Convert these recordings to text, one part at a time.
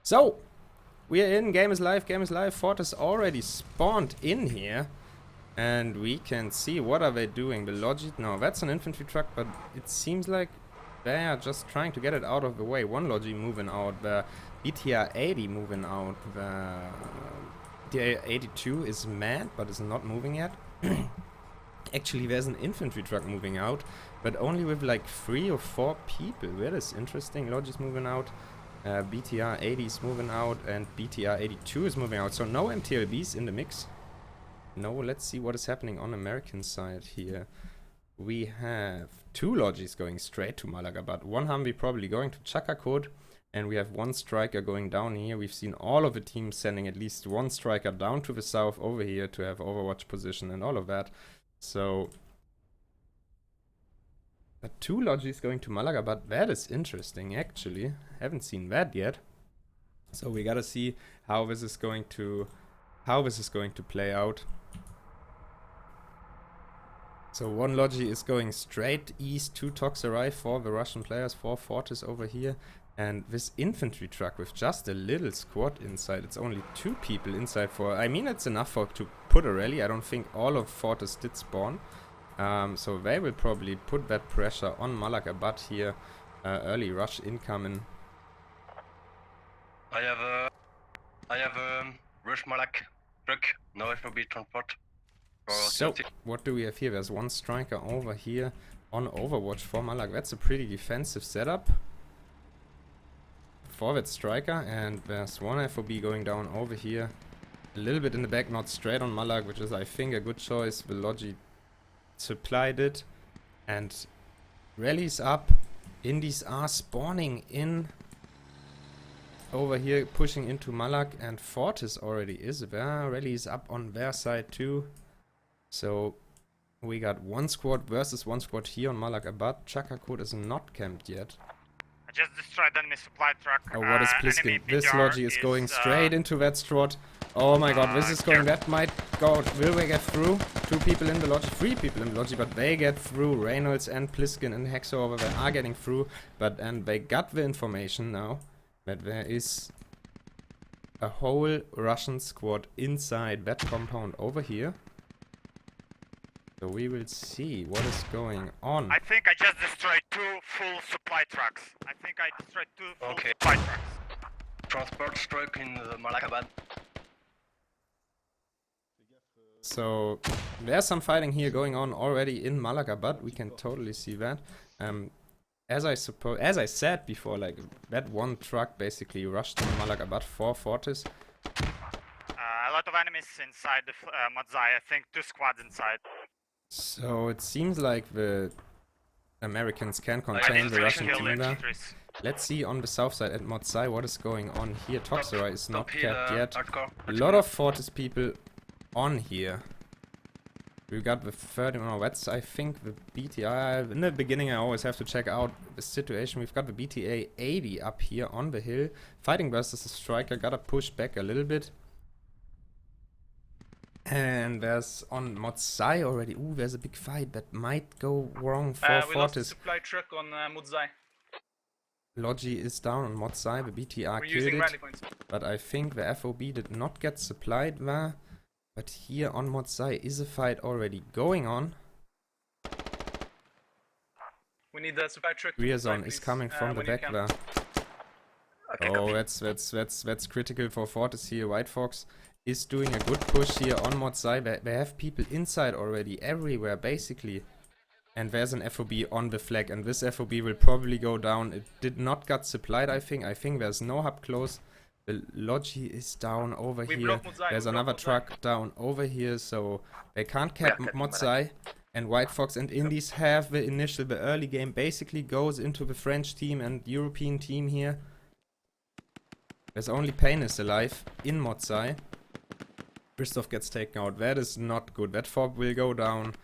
So, we are in, game is live, Fortis already spawned in here. And we can see, what are they doing? The Logi, no, that's an infantry truck, but it seems like they are just trying to get it out of the way. One Logi moving out, the BTR 80 moving out, the BTR 82 is mad, but is not moving yet. Actually, there's an infantry truck moving out, but only with like 3 or 4 people. That is interesting. Logi's moving out. BTR 80 is moving out and BTR 82 is moving out. So no MTLBs in the mix. No, let's see what is happening on American side here. We have 2 Logis going straight to Malaga, but 1 Humvee probably going to Chakakot. And we have 1 striker going down here. We've seen all of the teams sending at least 1 striker down to the south over here to have overwatch position and all of that. So, but 2 Logis going to Malaga, but that is interesting actually. Haven't seen that yet. So we gotta see how this is going to play out. So 1 Logi is going straight east to Toxarai for the Russian players, for Fortis over here. And this infantry truck with just a little squad inside, it's only 2 people inside for, I mean it's enough to put a rally. I don't think all of Fortis did spawn. So they will probably put that pressure on Malaga, but here, early rush incoming. I have a rush Malak truck, no FOB transport. So, what do we have here? There's 1 striker over here on Overwatch for Malak. That's a pretty defensive setup for that striker, and there's 1 FOB going down over here. A little bit in the back, not straight on Malak, which is I think a good choice. The Logi supplied it, and rallies up. Indies are spawning in over here, pushing into Malak, and Fortis already is there. Rally is up on their side too. So we got 1 squad versus 1 squad here on Malak, but Chakakot is not camped yet. I just destroyed enemy supply truck. Oh, what is Pliskin? This Logi is going straight into that strut. Oh my god, this is going, that might go. Will they get through? 2 people in the Logi, 3 people in the Logi, but they get through. Reynolds and Pliskin and Hexo over there are getting through, and they got the information now that there is a whole Russian squad inside that compound over here. So we will see what is going on. I think I just destroyed 2 full supply trucks. I think I destroyed 2 full supply trucks. Transport truck in the Malakabad. So there's some fighting here going on already in Malakabad. We can totally see that. As I said before, like that 1 truck basically rushed to Malakabad for Fortis. A lot of enemies inside the Modzai. I think 2 squads inside. So it seems like the Americans can contain the Russian team there. Let's see on the south side at Modzai what is going on here. Toxarai is not capped yet. A lot of Fortis people on here. We got the 30, no, that's I think the BTR. In the beginning I always have to check out the situation. We've got the BTA 80 up here on the hill. Fighting versus the striker, gotta push back a little bit. And there's on Modzai already. Ooh, there's a big fight that might go wrong for we Fortis. lost the supply truck on Modzai. Logi is down on Modzai. The BTR killed it. But I think the FOB did not get supplied there. But here on Modzai is a fight already going on. We need the supply truck. Rear zone is coming from the back there. Okay, oh, that's critical for Fortis here. White Fox is doing a good push here on Modzai. They have people inside already, everywhere basically. And there's an FOB on the flag, and this FOB will probably go down. It did not get supplied, I think. I think there's no hub close. The Logi is down over here. There's another truck down over here, so they can't cap Modzai. And White Fox and Indies have the early game basically goes into the French team and European team here. There's only Painus alive in Modzai. Christoph gets taken out. That is not good. That fob will go down.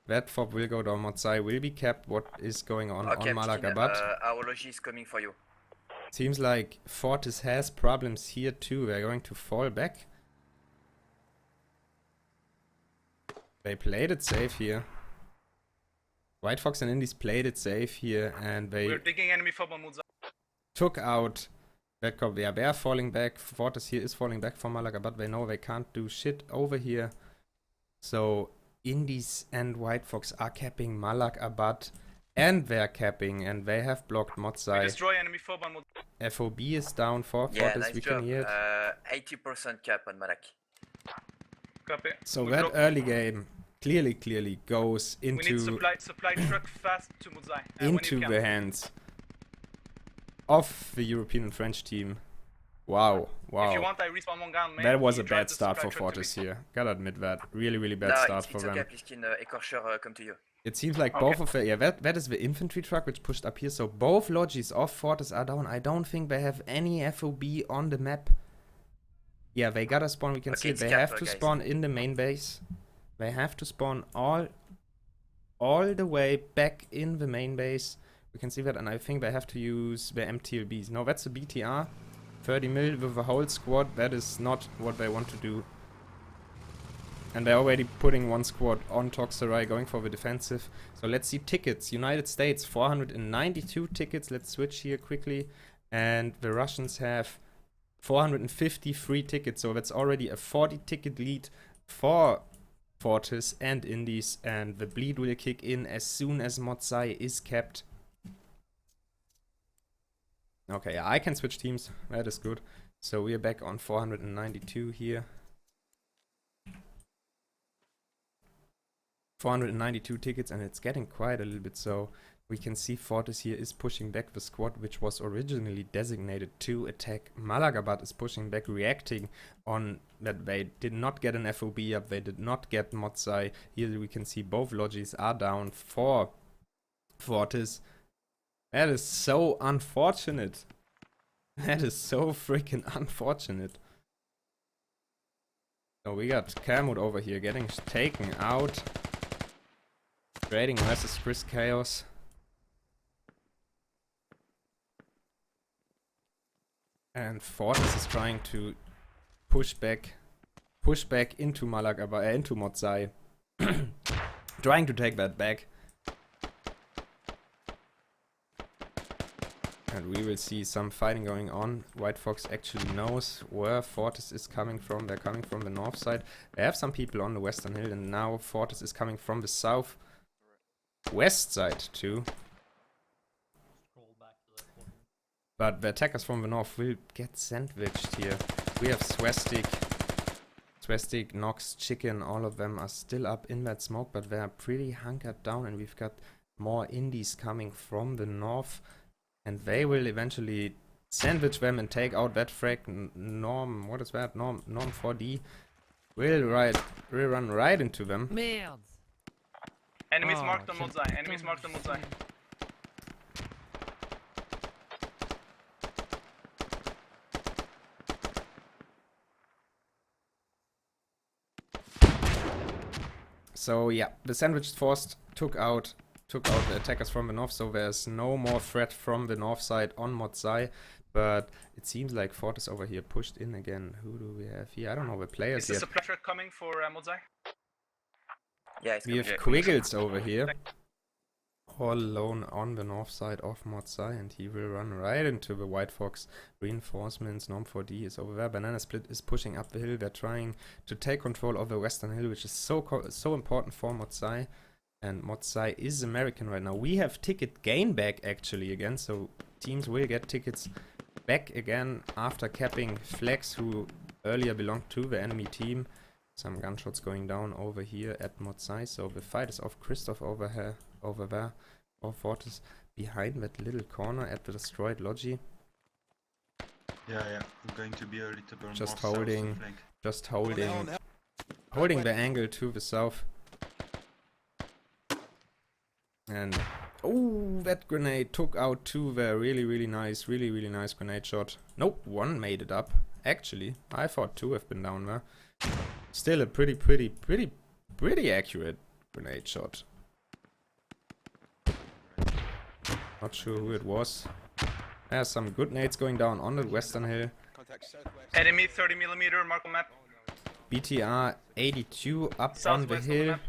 Modzai will be capped. What is going on Malakabad? Our Logi is coming for you. Seems like Fortis has problems here too. They're going to fall back. They played it safe here. White Fox and Indies played it safe here, and they We're taking enemy fob on Modzai. took out Bad cop, yeah, they are falling back. Fortis here is falling back from Malaga, but they know they can't do shit over here. So Indies and White Fox are capping Malakabad, and they're capping, and they have blocked We Modzai. destroy enemy fob on Mudzai. FOB is down for Yeah, Fortis, nice we job. can hear it. 80% cap on Malak. Copy. So We that drop- early game clearly goes We need into supply truck fast to Mudzai. When into you can. the hands of the European and French team. Wow, If you wow. want, I respawn one gun. That was a You drive bad the start supply for truck to Fortis me. here. Gotta admit that. Really bad No, start it's for them. okay, Piskin. Ecorcher come to you. It seems like Okay. both of the... Yeah, that is the infantry truck which pushed up here. So both lodges of Fortis are down. I don't think they have any FOB on the map. Yeah, they gotta spawn. We can Okay, see it. it's They cap, have to guys. spawn in the main base. They have to spawn all the way back in the main base. We can see that, and I think they have to use the MTLBs. No, that's a BTR. 30 mil with a whole squad. That is not what they want to do. And they're already putting one squad on Toxerai, going for the defensive. So let's see tickets. United States, 492 tickets. Let's switch here quickly. And the Russians have 453 tickets. So that's already a 40 ticket lead for Fortis and Indies. And the bleed will kick in as soon as Modzai is capped. Okay, I can switch teams. That is good. So we are back on 492 here. 492 tickets, and it's getting quite a little bit. So we can see Fortis here is pushing back the squad which was originally designated to attack Malaga, but is pushing back, reacting on that they did not get an FOB up, they did not get Modzai. Here we can see both lodges are down for Fortis. That is so unfortunate. That is so freaking unfortunate. So we got Kermit over here getting taken out. Trading versus Chris Chaos. And Fortis is trying to push back into Malaga, into Modzai. Trying to take that back. And we will see some fighting going on. White Fox actually knows where Fortis is coming from. They're coming from the north side. They have some people on the western hill, and now Fortis is coming from the south west side too. But the attackers from the north will get sandwiched here. We have Swastik, Nox, Chicken, all of them are still up in that smoke, but they are pretty hunkered down, and we've got more Indies coming from the north. And they will eventually sandwich them and take out that frag. Norm, what is that? Norm 4D will run right into them. Merde. Enemies Oh, marked on shit. Mudzai. Enemies marked on Mudzai. So yeah, the sandwiched force took out the attackers from the north, so there's no more threat from the north side on Modzai. But it seems like Fortis over here pushed in again. Who do we have here? I don't know the players Is the yet. supply truck coming for Mudzai? Yeah, it's We coming. have Quiggles over here, all alone on the north side of Modzai, and he will run right into the White Fox reinforcements. Norm 4D is over there. Banana Split is pushing up the hill. They're trying to take control of the western hill, which is so important for Modzai. And Modzai is American right now. We have ticket gain back actually again, so teams will get tickets back again after capping Flex, who earlier belonged to the enemy team. Some gunshots going down over here at Modzai. So the fight is off. Christoph over there, or Fortis behind that little corner at the destroyed lodgy. Yeah, I'm going to be a little bit Just more holding- south flank. Just holding the angle to the south. And oh, that grenade took out two there. Really nice grenade shot. Nope, one made it up. Actually, I thought two have been down there. Still a pretty accurate grenade shot. Not sure who it was. There's some good nades going down on the western hill. Enemy 30mm, mark on map. BTR 82 up Southwest on the on the hill. map.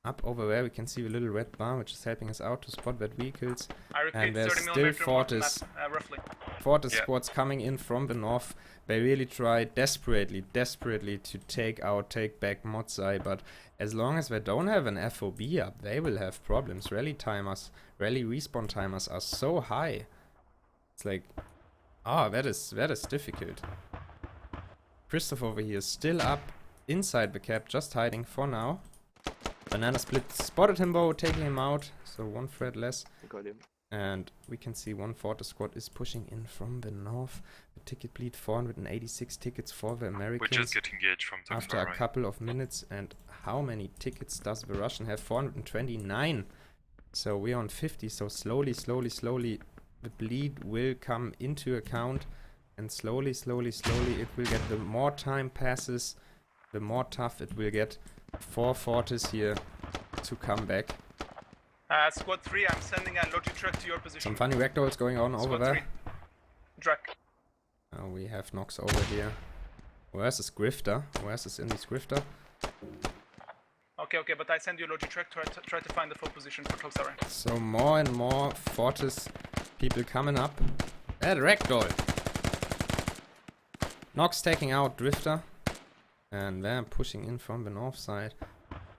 Up over there we can see a little red bar which is helping us out to spot that vehicles. I repeat, And there's 30 still millimeter on the Fortis. map, roughly. Fortis Yeah. squads coming in from the north. They really try desperately to take back Modzai, but as long as they don't have an FOB up, they will have problems. Rally respawn timers are so high. It's like, that is difficult. Christoph over here is still up inside the cap, just hiding for now. Banana Split spotted him though, taking him out, so one threat less. Got him. And we can see one Fortis squad is pushing in from the north. The ticket bleed 486 tickets for the Americans. We just get engaged from the after far a right. couple of minutes. And how many tickets does the Russian have? 429. So we're on 50. So slowly, the bleed will come into account. And slowly, it will get. The more time passes, the more tough it will get for Fortis here to come back. Squad 3, I'm sending a logi truck to your position. Some funny ragdolls going on over Squad there. 3. Truck. We have Nox over here. Where's this Grifter? Where's this indie Grifter? Okay, but I send you a logi truck to try to find the full position for Toxara. So more and more Fortis people coming up. That ragdoll! Nox taking out Drifter. And they're pushing in from the north side.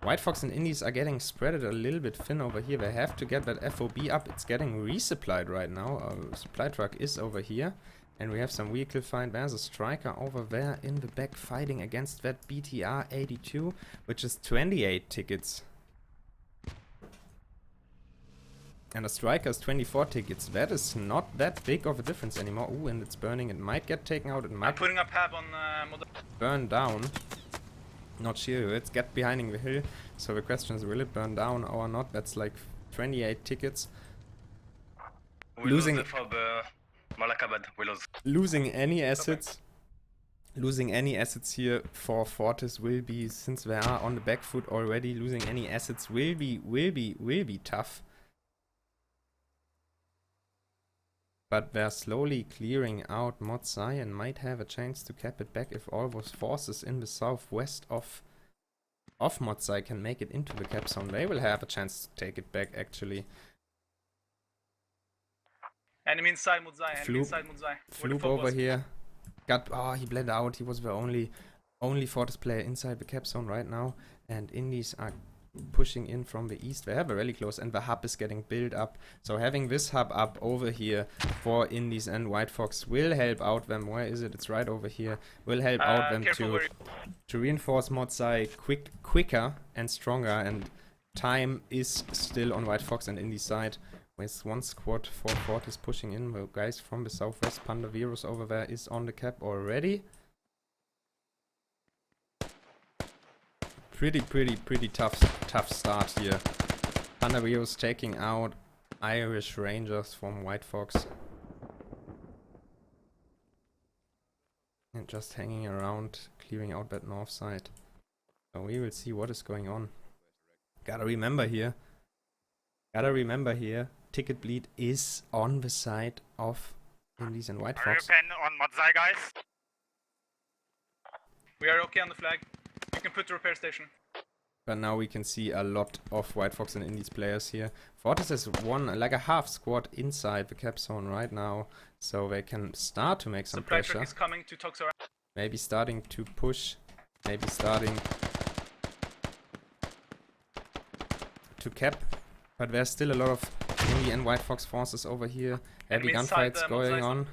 White Fox and Indies are getting spreaded a little bit thin over here. They have to get that FOB up. It's getting resupplied right now. Our supply truck is over here. And we have some vehicle find. There's a striker over there in the back fighting against that BTR 82, which is 28 tickets. And a striker is 24 tickets. That is not that big of a difference anymore. Ooh, and it's burning. It might get taken out. It I'm might putting up hab on Mortar. burn down. Not sure. It's get behind the hill. So the question is, will it burn down or not? That's like 28 tickets. We Losing- lose the fob, Malakabad. We lose. Losing any assets. Losing any assets here for Fortis will be, since they are on the back foot already, losing any assets will be tough. But they're slowly clearing out Modzai and might have a chance to cap it back if all those forces in the southwest of Modzai can make it into the cap zone. They will have a chance to take it back actually. Enemy inside Modzai, enemy Floop. inside Modzai. Where the Floop fuck over was- here. He bled out. He was the only Fortis player inside the cap zone right now. And Indies are pushing in from the east. They have a rally close and the hub is getting built up. So having this hub up over here for Indies and White Fox will help out them. Where is it? It's right over here. Will help out them careful where to reinforce Modzai quicker and stronger. And time is still on White Fox and Indies side. With one squad for Fortis pushing in. The guys from the southwest, Panda Virus over there is on the cap already. Pretty tough start here. Panda Virus taking out Irish Rangers from White Fox. And just hanging around, clearing out that north side. So we will see what is going on. Gotta remember here, ticket bleed is on the side of Indies and White Are you Fox. pen on Modzai, guys? We are okay on the flag. You can put the repair station. But now we can see a lot of White Fox and Indies players here. Fortis has like a half squad inside the cap zone right now. So they can start to make some Supply pressure. truck is coming to Toxara. Maybe starting to push. Maybe starting to cap. But there's still a lot of Indie and White Fox forces over here. Heavy Enemy inside gunfights the going Modzai on.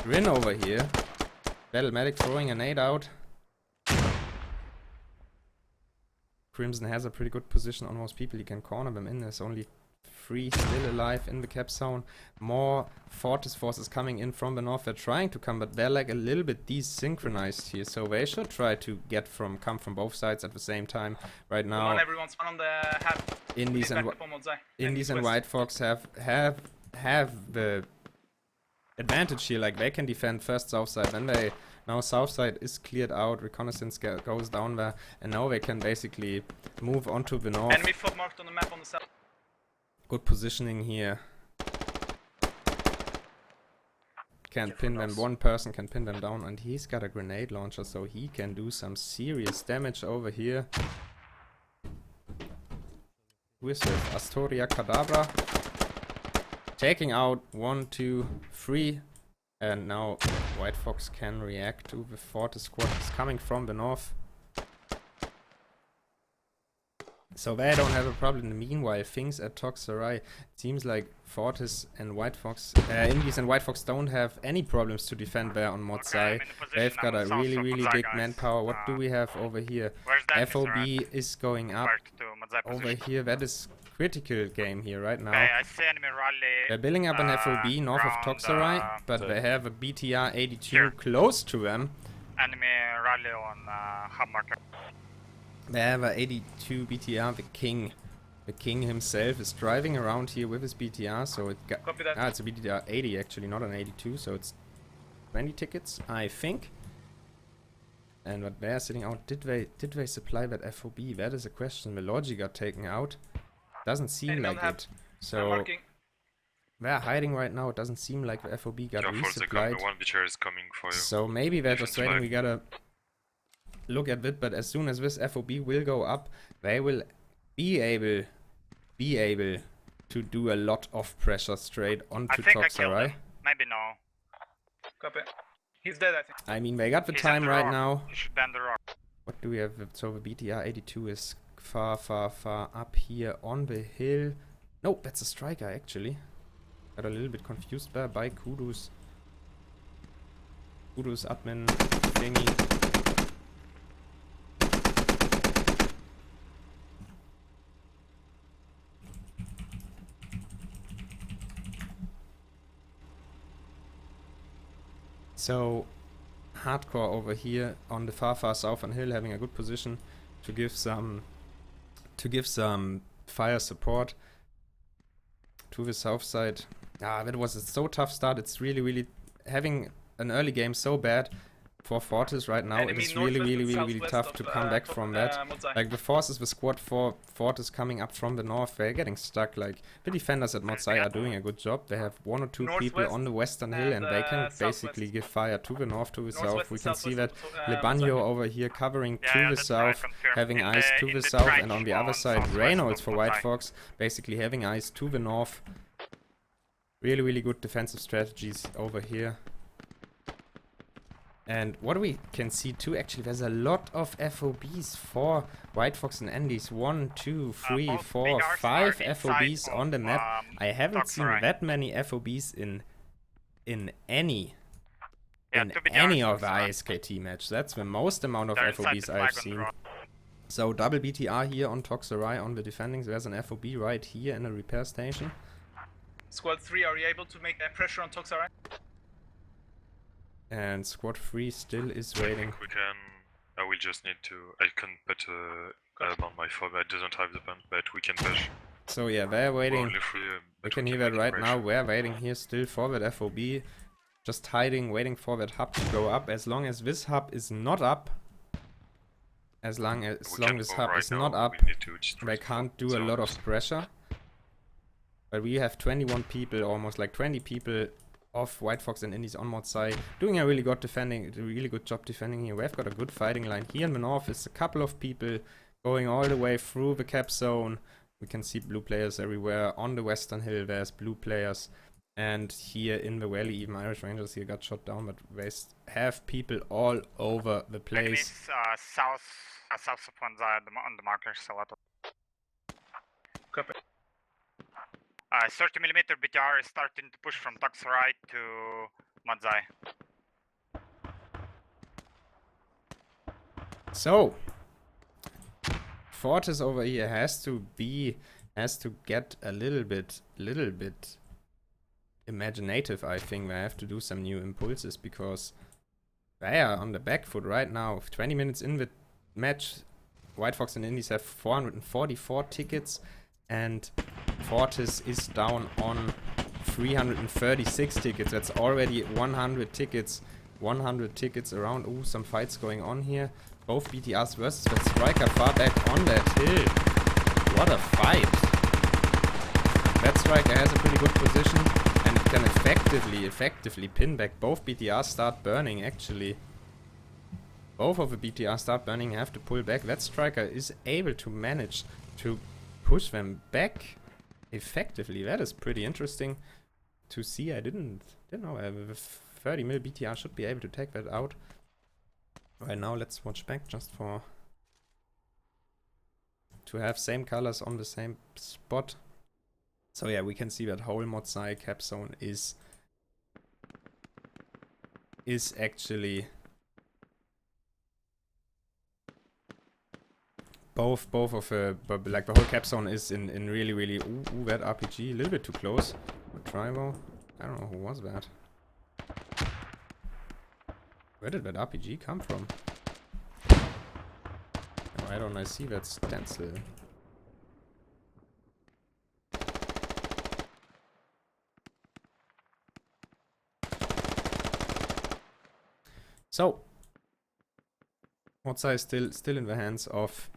Rin over here. Battle Medic throwing a nade out. Crimson has a pretty good position on most people. He can corner them in. There's only 3 still alive in the cap zone. More Fortis forces coming in from the north. They're trying to come, but they're like a little bit desynchronized here. So they should try to come from both sides at the same time. Right Come now, on, everyone's on the hab. Indies and White Fox have the advantage here. Like they can defend first south side, then now south side is cleared out. Reconnaissance goes down there, and now they can basically move on to the north. Enemy fob marked on the map on the south. Good positioning here. Can't pin them. One person can pin them down, and he's got a grenade launcher, so he can do some serious damage over here. Who is this? Astoria Cadabra. Taking out 1, 2, 3. And now White Fox can react to the Fortis squad is coming from the north. So they don't have a problem. Meanwhile, things at Toxarai, it seems like Fortis and White Fox, Indies and White Fox don't have any problems to defend there on Modzai. They've got a really big manpower. What do we have over here? Where's that, FOB Mr. is going up Back to Modzai over position. here. That is critical game here right now. Okay, I see enemy rally. They're building up an FOB north of around, Toxarai, but so- they have a BTR 82 here. close to them. Enemy rally on hub marker. They have a 82 BTR, the king. The king himself is driving around here with his BTR, so it got... Copy that. it's a BTR 80 actually, not an 82, so it's 20 tickets, I think. And what they're sitting out, did they supply that FOB? That is a question. The Logi got taken out. Doesn't seem Anyone like have- it. I'm So marking. they're hiding right now. It doesn't seem like the FOB got resupplied. The one BTR is coming for you. So maybe they're just Defense waiting. line. We gotta look at it. But as soon as this FOB will go up, they will be able to do a lot of pressure straight I onto think I killed Toxarai. him. Maybe no. Copy. He's dead, I think. I mean, they got the He's time under right rock. now. He should be under rock. What do we have? So the BTR 82 is far up here on the hill. Nope, that's a striker actually. Got a little bit confused there by Kudu's admin thingy. So hardcore over here on the far southern hill, having a good position to give some fire support to the south side. That was a so tough start. It's really having an early game so bad for Fortis right now. It Enemy is really northwest and really southwest tough of, to come back from that. Modzai. Like the forces, the squad for Fortis coming up from the north, they're getting stuck. Like the defenders at Modzai are doing a good job. They have 1 or 2 people Northwest on the western hill, and they can and, basically southwest. give fire to the north, to the south. Northwest We and can see that southwest, Lebanyo over here covering to the that's right, south, confirmed. having In eyes the- to in the the south, trench and on the other on side, southwest Reynolds of for White Modzai. Fox, basically having eyes to the north. Really good defensive strategies over here. And what we can see too, actually, there's a lot of FOBs for White Fox and Andes. 1, 2, 3, both 4, big arcs 5 are inside FOBs on the of, map. I haven't seen Toxarai. that many FOBs in any Yeah, in to be any honest, of the ISKT match. That's the most amount of they're inside FOBs the I've flag on the seen. rock. So double BTR here on Toxarai on the defendings. There's an FOB right here in a repair station. Squad 3, are you able to make pressure on Toxarai? And squad 3 still is I waiting. think we can. I will just need to. I can put on my phone. I doesn't have the pen, but we can push. So yeah, they're waiting. Only three, You but can we hear that make right pressure. now. We're waiting here still for that FOB. Just hiding, waiting for that hub to go up. As long as this hub is not up, as long as We can this go hub right is now, not up, we need to destroy they the can't do a lot of zones. pressure. But we have 21 people, almost like 20 people of White Fox and Indies on Modzai, doing a really good job defending here. We've got a good fighting line. Here in the north is a couple of people going all the way through the cap zone. We can see blue players everywhere. On the western hill there's blue players. And here in the valley, even Irish Rangers here got shot down, but they have people all over the place. Enemies south of Modzai on the markers a lot. Copy. 30mm BTR is starting to push from Toxarai to Modzai. So, Fortis over here has to get a little bit imaginative, I think. They have to do some new impulses because they are on the back foot right now. 20 minutes in the match, White Fox and Indies have 444 tickets and Fortis is down on 336 tickets. That's already 100 tickets. 100 tickets around. Ooh, some fights going on here. Both BTRs versus that striker far back on that hill. What a fight. That striker has a pretty good position and it can effectively pin back. Both BTRs start burning actually. Both of the BTRs start burning, have to pull back. That striker is able to manage to push them back effectively. That is pretty interesting to see. I didn't know. With 30 mil BTR should be able to take that out. Right now, let's watch back just for to have same colors on the same spot. So yeah, we can see that whole Motsai cap zone is actually both of like the whole cap zone is in really ooh, that RPG a little bit too close. Tribo, I don't know who was that. Where did that RPG come from? Why don't I see that stencil? So, Mortar is still in the hands of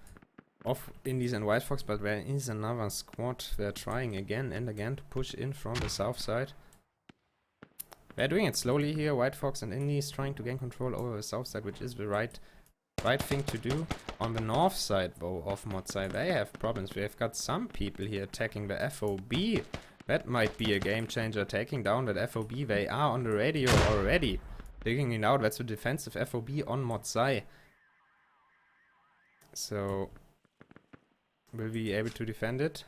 Indies and White Fox, but there is another squad. They're trying again and again to push in from the south side. They're doing it slowly here. White Fox and Indies trying to gain control over the south side, which is the right thing to do. On the north side, though, of Motsai, they have problems. They've got some people here attacking the FOB. That might be a game changer, taking down that FOB. They are on the radio already. Digging it out, that's a defensive FOB on Motsai. So, will we be able to defend it?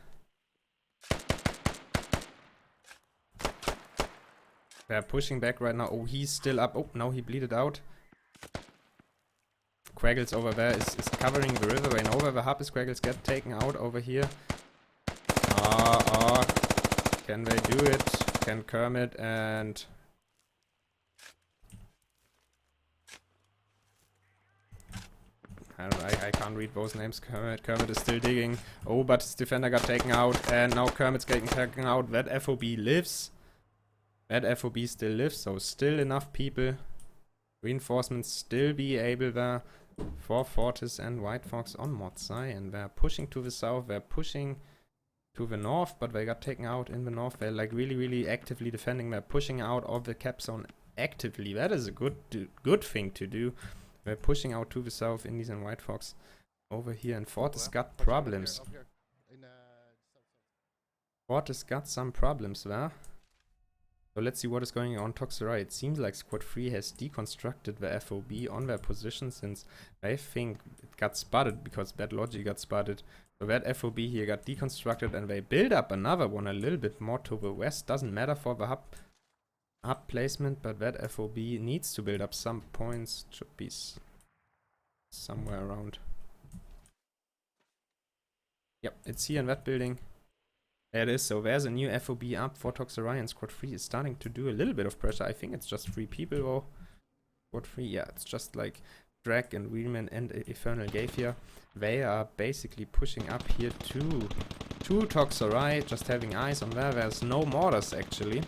They're pushing back right now. Oh, he's still up. Oh, now he bleeded out. Quaggles over there is covering the river. They know where the hub is. Quaggles get taken out over here. Can they do it? Can Kermit and... I can't read those names. Kermit is still digging. Oh, but his defender got taken out. And now Kermit's getting taken out. That FOB lives. That FOB still lives. So still enough people. Reinforcements still be able there for Fortis and White Fox on Motsai. And they're pushing to the south. They're pushing to the north. But they got taken out in the north. They're like really actively defending. They're pushing out of the cap zone actively. That is a good thing to do. We're pushing out to the south, Indies and White Fox over here, and Fortis got problems. Fortis got some problems there. So let's see what is going on Toxerai. It seems like Squad 3 has deconstructed the FOB on their position, since they think it got spotted because Bad Logic got spotted. So that FOB here got deconstructed, and they build up another one a little bit more to the west. Doesn't matter for the hub placement, but that FOB needs to build up some points. Should be somewhere around. Yep, it's here in that building. There it is. So there's a new FOB up for Toxerai, and Squad 3 is starting to do a little bit of pressure. I think it's just 3 people though. Squad 3, yeah, it's just like Drag and Wheelman and Infernal Gave here. They are basically pushing up here to Toxerai, just having eyes on there. There's no mortars actually.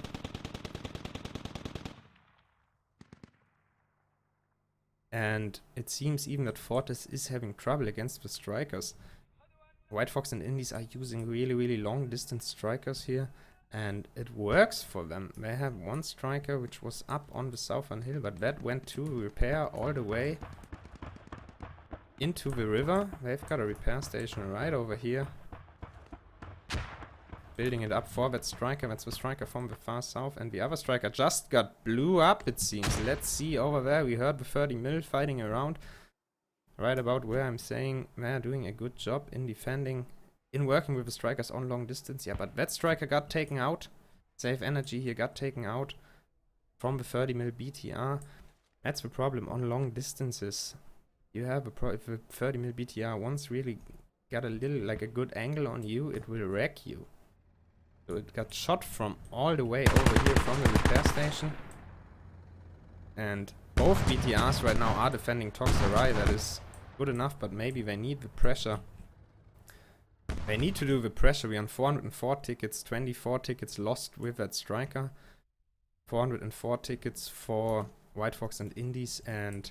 And it seems even that Fortis is having trouble against the strikers. White Fox and Indies are using really long distance strikers here, and it works for them. They have one striker which was up on the southern hill, but that went to repair all the way into the river. They've got a repair station right over here. Building it up for that striker. That's the striker from the far south, and the other striker just got blew up, it seems. Let's see over there. We heard the 30 mil fighting around right about where I'm saying they're doing a good job in defending, in working with the strikers on long distance. Yeah, but that striker got taken out. Save Energy here got taken out from the 30 mil BTR. That's the problem on long distances. You have if the 30 mil BTR once really got a little, like a good angle on you, it will wreck you. So it got shot from all the way over here from the repair station. And both BTRs right now are defending Toxerai. That is good enough, but maybe they need the pressure. They need to do the pressure. We're on 404 tickets, 24 tickets lost with that striker. 404 tickets for White Fox and Indies, and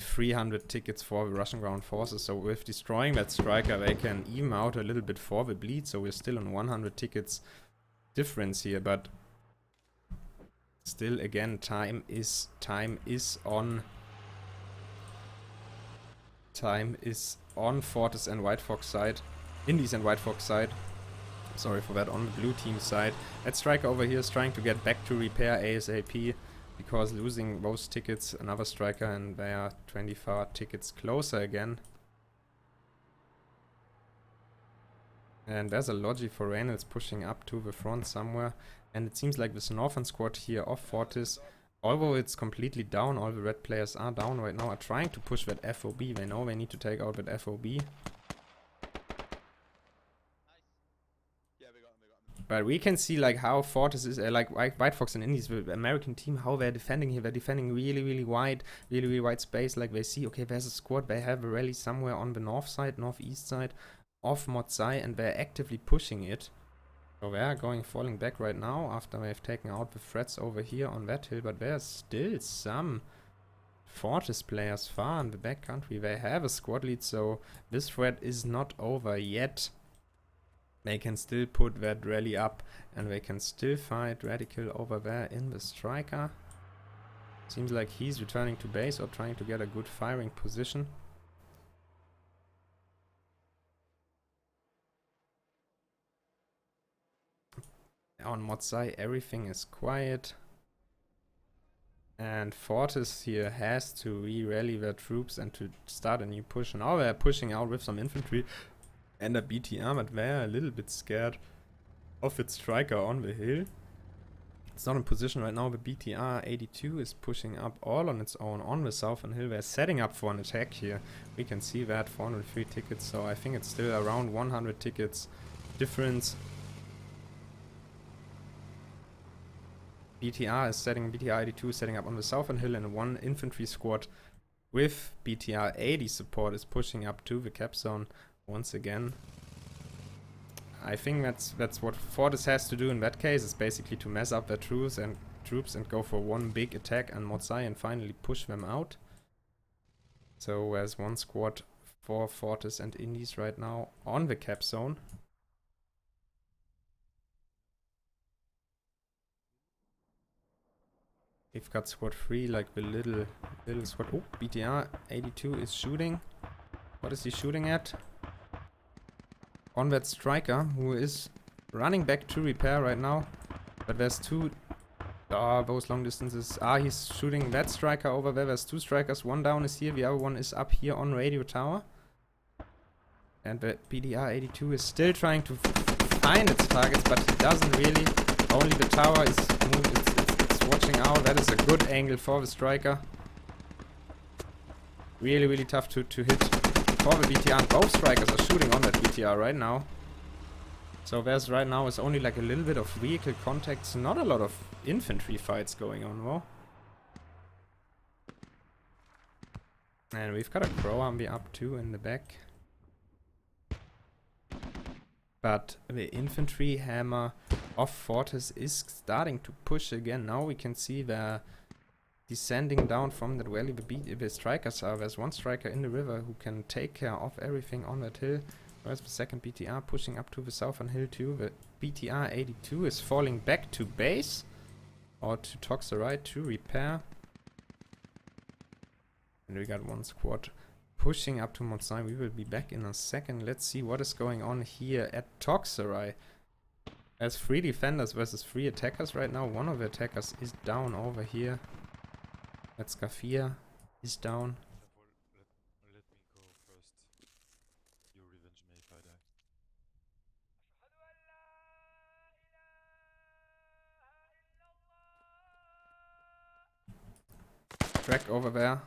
300 tickets for the Russian ground forces. So with destroying that striker, they can even out a little bit for the bleed. So we're still on 100 tickets difference here, but still, again, time is on Fortis and White Fox side. Indies and White Fox side. Sorry for that, on the blue team side. That striker over here is trying to get back to repair ASAP, because losing those tickets, another striker, and they are 24 tickets closer again. And there's a Logi for Reynolds pushing up to the front somewhere. And it seems like this northern squad here of Fortis, although it's completely down, all the red players are down right now, are trying to push that FOB. They know they need to take out that FOB. But we can see like how Fortis is, like White Fox and Indies, the American team, how they're defending here. They're defending really wide, really wide space. Like they see, okay, there's a squad. They have a rally somewhere on the north side, northeast side of Mortar, and they're actively pushing it. So they are falling back right now after they've taken out the threats over here on that hill. But there's still some Fortis players far in the back country. They have a squad lead, so this threat is not over yet. They can still put that rally up, and they can still fight Radical over there in the striker. Seems like he's returning to base or trying to get a good firing position. On Mortar, everything is quiet. And Fortis here has to re-rally their troops and to start a new push. Now they're pushing out with some infantry and a BTR, but they're a little bit scared of its striker on the hill. It's not in position right now. The BTR 82 is pushing up all on its own on the southern hill. They're setting up for an attack here. We can see that 403 tickets, so I think it's still around 100 tickets difference. BTR 82 is setting up on the southern hill, and one infantry squad with BTR 80 support is pushing up to the cap zone once again. I think that's what Fortis has to do in that case, is basically to mess up their troops and go for one big attack on Mortar and finally push them out. So there's one squad for Fortis and Indies right now on the cap zone. We've got squad 3, like the little squad. Oh, BTR 82 is shooting. What is he shooting at? On that striker, who is running back to repair right now. But there's two... those long distances. He's shooting that striker over there. There's two strikers. One down is here. The other one is up here on radio tower. And the BDR 82 is still trying to find its targets, but he doesn't really. Only the tower is moved. It's watching out. That is a good angle for the striker. Really tough to hit for the BTR. Both strikers are shooting on that BTR right now. So there's right now is only like a little bit of vehicle contacts, not a lot of infantry fights going on, though. And we've got a Crow Army up too in the back. But the infantry hammer of Fortis is starting to push again. Now we can see they're descending down from that valley. The strikers are. There's one striker in the river who can take care of everything on that hill. Where's the second BTR pushing up to the southern hill too? The BTR 82 is falling back to base or to Toxerite to repair. And we got one squad pushing up to Mortar. We will be back in a second. Let's see what is going on here at Toxerite. There's 3 defenders versus 3 attackers right now. One of the attackers is down over here. That's Gafia is down. Let me go first. You revenge me if I die. Track over there.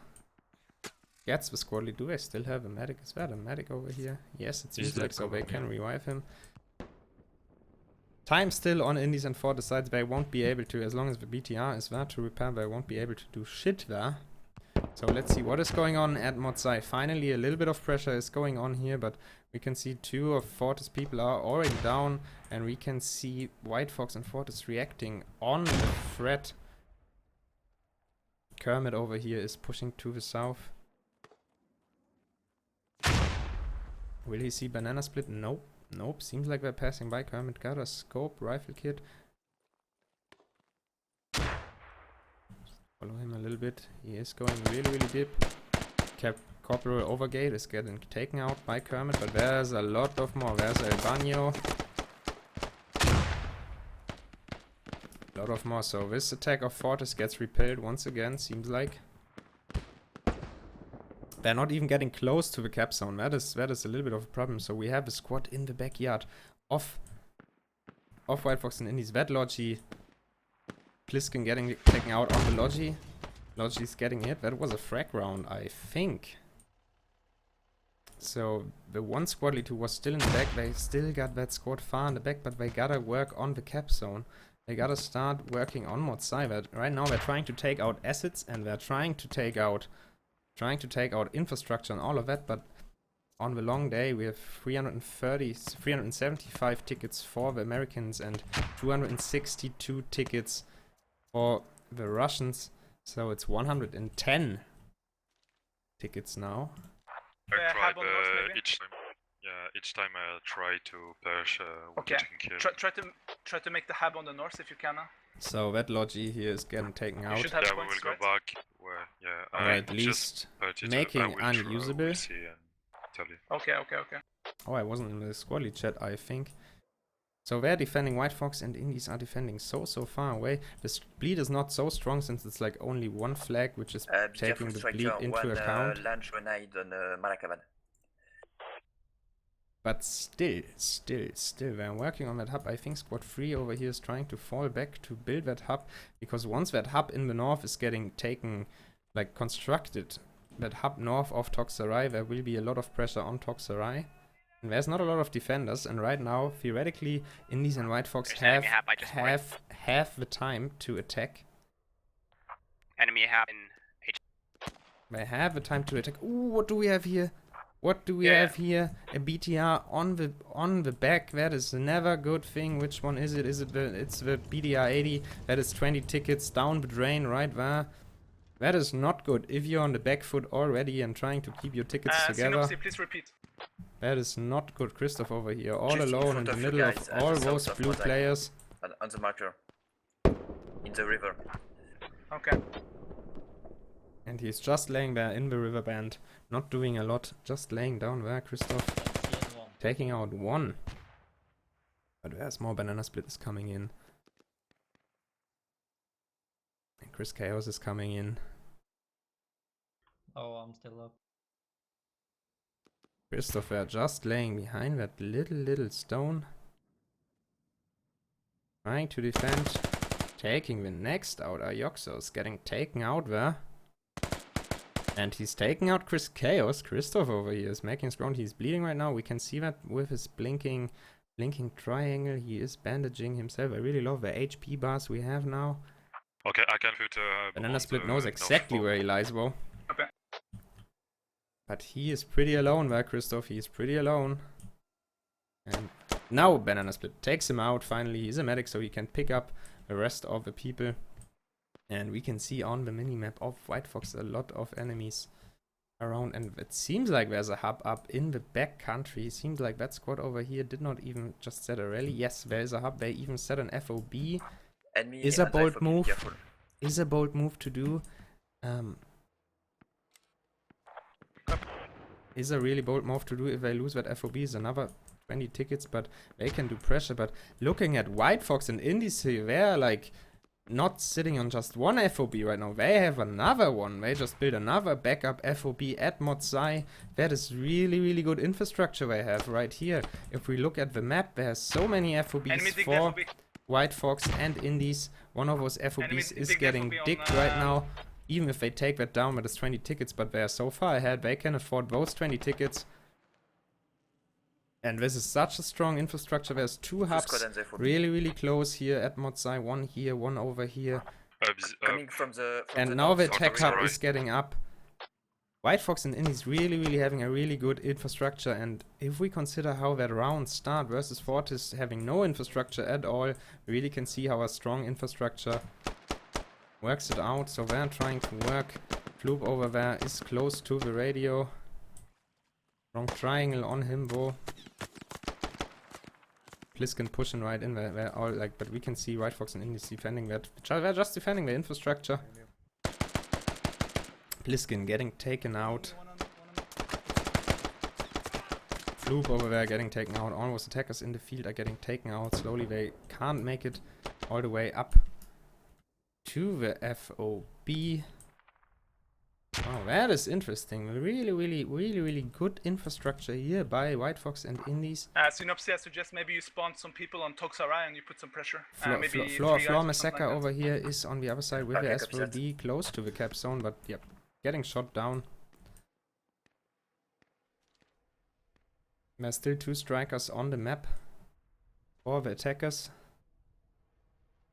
Gets the squad lead. Do they still have a medic? Is there a medic over here? Yes, it seems like so. They can revive him. Time still on Indies and Fortis sides. They won't be able to, as long as the BTR is there to repair, they won't be able to do shit there. So let's see what is going on at Mortar. Finally, a little bit of pressure is going on here, but we can see 2 of Fortis people are already down, and we can see White Fox and Fortis reacting on the threat. Kermit over here is pushing to the south. Will he see Banana Split? Nope. Nope. Seems like they're passing by. Kermit got a scope, rifle kit. Follow him a little bit. He is going really deep. Corporal Overgate is getting taken out by Kermit, but there's a lot of more. There's El Baño. A lot of more. So this attack of Fortis gets repelled once again, seems like. They're not even getting close to the cap zone. That is a little bit of a problem. So we have a squad in the backyard of White Fox and Indies. That Logi. Pliskin getting taken out on the Logi. Logi's getting hit. That was a frag round, I think. So the one squad lead who was still in the back, they still got that squad far in the back, but they gotta work on the cap zone. They gotta start working on Motsai. Right now they're trying to take out assets and they're trying to take out infrastructure and all of that, but on the long day we have 375 tickets for the Americans and 262 tickets for the Russians. So it's 110 tickets now. I'll try hub on north, maybe? each time I try to push Okay. getting killed. Try to make the hub on the north if you can. So that Logi here is getting taken You out. should have Yeah, we points, will go right? back. Where, Or at least making unusable. See and tell you. Okay. Oh, I wasn't in the squad lead chat, I think. So they're defending White Fox and Indies are defending so far away. The bleed is not so strong since it's like only one flag, which is Be taking careful, the bleed striker. into One account. launch grenade on Malakavan. But still, they're working on that hub. I think squad 3 over here is trying to fall back to build that hub, because once that hub in the north is getting taken, like constructed, that hub north of Toxarai, there will be a lot of pressure on Toxarai. And there's not a lot of defenders, and right now, theoretically, Indies and White Fox There's an enemy hub, I just have the time to attack. Enemy hub in H. They have the time to attack. Ooh, what do we have here? What do we Yeah. have here? A BTR on the back. That is never a good thing. Which one is it? Is it it's the BDR 80? That is 20 tickets down the drain right there. That is not good. If you're on the back foot already and trying to keep your tickets together, Synopsis, please repeat. that is not good. Christoph over here, all Just in alone in front the of you middle of guys, at all the those south of blue Mosaic. players. On the marker. In the river. Okay. And he's just laying there in the river band, not doing a lot, just laying down there, Christoph. Taking out one. But there's more. Banana Split is coming in. And Chris Chaos is coming in. Oh, I'm still up. Christopher just laying behind that little stone. Trying to defend. Taking the next out. Ayoxos getting taken out there. And he's taking out Chris Chaos. Christoph over here is making his ground. He's bleeding right now. We can see that with his blinking triangle. He is bandaging himself. I really love the HP bars we have now. Okay, I can put Banana Split knows exactly where he lies, bro. Okay. But he is pretty alone there, Christoph. He is pretty alone. And now Banana Split takes him out. Finally, he's a medic, so he can pick up the rest of the people. And we can see on the minimap of White Fox a lot of enemies around. And it seems like there's a hub up in the back country. It seems like that squad over here did not even just set a rally. Yes, there is a hub. They even set an FOB. Enemy Is a and bold FOB, move. careful. Is a bold move to do. Is a really bold move to do. If they lose that FOB is another 20 tickets, but they can do pressure. But looking at White Fox and Indies here, they're like not sitting on just one FOB right now. They have another one. They just built another backup FOB at Motsai. That is really good infrastructure they have right here. If we look at the map, there's so many FOBs Enemy dig for FOB. White Fox and Indies. One of those FOBs is dig getting FOB on, digged right now. Even if they take that down, but it's 20 tickets, but they are so far ahead, they can afford those 20 tickets. And this is such a strong infrastructure. There's two hubs squad and the FOB. really close here at Motsai. One here, one over here. Coming from the And the now north. the attack hub right. is getting up. White Fox and Indies really having a really good infrastructure. And if we consider how that round start versus Fortis having no infrastructure at all, we really can see how a strong infrastructure works it out. So they're trying to work. Floop over there is close to the radio. Wrong triangle on him, bro. Pliskin pushing right in. They're all like, but we can see White Fox and Indies defending that. They're just defending the infrastructure. Pliskin getting taken out. Sloop over there getting taken out. Almost attackers in the field are getting taken out. Slowly they can't make it all the way up to the FOB. Oh, that is interesting. Really good infrastructure here by White Fox and Indies. Synopsis, I suggest maybe you spawn some people on Toxarai and you put some pressure. Floor Massacre over here is on the other side with Okay, the copy that. SVD close to the cap zone, but yep, getting shot down. There's still 2 strikers on the map for the attackers.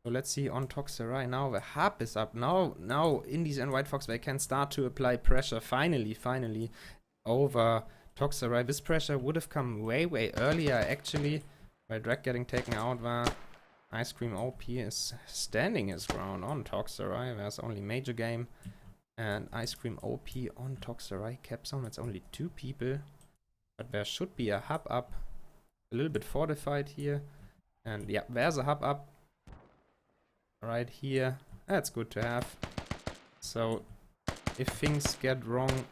So let's see on Toxarai now. The hub is up. Now Indies and White Fox, they can start to apply pressure finally over Toxarai. This pressure would have come way earlier actually. By Drag getting taken out, where Ice Cream OP is standing his ground on Toxarai. There's only Major Game and Ice Cream OP on Toxarai cap zone. It's only 2 people. But there should be a hub up. A little bit fortified here. And yeah, there's a hub up. Right here. That's good to have. So if things get wrong,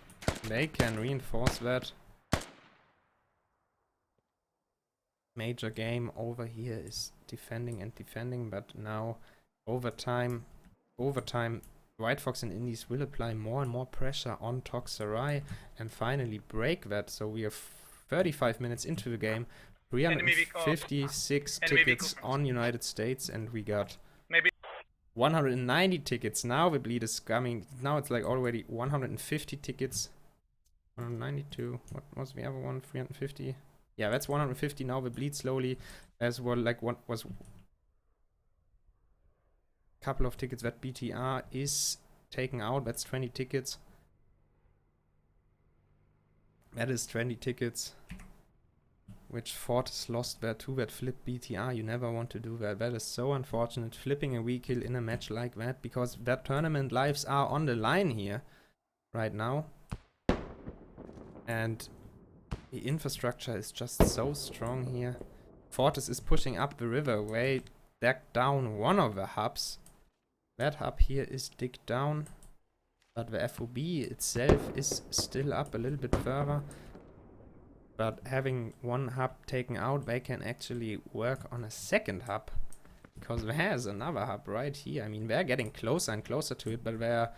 they can reinforce that. Major Game over here is defending, but now overtime White Fox and Indies will apply more and more pressure on Toxarai and finally break that. So we are 35 minutes into the game, 356 tickets on United States, and we got 190 tickets. Now the bleed is coming. Now it's like already 150 tickets. 192. What was the other one? 350. Yeah, that's 150. Now the bleed slowly as well. Like what was couple of tickets that BTR is taken out. That's 20 tickets. That is 20 tickets. Which Fortis lost there too, that flip BTR. You never want to do that. That is so unfortunate. Flipping a weak kill in a match like that, because that tournament lives are on the line here right now. And the infrastructure is just so strong here. Fortis is pushing up the river, way back down one of the hubs. That hub here is digged down, but the FOB itself is still up a little bit further. But having one hub taken out, they can actually work on a second hub, because there's another hub right here. I mean, they're getting closer and closer to it, but they're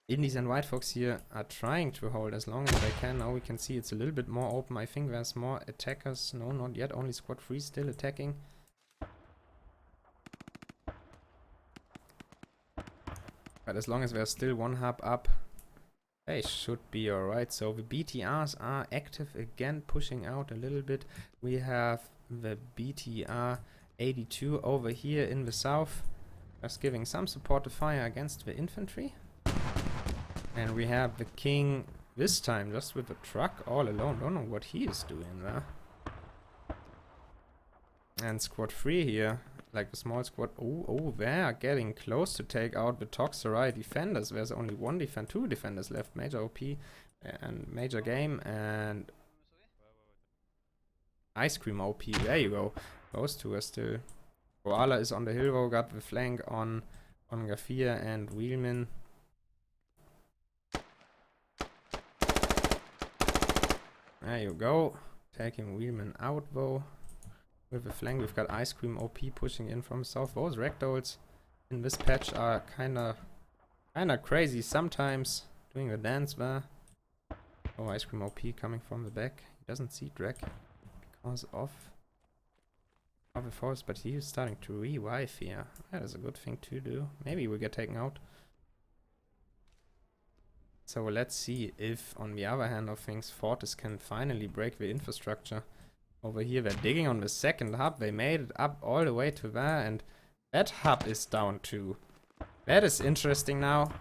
Indies and White Fox here are trying to hold as long as they can. Now we can see it's a little bit more open. I think there's more attackers. No, not yet. Only squad 3 still attacking. But as long as there's still one hub up, they should be alright. So the BTRs are active again, pushing out a little bit. We have the BTR 82 over here in the south, just giving some support to fire against the infantry. And we have the King this time just with the truck all alone. Don't know what he is doing there. And squad 3 here, like the small squad. Oh, they're getting close to take out the Toxarai defenders. There's only two defenders left. Major OP and Major Game and Ice Cream OP. There you go. Those two are still. Koala is on the hill row, got the flank on Gafir and Wheelman. There you go. Taking Wheelman out though. With the flank, we've got Ice Cream OP pushing in from south. Those ragdolls in this patch are kinda crazy sometimes, doing the dance there. Oh, Ice Cream OP coming from the back. He doesn't see Drag because of the force, but he is starting to revive here. That is a good thing to do. Maybe we get taken out. So let's see if, on the other hand of things, Fortis can finally break the infrastructure. Over here, they're digging on the second hub. They made it up all the way to there, and that hub is down too. That is interesting now.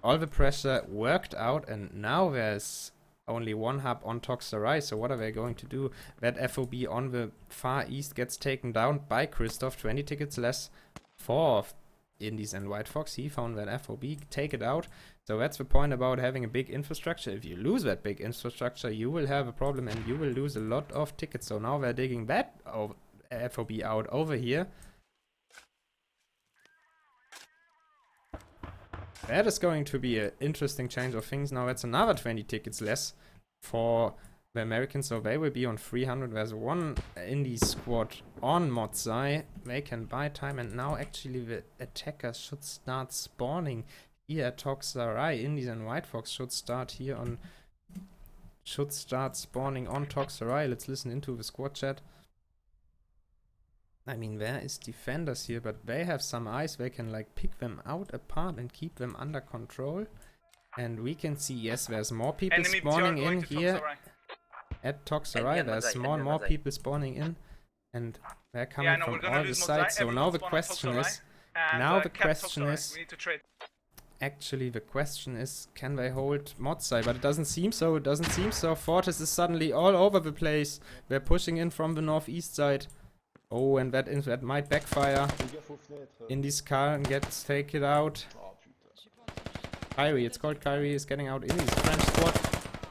All the pressure worked out, and now there's only one hub on Toxarai. So what are they going to do? That FOB on the far east gets taken down by Christoph. 20 tickets less for Indies and White Fox. He found that FOB, take it out. So that's the point about having a big infrastructure. If you lose that big infrastructure, you will have a problem and you will lose a lot of tickets. So now they're digging that FOB out over here. That is going to be an interesting change of things. Now that's another 20 tickets less for the Americans, so they will be on 300. There's one indie squad on Motzai. They can buy time, and now actually the attackers should start spawning here at Toxarai. Indies and White Fox should start here on... should start spawning on Toxarai. Let's listen into the squad chat. I mean, there is defenders here, but they have some eyes. They can like pick them out apart and keep them under control. And we can see, yes, there's more people Enemy spawning going in to here Toxarai. at Toxarai. There's more and more people spawning in, and they're coming No, we're from gonna all the lose sides. Motzai. So now Everyone the spawn on question Toxarai, is, and, now the cap question Toxarai. is, We need to trade. actually the question is, can they hold Motzai? But it doesn't seem so. It doesn't seem so. Fortis is suddenly all over the place. They're pushing in from the northeast side. Oh, and that might backfire. Indy's car gets take it out. Kyrie, it's called Kyrie, is getting out. Indy's French squad.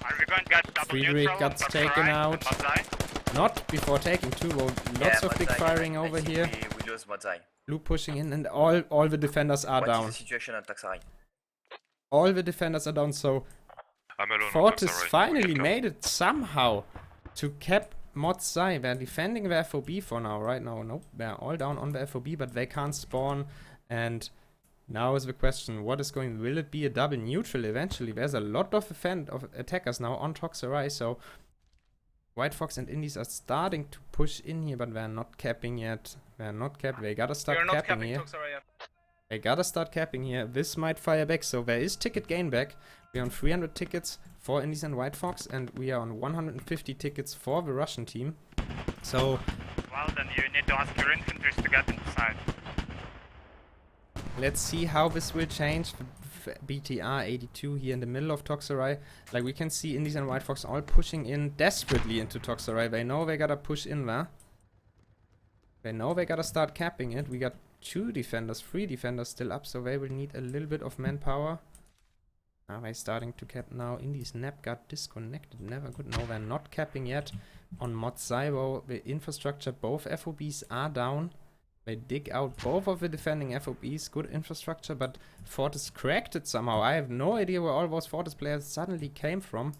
Are we going to get double Friedrich neutral on gets taken Toxarai out. and Motzai? Not before taking two. Well, lots of big firing over here. We lose Motzai. Blue pushing in, and all the defenders are What down. is the situation on Toxarai? All the defenders are down. So I'm alone. on Fortis Toxarai. finally Come. made it somehow to cap Motzai. They're defending the FOB for now. Right now, nope, they're all down on the FOB, but they can't spawn. And now is the question: what is going? Will it be a double neutral eventually? There's a lot of attackers now on Toxarai, so White Fox and Indies are starting to push in here, but they're not capping yet. They're not capping. They gotta We start are not capping capping here. Toxarai yet. They gotta start capping here. This might fire back, so there is ticket gain back. We're on 300 tickets for Indies and White Fox, and we are on 150 tickets for the Russian team. So Well, then you need to ask your infantry to get inside. let's see how this will change. BTR 82 here in the middle of Toxarai. Like we can see Indies and White Fox all pushing in desperately into Toxarai. They know they gotta push in there. They know they gotta start capping it. We got 3 defenders still up, so they will need a little bit of manpower. Are they starting to cap now? Indies Nap got disconnected. Never good. No, they're not capping yet. On Motzai, the infrastructure, both FOBs are down. They dig out both of the defending FOBs. Good infrastructure, but Fortis cracked it somehow. I have no idea where all those Fortis players suddenly came from.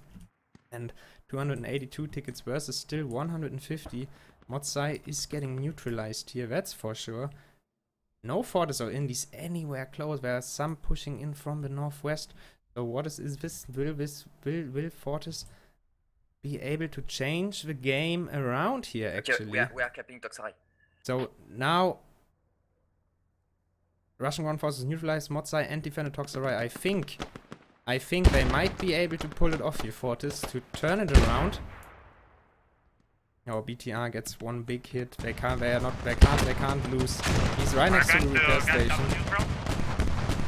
And 282 tickets versus still 150. Motzai is getting neutralized here, that's for sure. No Fortis or Indies anywhere close. There are some pushing in from the northwest. So what is this? Will Fortis be able to change the game around here actually? Okay, we are capping Toxarai. So now Russian ground forces neutralized Motzai and defended Toxarai. I think they might be able to pull it off here, Fortis, to turn it around. Oh, BTR gets one big hit. They can't lose. He's right next to the repair station.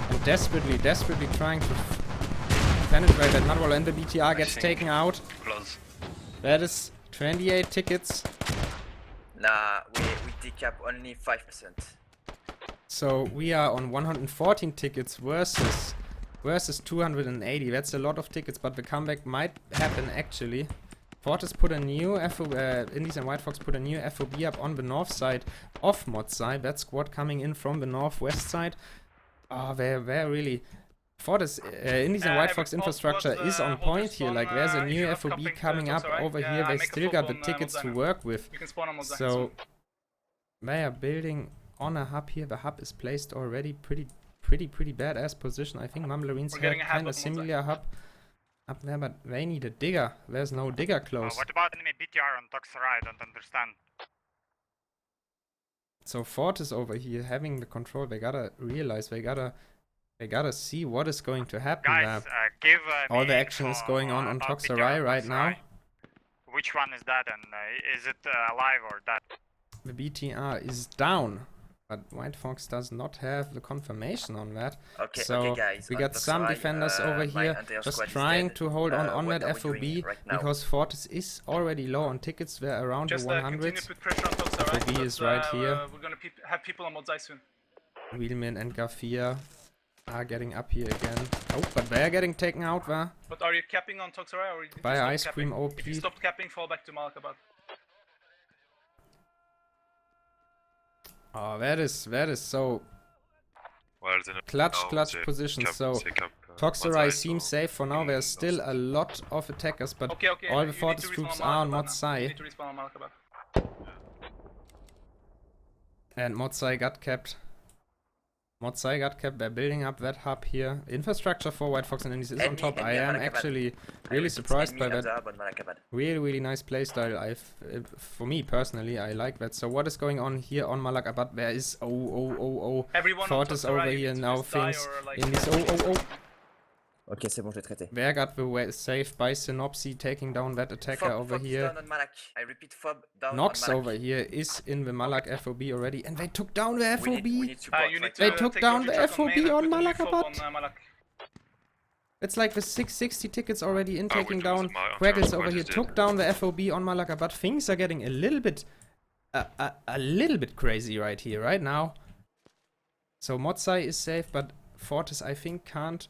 And desperately trying to penetrate that nut wall, and the BTR gets taken out. Close. That is 28 tickets. Nah, we decap only 5%. So we are on 114 tickets versus 280. That's a lot of tickets, but the comeback might happen actually. Fortis put a new Indies and White Fox put a new FOB up on the north side of Motzai. That squad coming in from the northwest side. Oh, they're really... Fortis, Indies and White Fox infrastructure is on point here. Like, there's a new FOB coming up over here. They still got the tickets to work with. You can spawn on Motzai. So they are building on a hub here. The hub is placed already pretty badass position. I think Mumblerine's had kind of similar hub up there, but they need a digger. There's no digger close. What about enemy BTR on Toxarai? I don't understand. So Fortis over here having the control. They gotta realize they gotta see what is going to happen. Guys, give all me the action is info going on about Toxarai BTR right now. Toxarai. Which one is that, and is it alive or dead? The BTR is down, but White Fox does not have the confirmation on that. Okay, so okay, guys. we on got some Toxarai, defenders over my here entire just squad is trying dead. to hold on What that are we FOB doing right now? because Fortis is already low on tickets. They're around Just the continue 100s. to put pressure on Toxarai. FOB is right here. We're gonna have people on Motzai soon. Wheelman and Gafia are getting up here again. Oh, but they're getting taken out, there. But are you capping on Toxarai or did you By stop Ice capping? Cream OP. If you stop capping, fall back to Malakabad. Oh, that is so... Well, then Clutch now they position. cap- So they cap, Toxerai Modzai, seems so safe for now. mm, There's still a lot of attackers, but Okay, okay. all you the need Fortis to respawn troops on are on Malakabat now. You Modzai. need to respawn on Malakabat. And Modzai got kept. Modzai got kept. They're building up that hub here. Infrastructure for White Fox and Indies is on Enemy, top. I enemy am Malakabat. actually I really repeat, surprised by enemy that. Abzab on Malakabat. Really nice playstyle. For me personally, I like that. So what is going on here on Malakabat? There is Everyone on Fortis Toxerai, over you here need to now. just die Things or, like, in this. Ok, c'est bon, je l'ai traité. There got the saved by Synopsy taking down that attacker over Fob is here. down on Malak. I repeat, Fob down Nox on Malak. over here is in the Malak FOB already, and they took down the FOB. We need support you right need to They now. took take down Logi the truck on FOB main and on put the new fob Malakabat. on, Malak. It's like the 660 tickets already in, I will taking do down. the Mar- Quaggles Mar- over here Mar- took down the FOB on Malakabat. Things are getting a little bit crazy right here, right now. So Modzai is safe, but Fortis I think can't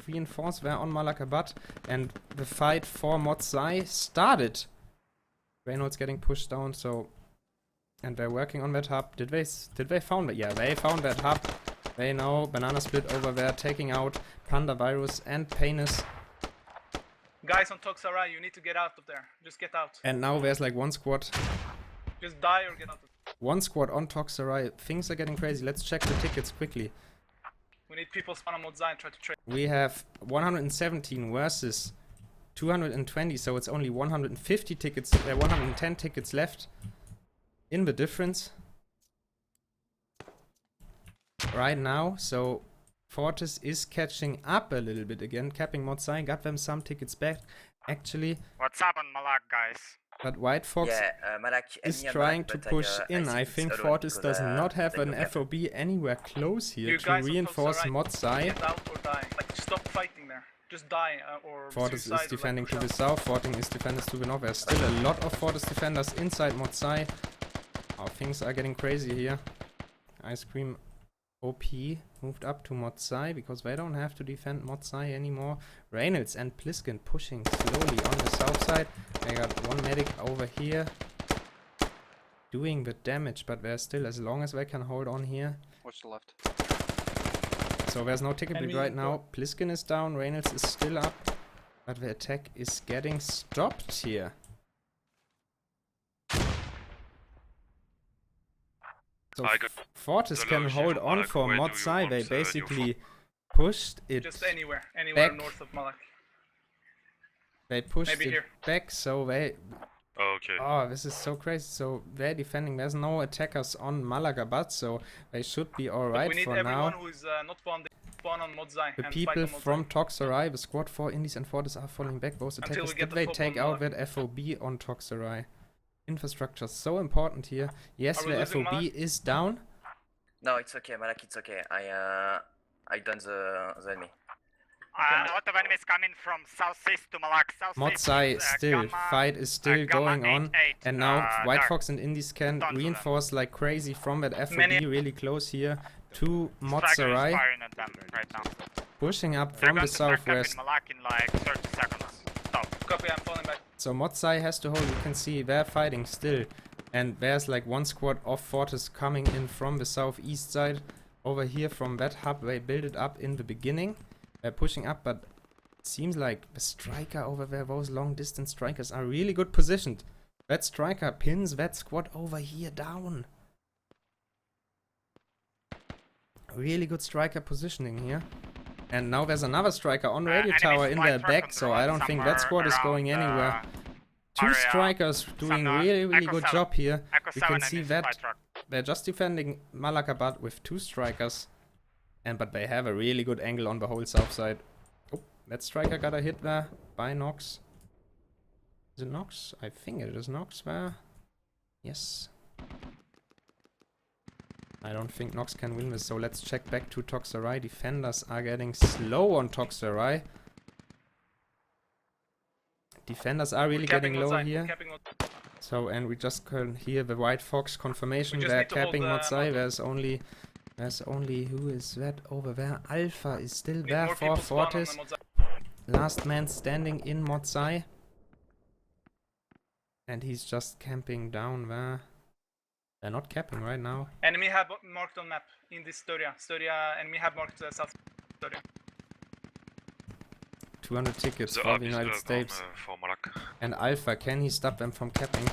reinforce there on Malakabat, and the fight for Modzai started. Reynolds getting pushed down, so, and they're working on that hub. Did they found it? Yeah, they found that hub. They know Banana Split over there taking out Panda Virus and Painus. Guys on Toxerai, you need to get out of there. Just get out. And now there's like one squad Just die or get out of there. on Toxerai. Things are getting crazy. Let's check the tickets quickly. We need people spawn on Modzai and try to trade. We have 117 versus 220, so it's only 150 tickets, 110 tickets left in the difference right now. So Fortis is catching up a little bit again, capping Modzai, got them some tickets back actually, What's up on Malak, guys? but White Fox Yeah, Malak is enemy on trying Malak, to but push in. see I it's think alone Fortis because, does not have they an don't have- FOB anywhere close here You to guys on reinforce Toxerai, Modzai. Get out or die. Like, stop fighting there. Just die or Fortis suicide is or, defending like, to push the south, Forting is defenders to the north. There's still a lot of Fortis defenders inside Modzai. Oh, things are getting crazy here. Ice Cream OP moved up to Modzai because they don't have to defend Modzai anymore. Reynolds and Pliskin pushing slowly on the south side. They got one medic over here doing the damage, but they're still, as long as they can hold on here. Watch the left. So there's no ticket bleed right now. Pliskin is down, Reynolds is still up, but the attack is getting stopped here. So I got Fortis the can low hold shield, on Malak. for Where do you Modzai. want, They your basically pushed it. Just anywhere back. north of Malak. They pushed Maybe it here. back, so they... Oh, okay. Oh, this is so crazy. So they're defending. There's no attackers on Malakabat, so they should be But alright we need for everyone now. who is not spawned on Modzai The and people fight on Modzai. from Toxerai, the squad 4 Indies and Fortis are falling back. Both Until attackers, we get did the they fob take on out that FOB on Toxerai? Infrastructure so important here. Yes, Are we the losing FOB Malak? is down. No, it's okay, Malak, it's okay. I done the enemy. A lot of enemies coming from southeast to Malak. Southeast Modzai is, still, fight is still Gamma going on. 8-8, And now White dark. Fox and Indies can Don't do that. reinforce like crazy from that FOB Many- really close here to Striker is Modzai. firing at them right now. Pushing up They're from going the to start southwest. capping Malak in like 30 seconds. Stop. Copy, I'm falling back. So Modzai has to hold, you can see they're fighting still. And there's like one squad of Fortis coming in from the southeast side. Over here from that hub, they built it up in the beginning. They're pushing up, but it seems like the striker over there, those long distance strikers are really good positioned. That striker pins that squad over here down. Really good striker positioning here. And now there's another striker on radio Enemies tower in fly their truck back, on the so road I don't think that somewhere squad is around, going anywhere. Two area. strikers doing Some, really Echo good 7. job here. Echo You 7 can see enemies that fly truck. they're just defending Malakabat with two strikers. But they have a really good angle on the whole south side. Oh, that striker got a hit there by Nox. Is it Nox? I think it is Nox there. Yes. I don't think Nox can win this, so let's check back to Toxerai. Defenders are getting slow on Toxerai. Defenders are really getting low here. So, and we just can hear the White Fox confirmation. We just They're need to hold capping the Modzai. Motor. There's only, who is that over there? Alpha is still Need there more for people spawn on Fortis. the Modzai. Last man standing in Modzai. And he's just camping down there. They're not capping right now. Enemy hub marked on map in this Storia. Storia, enemy hub marked south Storia. 200 tickets The for hub the is United up States. for Malak. And Alpha, can he stop them from capping?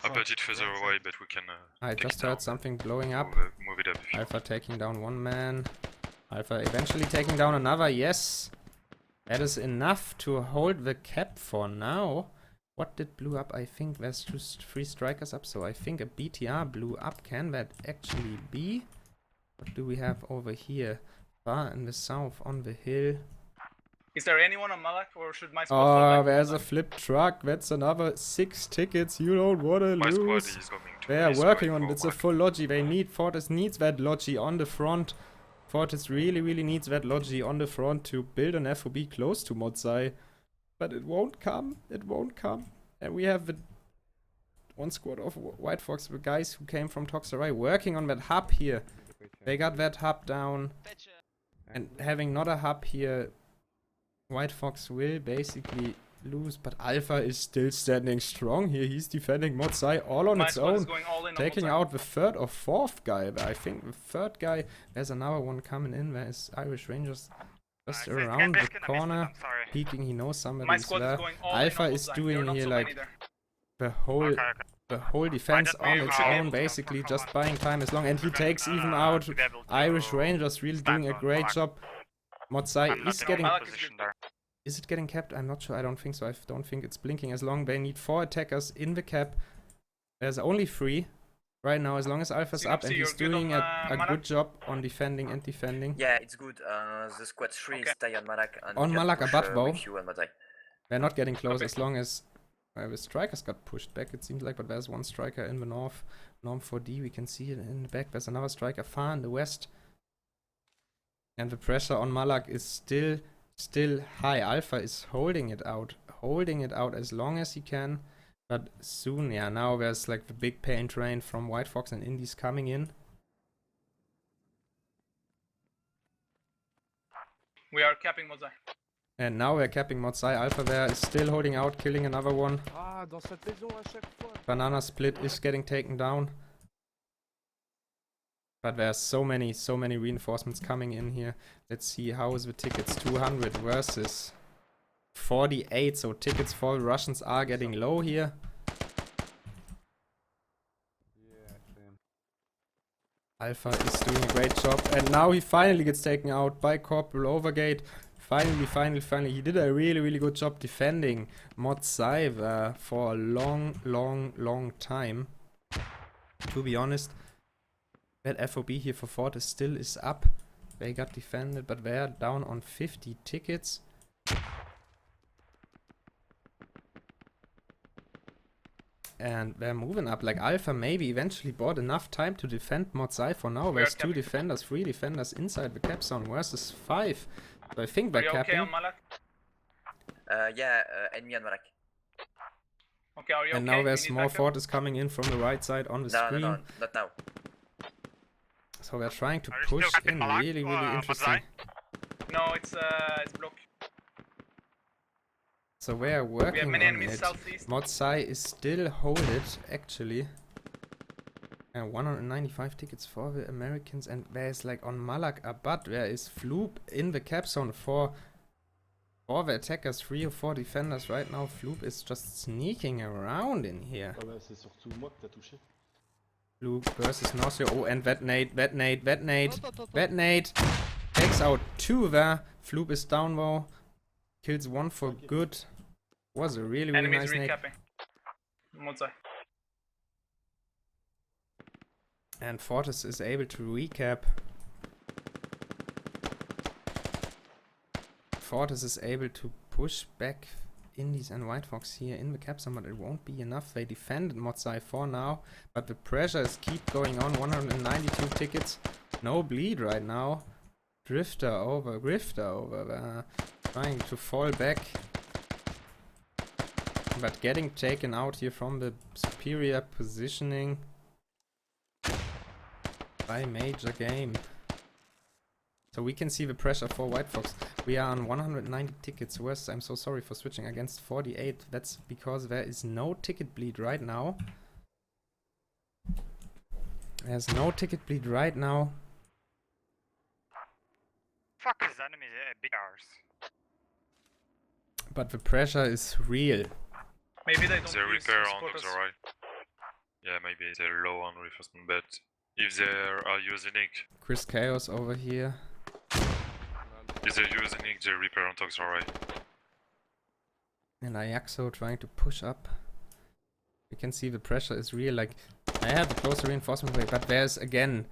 A bit further away, but we can. I take just it down. heard something blowing up. Move it up. If you Alpha taking down one man. Alpha eventually taking down another. Yes. That is enough to hold the cap for now. What did blew up? I think there's three strikers up, so I think a BTR blew up. Can that actually be? What do we have over here? Far in the south on the hill. Is there anyone on Malak, or should my squad fall Oh, back? there's a flip truck. That's another 6 tickets. You don't want to my squad lose. is coming to They are this working way on for it. It's a Malak. full logi. They need Fortis needs that logi on the front. Fortis really needs that logi on the front to build an FOB close to Modzai. But it won't come. It won't come. And we have the one squad of White Fox, the guys who came from Toxarai, working on that hub here. They got that hub down. And having not a hub here, White Fox will basically lose. But Alpha is still standing strong here. He's defending Modzai all on My its squad is own. going all in on Taking Modzai. out the third or fourth guy. I think the third guy, there's another one coming in. There is Irish Rangers just It's around the disconnected, I missed it, corner. I'm sorry. Peeking, he knows somebody My is squad there. is going all Alpha in on is Modzai. doing They're not here so like many there. the whole Okay. the whole defense just on knew its how own, it was basically for just one. buying time as long. And he We're takes gonna, even out to be able to Irish Rangers, really stand doing a on great Malak. job. Modzai I'm not is in getting. my Malak is position good. there. Is it getting capped? I'm not sure. I don't think so. I don't think it's blinking as long. They need 4 attackers in the cap. There's only 3 right now. As long as Alpha's up and Synopsy, he's you're good doing on, a Malak? good job on defending and defending. Yeah, it's good. The squad 3 Okay. is tied on Malak and On we can Malak, push, but though. with you and Modzai. They're not getting close Okay. as long as the strikers got pushed back, it seems like. But there's one striker in the north. Norm 4D, we can see it in the back. There's another striker far in the west. And the pressure on Malak is still high. Alpha is holding it out as long as he can. But soon, yeah, now there's like the big paint rain from White Fox and Indies coming in. We are capping Modzai. And now we're capping Modzai. Alpha there is still holding out, killing another one. Ah, dans cette maison à chaque fois. Banana Split is getting taken down. But there's so many reinforcements coming in here. Let's see, how is the tickets? 200 versus 48. So tickets for the Russians are getting low here. Yeah, same. Alpha is doing a great job. And now he finally gets taken out by Corporal Overgate. Finally. He did a really good job defending Modzai there for a long time. To be honest, that FOB here for Fortis still is up. They got defended, but they're down on 50 tickets. And they're moving up. Like Alpha maybe eventually bought enough time to defend Modzai for now. There's 2 defenders, 3 defenders inside the cap zone versus 5. So I think Are they're you okay capping. on Malak? Yeah, enemy on Malak. Okay, are you And okay? now We there's need more backup? Fortis coming in from the right side on the No, screen. no, not now. So they're trying to Are you still push capping in. Malak, Really Modzai? interesting. No, it's blocked. So we are We have working many on enemies it. southeast. Modzai is still hold it, actually. And 195 tickets for the Americans. And there's like on Malak Abad, there is Floop in the cap zone for the attackers, 3 or 4 defenders right now. Floop is just sneaking around in here. Ah bah c'est surtout moi que t'as touché. Floop versus Nosio. Oh, and that nade takes out 2 there. Floop is down though. Kills 1 for good. Was a really Enemies nice nade. recapping. Modzai. And Fortis is able to recap. Fortis is able to push back Indies and White Fox here in the cap zone, but it won't be enough. They defended Modzai for now, but the pressures keep going on. 192 tickets. No bleed right now. Grifter over. Trying to fall back. But getting taken out here from the superior positioning by Major Game. So we can see the pressure for White Fox. We are on 190 tickets. Worse, I'm so sorry for switching against 48. That's because there is no ticket bleed right now. There's no ticket bleed right now. Fuck his enemies, big ours. But the pressure is real. Maybe they don't The use repair on supporters. the right. Yeah, maybe they're low on reinforcement, but if they are using it, Chris Chaos over here. if they're using it, the repair on the right. And Ajaxo trying to push up. You can see the pressure is real. Like, I have a closer reinforcement way, but there's again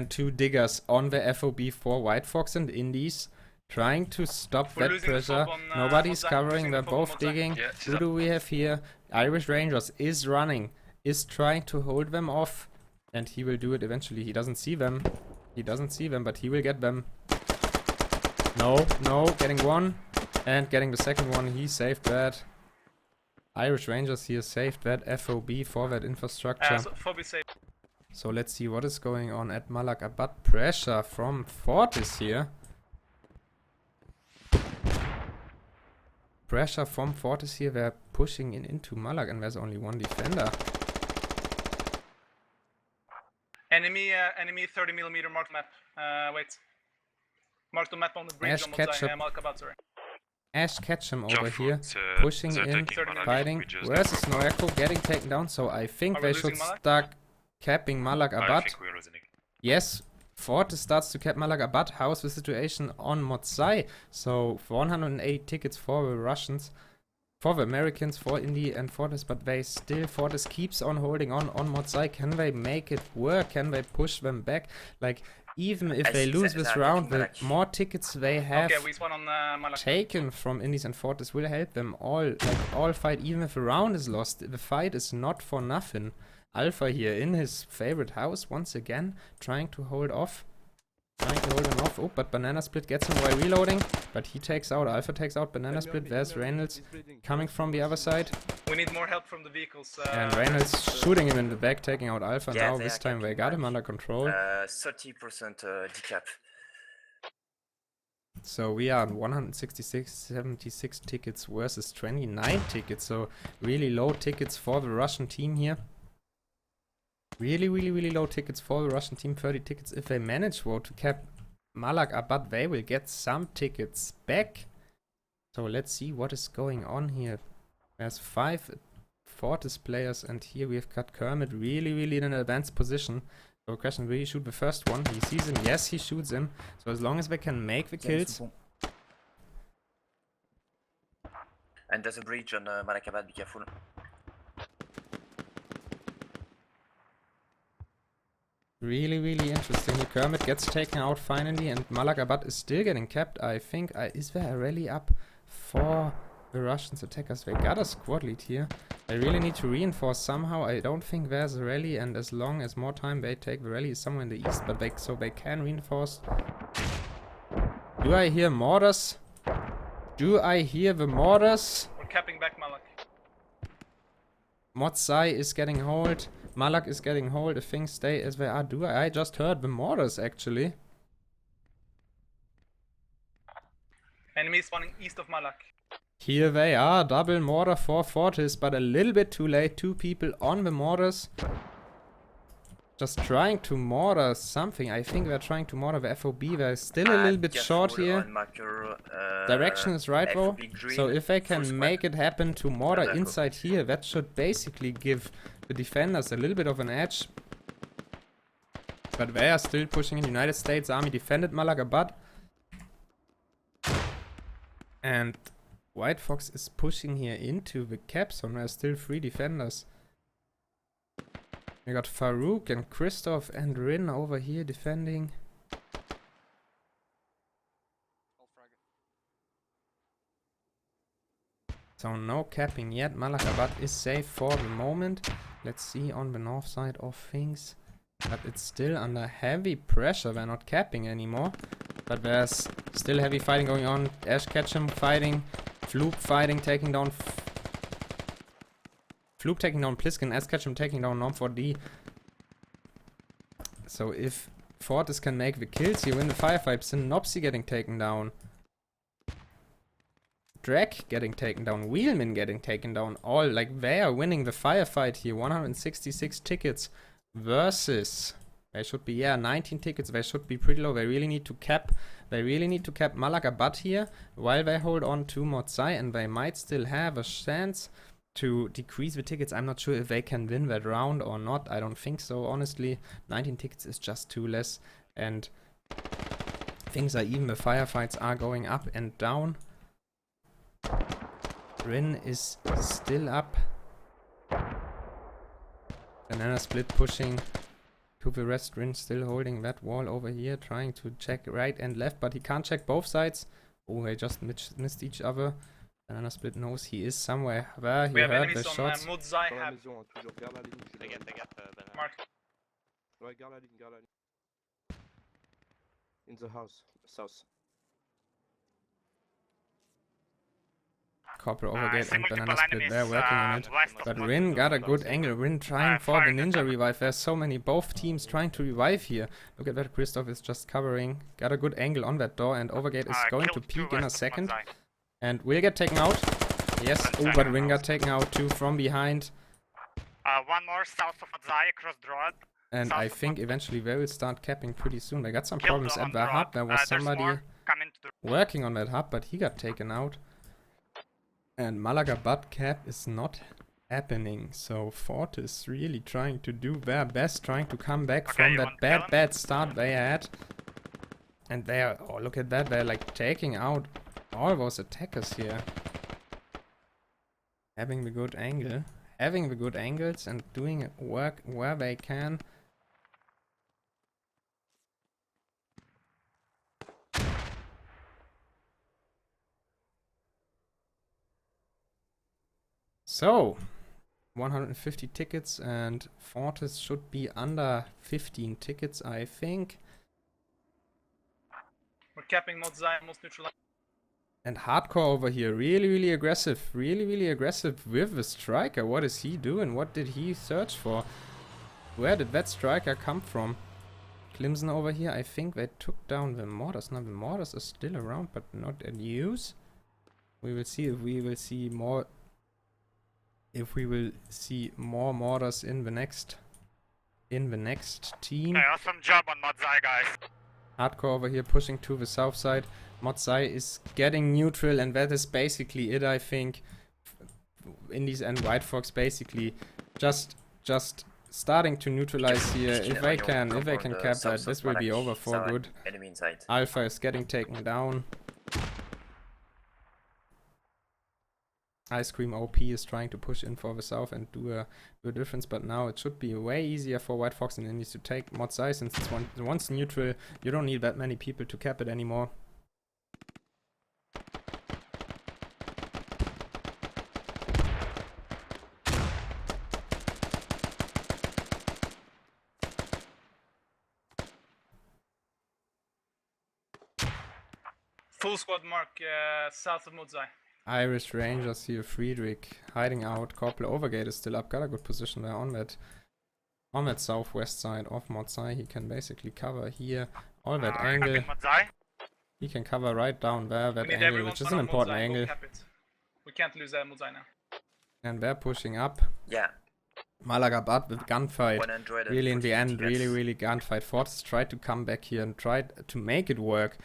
two diggers on the FOB for White Fox and Indies trying to stop We're that losing the pressure. fob on, Nobody's Mozart, covering. losing They're the fob on both Mozart. digging. Yeah, Who do we have here? Irish Rangers is running, is trying to hold them off, and he will do it eventually. He doesn't see them. He doesn't see them, but he will get them. No, getting one and getting the second one. He saved that. Irish Rangers here saved that FOB for that infrastructure. So fob is safe. So let's see what is going on at Malak Abad. Pressure from Fortis here. Pressure from Fortis here. They're pushing in into Malak and there's only one defender. Enemy 30mm marked map. Wait. Mark the map on the bridge Ash on ketchup. Modzai. Malkabat, sorry. Ash Ketchum over Careful, here. the- Pushing they're in, taking Malak, fighting. we just Where's need the to Snow go. Echo getting taken down? So I think Are we they should losing Malak? start capping Malak I Abad. think we're losing it. Yes, Fortis starts to cap Malak Abad. How's the situation on Modzai? So 108 tickets for the Russians, for the Americans, for Indy and Fortis, but Fortis keeps on holding on Modzai. Can they make it work? Can they push them back? Like, even if I they see lose that this they are round, taking the Malak. more tickets they have Okay, we spawn on Malak. taken from Indies and Fortis will help them all fight. Even if a round is lost, the fight is not for nothing. Alpha here in his favorite house once again, trying to hold them off. Oh, but Banana Split gets him while reloading, but he takes out, Alpha takes out Banana Split. There's Reynolds coming from the other side, We need more help from the vehicles. and Reynolds shooting him in the back, taking out Alpha. Yeah, Now they this are time they capping got him Malak. under control. 30% decap. So we are on 76 tickets versus 29 tickets. So really low tickets for the Russian team here. Really low tickets for the Russian team. 30 tickets. If they manage though to cap Malak Abad, they will get some tickets back. So let's see what is going on here. There's 5 Fortis players, and here we've got Kermit really in an advanced position. So question, will he shoot the first one? He sees him. Yes, he shoots him. So as long as they can make the kills. And there's a bridge on Malakabat, be careful. Really interesting. Here Kermit gets taken out finally, and Malak Abad is still getting capped. I think, is there a rally up for the Russians attackers? They got a squad lead here. They really need to reinforce somehow. I don't think there's a rally, and as long as more time they take, the rally is somewhere in the east, but they can reinforce. Do I hear mortars? Do I hear the mortars? We're capping back Malak. Modzai is getting hold. Malak is getting hold. If things stay as they are, I just heard the mortars actually. Enemy spawning east of Malak. Here they are. Double mortar for Fortis, but a little bit too late. 2 people on the mortars. Just trying to mortar something. I think they're trying to mortar the FOB. They're still a little bit short here. Direction is right though. So if they can make it happen to mortar inside here, that should basically give the defenders a little bit of an edge. But they are still pushing in. United States Army defended Malak Abad. And White Fox is pushing here into the cap zone. There are still 3 defenders. We got Farouk and Christoph and Rin over here defending. So no capping yet. Malak Abad is safe for the moment. Let's see on the north side of things. But it's still under heavy pressure. They're not capping anymore. But there's still heavy fighting going on. Ash Ketchum fighting. Floop fighting, taking down Floop taking down Pliskin, Ash Ketchum taking down Norm 4D. So if Fortis can make the kills, you win the firefight. Synopsy getting taken down. Drek getting taken down. Wheelman getting taken down. All, like, they are winning the firefight here. 166 tickets versus. They should be, yeah, 19 tickets. They should be pretty low. They really need to cap. They really need to cap Malaga Butt here while they hold on to Modzai, and they might still have a chance to decrease the tickets. I'm not sure if they can win that round or not. I don't think so, honestly. 19 tickets is just too less, and things are even. The firefights are going up and down. Rin is still up. Banana Split pushing to the rest. Rin still holding that wall over here, trying to check right and left, but he can't check both sides. Oh, they just missed each other. Banana Split knows he is somewhere where he We have heard the enemies on shots. Modzai Dans la have. maison, hein, toujours. Garde la ligne. je They le- get banana. Mark. Ouais, garde la ligne, garde la ligne. In the house, south. Corporal I Overgate see and multiple Banana Split, enemies, they're working on it. west of But Mortar. Rin got a good angle. Rin trying for the fired at ninja them. revive. There's so many, both teams trying to revive here. Look at that, Christoph is just covering. Got a good angle on that door, and Overgate is going to Killed two peek in a west of second. Modzai. And will get taken out. Yes, oh, but Rin got taken out too from behind. One more south of Modzai across Droid. And South I of think eventually they will start capping pretty soon. They got some Killed problems on at the Droid. hub. There was There's somebody more coming to the working on that hub, but he got taken out. And Malaga Butt cap is not happening. So Fortis really trying to do their best, trying to come back Okay, from you that want to kill him? bad start they had. And they are, oh look at that, they're like taking out all those attackers here. Having the good angle, having the good angles and doing work where they can. So, 150 tickets, and Fortis should be under 15 tickets, I think. We're capping Modzai, almost neutralized. And Hardcore over here, really aggressive, really aggressive with the striker. What is he doing? What did he search for? Where did that striker come from? Clemson over here, I think they took down the Mortars. Now the Mortars are still around, but not in use. We will see if we will see more. If we will see more Mortars in the next team. Okay, awesome job on Modzai, guys. Hardcore over here pushing to the south side. Modzai is getting neutral, and that is basically it, I think. Indies and White Fox basically just starting to neutralize here. If they can cap that, this will be over for good. Enemy inside. Alpha is getting taken down. Ice Cream OP is trying to push in for the south and do a difference, but now it should be way easier for White Fox and Indies to take Modzai, since it's once neutral. You don't need that many people to cap it anymore. Full squad Mark, south of Modzai. Irish Rangers here, Friedrich hiding out. Corporal Overgate is still up, got a good position there on that southwest side of Modzai. He can basically cover here all that angle. Modzai. He can cover right down there, that We need angle, everyone which is on an important Modzai, go angle. cap it. We can't lose Modzai now. And they're pushing up. Yeah. Malaga Butt with gunfight. 140 Really in the end, tickets. really gunfight. Fortis tried to come back here and tried to make it work.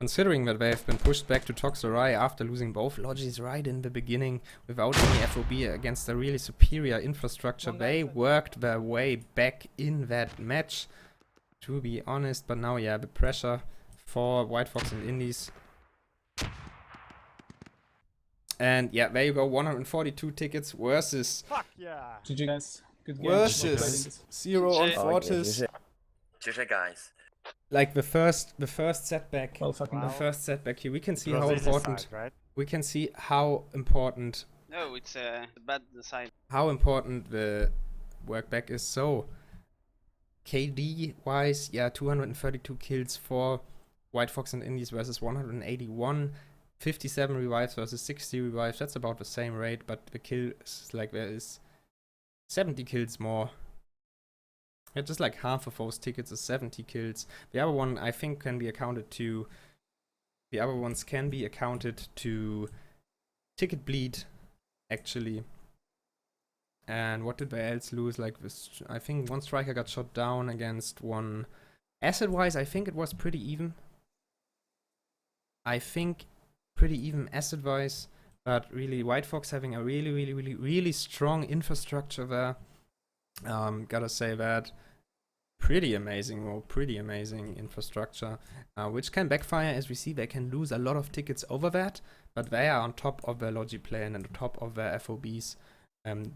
Considering that they have been pushed back to Toxorai after losing both lodges right in the beginning without any FOB against a really superior infrastructure, they worked their way back in that match, to be honest. But now, yeah, the pressure for White Fox and Indies. And yeah, there you go, 142 tickets versus Fuck yeah! GG guys. Good game. versus 0 on GG. Fortis. GG guys. Like the first setback. Well fucking Wow. The first setback here, we can see Because how this is important. side, right? We can see how important No, it's a bad design. the work back is. So KD wise, yeah, 232 kills for White Fox and Indies versus 181. 57 revives versus 60 revives. That's about the same rate, but the kills, like, there is 70 kills more. Yeah, just like half of those tickets is 70 kills. The other one, I think, can be accounted to. The other ones can be accounted to ticket bleed, actually. And what did they else lose? Like this, I think one striker got shot down against one. Asset-wise, I think it was pretty even. I think pretty even asset-wise, but really White Fox having a really strong infrastructure there. Gotta say that. Pretty amazing infrastructure, which can backfire. As we see, they can lose a lot of tickets over that, but they are on top of their logi plan and on top of their FOBs,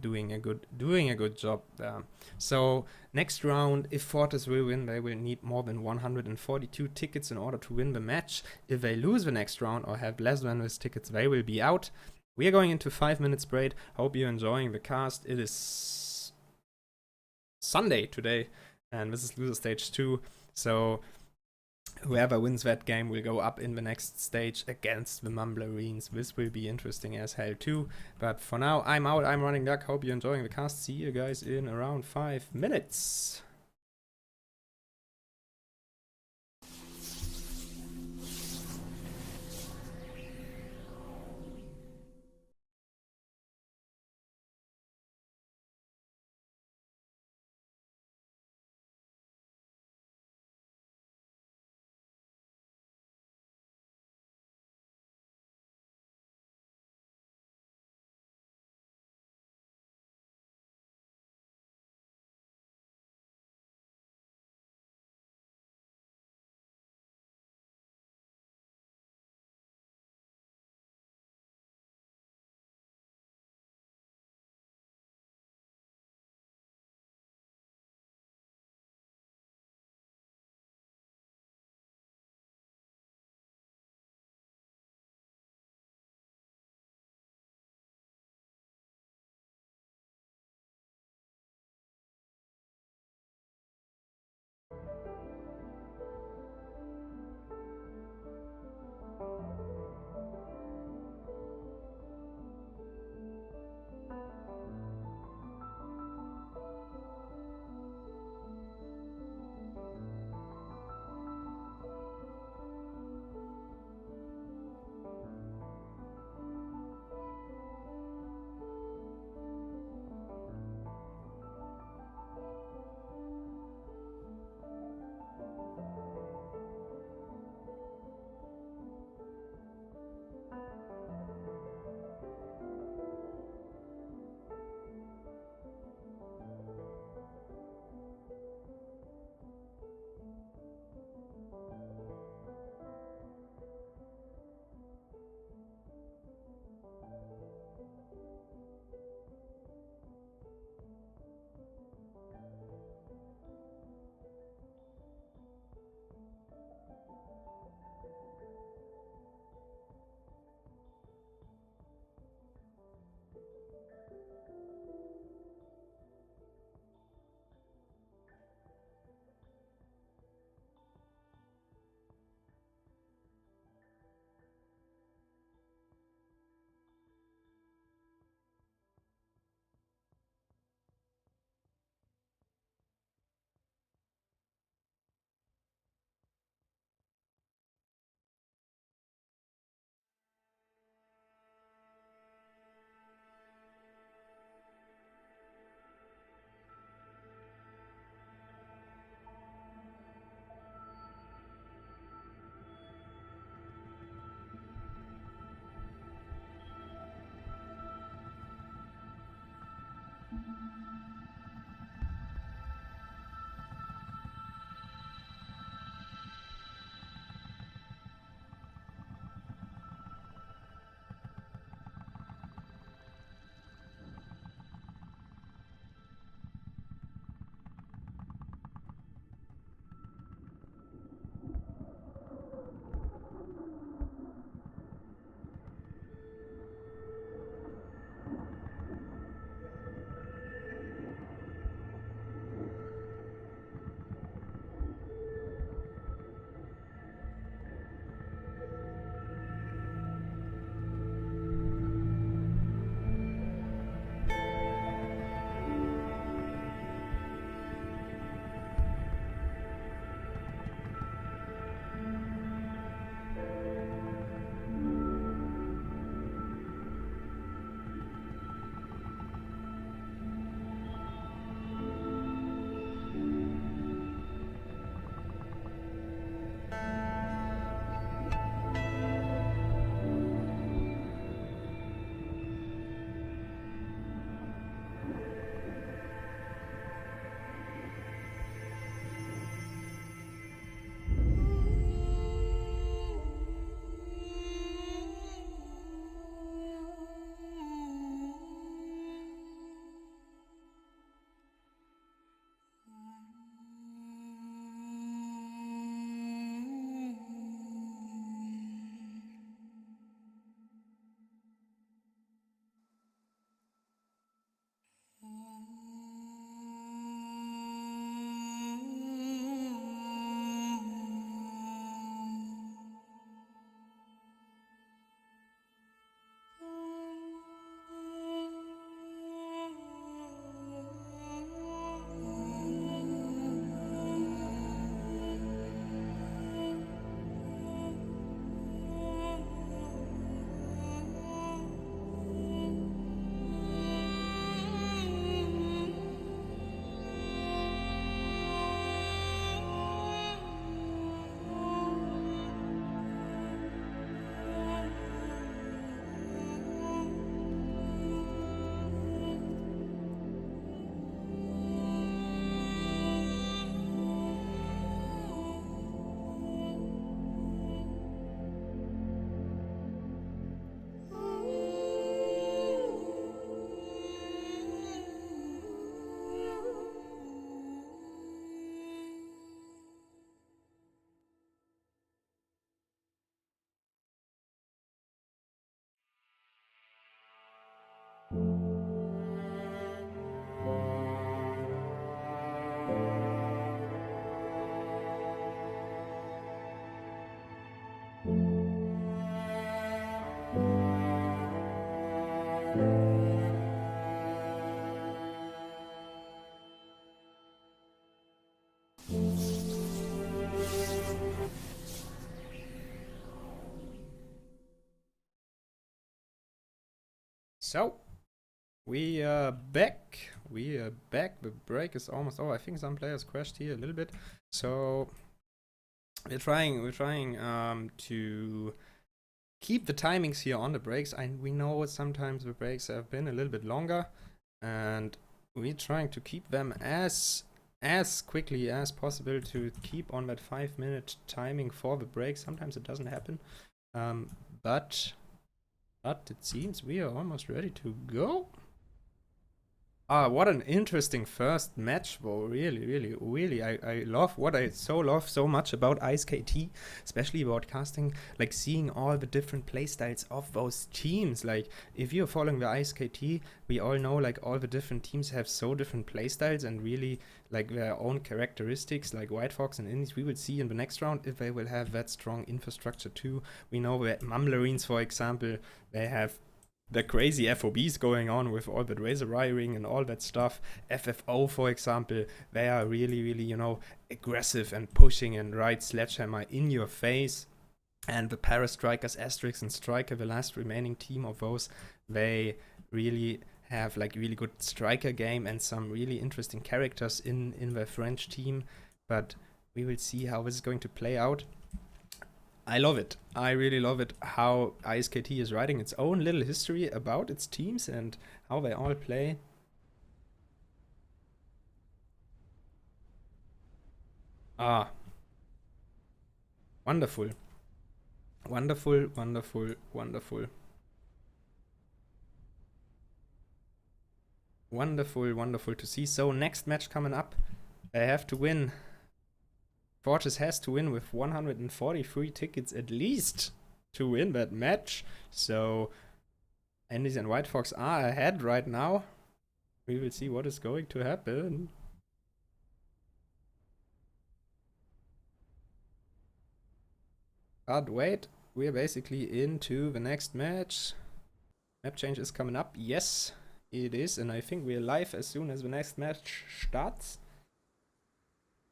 doing a good job there. So next round, if Fortis will win, they will need more than 142 tickets in order to win the match. If they lose the next round or have less than those tickets, they will be out. We are going into 5 minutes break. Hope you're enjoying the cast. It is Sunday today, and this is loser stage 2. So whoever wins that game will go up in the next stage against the Mumblerines. This will be interesting as hell too. But for now, I'm out. I'm running duck. Hope you're enjoying the cast. See you guys in around 5 minutes. So, we are back. We are back. The break is almost over. I think some players crashed here a little bit. So, we're trying to keep the timings here on the breaks. We know sometimes the breaks have been a little bit longer, and we're trying to keep them as quickly as possible to keep on that 5-minute timing for the break. Sometimes it doesn't happen, but it seems we are almost ready to go. What an interesting first match, though. Really, I love what I love so much about IceKT, especially about casting, like seeing all the different playstyles of those teams. Like, if you're following the IceKT, we all know like all the different teams have so different playstyles and really like their own characteristics, like White Fox and Indies. We will see in the next round if they will have that strong infrastructure too. We know that Mumlarines, for example, they have the crazy FOBs going on with all that razor wiring and all that stuff. FFO, for example, they are really, you know, aggressive and pushing and right sledgehammer in your face. And the Parastrikers, Asterix and Striker, the last remaining team of those, they really have like really good striker game and some really interesting characters in the French team. But we will see how this is going to play out. I love it. I really love it how IceKT is writing its own little history about its teams and how they all play. Wonderful. Wonderful. Wonderful to see. So next match coming up, they have to win. Fortis has to win with 143 tickets at least to win that match. So Andes and White Fox are ahead right now. We will see what is going to happen. But wait, we're basically into the next match. Map change is coming up. Yes, it is. And I think we're live as soon as the next match starts.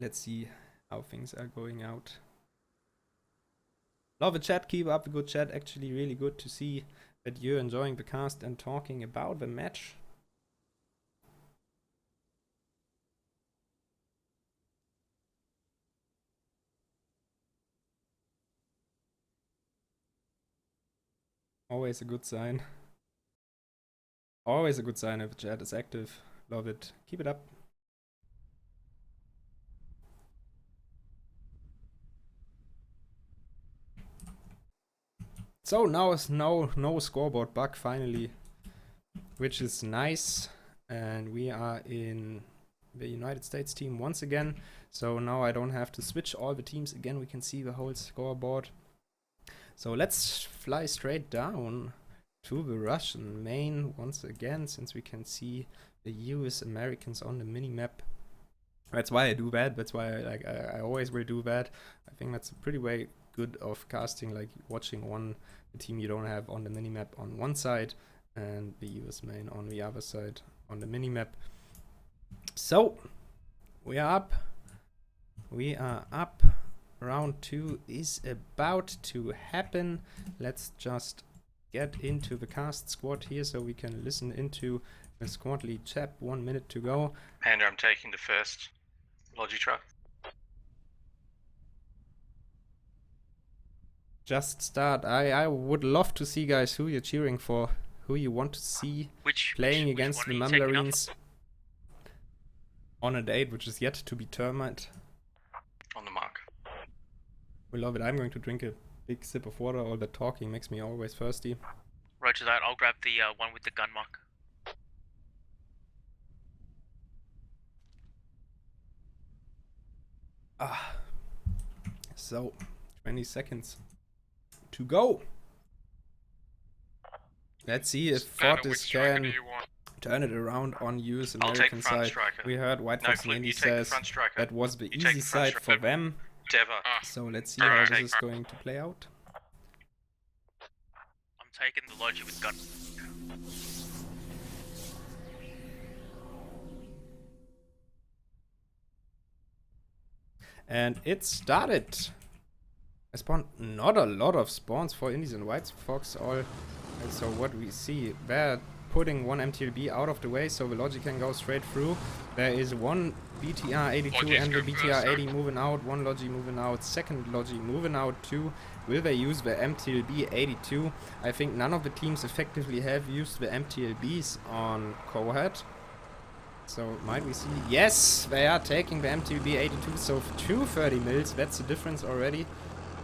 Let's see how things are going out. Love the chat, keep up the good chat. Actually really good to see that you're enjoying the cast and talking about the match. Always a good sign. Always a good sign if the chat is active. Love it. Keep it up. So now is no scoreboard bug finally, which is nice. And we are in the United States team once again. So now I don't have to switch all the teams again. We can see the whole scoreboard. So let's fly straight down to the Russian main once again, since we can see the US Americans on the mini-map. That's why I do that. That's why I always will do that. I think that's a pretty way good of casting, like watching the team you don't have on the minimap on one side and the US main on the other side on the minimap. So we are up. Round 2 is about to happen. Let's just get into the cast squad here so we can listen into the squad lead chat. 1 minute to go. Panda, I'm taking the first Logi truck. Just start. I would love to see, guys, who you're cheering for, who you want to see playing against the Mumlarines on a date which is yet to be determined. On the mark. We love it. I'm going to drink a big sip of water. All the talking makes me always thirsty. Roger that. I'll grab the one with the gun mark. So 20 seconds to go. Let's see if Fortis can turn it around on US American side. We heard White Fox Lady says that was the easy side for them. So let's see how this is going to play out. I'm taking the Logi with gun. And it started. I spawned not a lot of spawns for Indies and White Fox all. And so what we see, they're putting one MTLB out of the way so the Logi can go straight through. There is one BTR 82 and the BTR 80 moving out, one Logi moving out, second Logi moving out too. Will they use the MTLB 82? I think none of the teams effectively have used the MTLBs on Cohead. So might we see? Yes, they are taking the MTLB 82, so 230 mils, that's the difference already.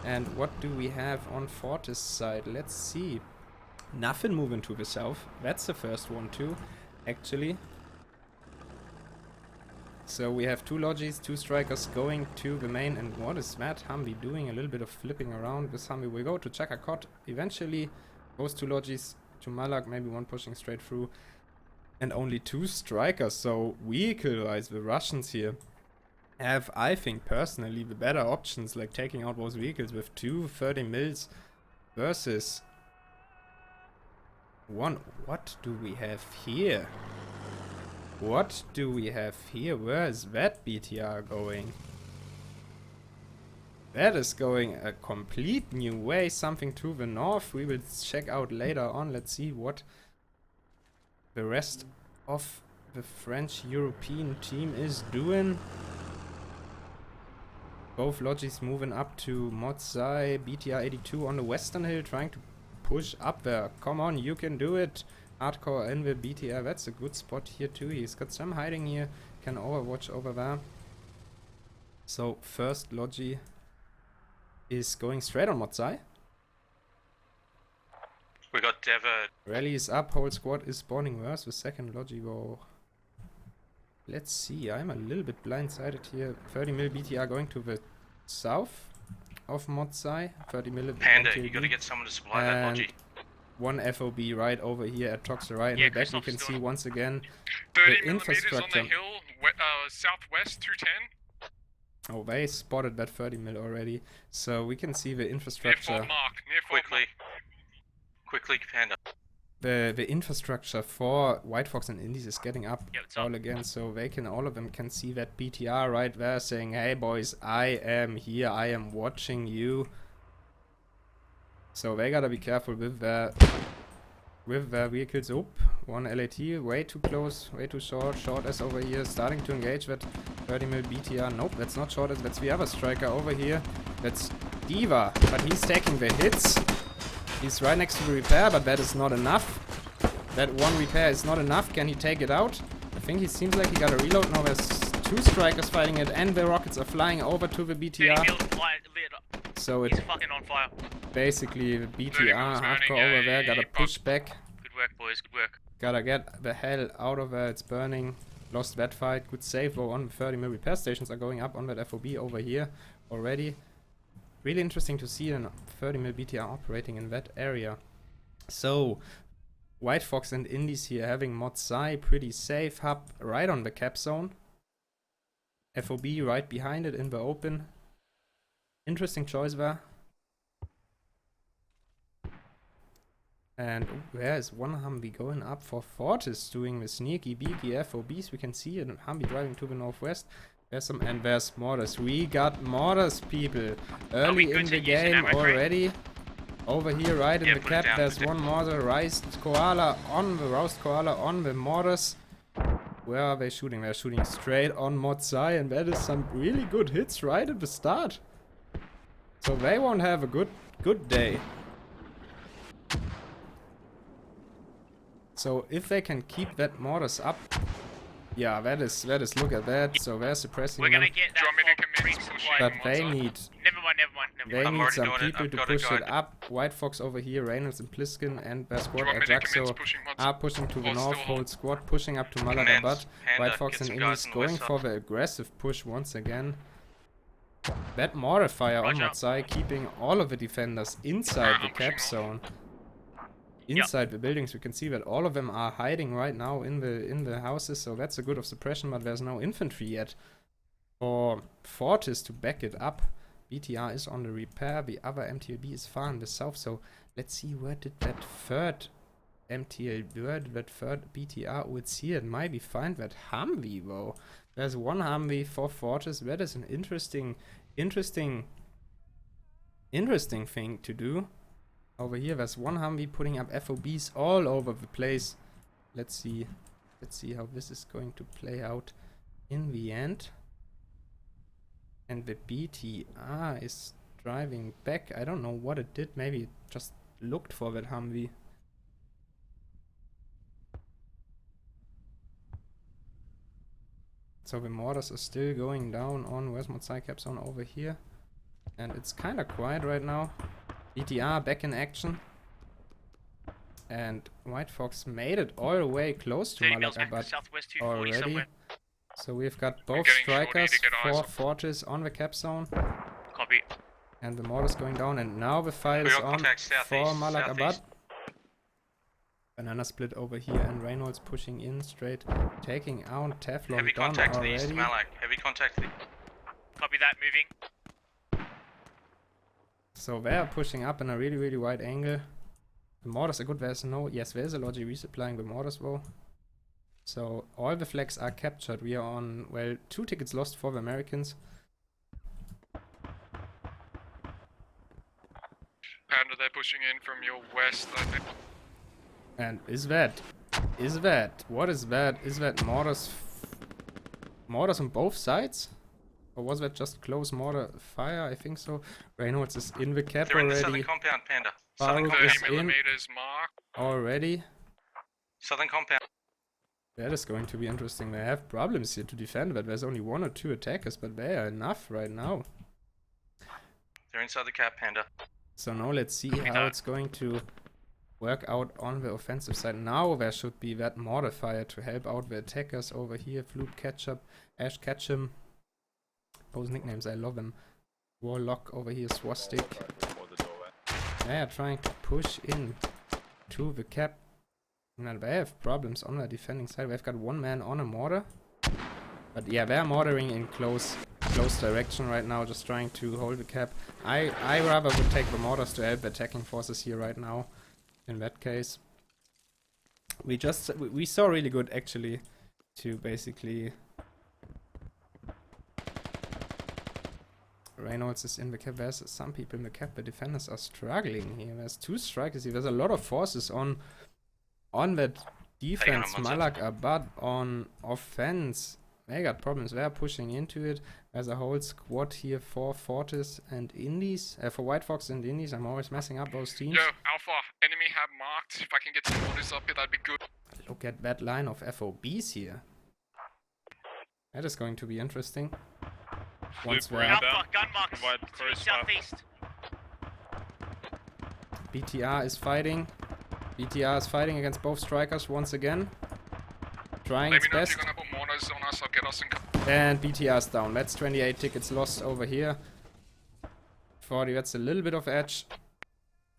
And what do we have on Fortis side? Let's see. Nothing moving to the south. That's the first one too, actually. So we have 2 Logis, 2 strikers going to the main. And what is that Humvee doing? A little bit of flipping around. This Humvee will go to Chakakot. Eventually, those 2 Logis to Malak, maybe one pushing straight through. And only 2 strikers. So vehicle-wise, the Russians here have, I think personally, the better options, like taking out those vehicles with 230 mils versus one. What do we have here? What do we have here? Where is that BTR going? That is going a complete new way, something to the north. We will check out later on. Let's see what the rest of the French European team is doing. Both Logis moving up to Modzai, BTR 82 on the western hill, trying to push up there. Come on, you can do it. Hardcore in the BTR, that's a good spot here too. He's got some hiding here, can overwatch over there. So first Logi is going straight on Modzai. We got Deva. Rally is up, whole squad is spawning worse. The second Logi go. Let's see, I'm a little bit blindsided here. 30 mil BTR going to the south of Modzai. 30 mil Panda, MTLB. you gotta get someone to supply that Logi. One FOB right over here at Toxerai. In Yeah, the back you Christoph's can see doing it. once again 30 the millimeters on the infrastructure. hill, southwest 210. Oh, they spotted that 30 mil already. So we can see the Near infrastructure. fault mark, near fault mark. Quickly, Panda. The infrastructure for White Fox and Indies is getting up Yeah, it's up. all again, so they can, all of them can see that BTR right there saying, hey boys, I am here, I am watching you. So they gotta be careful with their vehicles. Oop, one LAT, way too close, way too short. Short S over here, starting to engage that 30 mil BTR. Nope, that's not short S, that's the other striker over here. That's Diva, but he's taking the hits. He's right next to the repair, but that is not enough. That one repair is not enough. Can he take it out? I think he seems like he got a reload. Now there's 2 strikers fighting it, and the rockets are flying over to the BTR. So He's it's fucking on fire. basically the Thirty BTR minutes running, hardcore over there. Gotta push back. Good work, boys. Good work. Gotta get the hell out of there. It's burning. Lost that fight. Good save though on the 30 mil repair stations are going up on that FOB over here already. Really interesting to see a 30 mil BTR operating in that area. So White Fox and Indies here having Modzai pretty safe. Hub right on the cap zone. FOB right behind it in the open. Interesting choice there. And where is one Humvee going up for Fortis doing the sneaky beaky FOBs? We can see a Humvee driving to the northwest. There's some, and there's Mortars. We got Mortars, people. Early in the game already. Over here, right in the cap, there's one Mortar. Roused Koala on the Mortars. Where are they shooting? They're shooting straight on Modzai, and that is some really good hits right at the start. So they won't have a good day. So if they can keep that Mortars up, yeah, that is look at that. So they're suppressing We're gonna them, get that. Do you want me to commence pushing? but they need Never mind. they need some people to push it up. White Fox over here, Reynolds and Pliskin and their squad Ajaxo are pushing to the north. Whole squad pushing up to Maladabat. White Fox and Indies going for the aggressive push once again. That mortar fire on Modzai, keeping all of the defenders inside the cap zone. Inside the buildings, we can see that all of them are hiding right now in the houses, so that's a good of suppression, but there's no infantry yet for Fortis to back it up. BTR is on the repair, the other MTLB is far in the south, so let's see where did that third BTR would see it. Maybe find that Humvee though. There's one Humvee for Fortis. That is an interesting thing to do. Over here, there's one Humvee putting up FOBs all over the place. Let's see how this is going to play out in the end. And the BTR is driving back. I don't know what it did. Maybe it just looked for that Humvee. So the mortars are still going down on where's Mortar caps on over here. And it's kind of quiet right now. BTR back in action. And White Fox made it all the way close to Malakabad southwest 240 already. somewhere. So we've got both getting strikers shorty to get eyes for on. Fortis on the cap zone. Copy. And the mortar's going down, and now the fight We is got on contact for southeast, Malakabad. southeast. Banana split over here, and Reynolds pushing in straight, taking out Teflon Heavy Don contact to the east, already. Malak. Heavy contact to the Copy that, moving. So they're pushing up in a really, really wide angle. The mortars are good. There's no... Yes, there's a Logi resupplying the mortars though. So all the flags are captured. We are on, well, 2 tickets lost for the Americans. Panda, they're pushing in from your west, I think. And what is that? Is that mortars on both sides? Or was that just close mortar fire? I think so. Reynolds is in the cap They're in the southern already. compound, Panda. Southern Farouk is 30 compound. in millimeters mark. already. Southern compound. That is going to be interesting. They have problems here to defend, but there's only 1 or 2 attackers, but they are enough right now. They're inside the cap, Panda. So now let's see how it's going to work out on the offensive side. Now there should be that mortar fire to help out the attackers over here. Flute Ketchup, Ash Ketchum. Those nicknames, I love them. Warlock over here, Swastik. They are trying to push in to the cap. Now they have problems on the defending side. They've got 1 man on a mortar. But yeah, they're mortaring in close direction right now, just trying to hold the cap. I rather would take the mortars to help the attacking forces here right now. In that case, we saw really good actually to basically. Reynolds is in the cap. There's some people in the cap. The defenders are struggling here. There's 2 strikers here. There's a lot of forces on that defense. Malakabad on offense. They got problems. They're pushing into it. There's a whole squad here for Fortis and Indies. For White Fox and Indies. I'm always messing up those teams. Yo, Alpha, enemy have marked. If I can get some orders up here, that'd be good. Look at that line of FOBs here. That is going to be interesting. Once we're up. Alpha, gun marks Provide to cross southeast. BTR is fighting. BTR is fighting against both strikers once again. Trying Let its me know if best. you're gonna put mortars on us, I'll get us in. And BTR's down. That's 28 tickets lost over here. 40, that's a little bit of edge.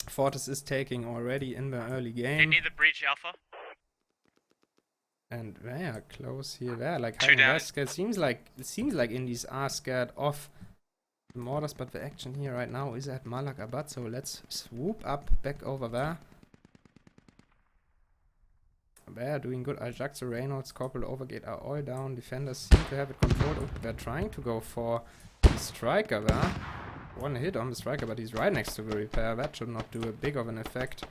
Fortis is taking already in the early They game. need the bridge, Alpha. And they are close here. They're like 2 hiding. down. They're scared. It seems like Indies are scared of the mortars, but the action here right now is at Malakabad. So let's swoop up back over there. They're doing good. Ajax, Reynolds, Corporal, Overgate are all down. Defenders seem to have it controlled. Oh, they're trying to go for the striker there. 1 hit on the striker, but he's right next to the repair. That should not do a big of an effect.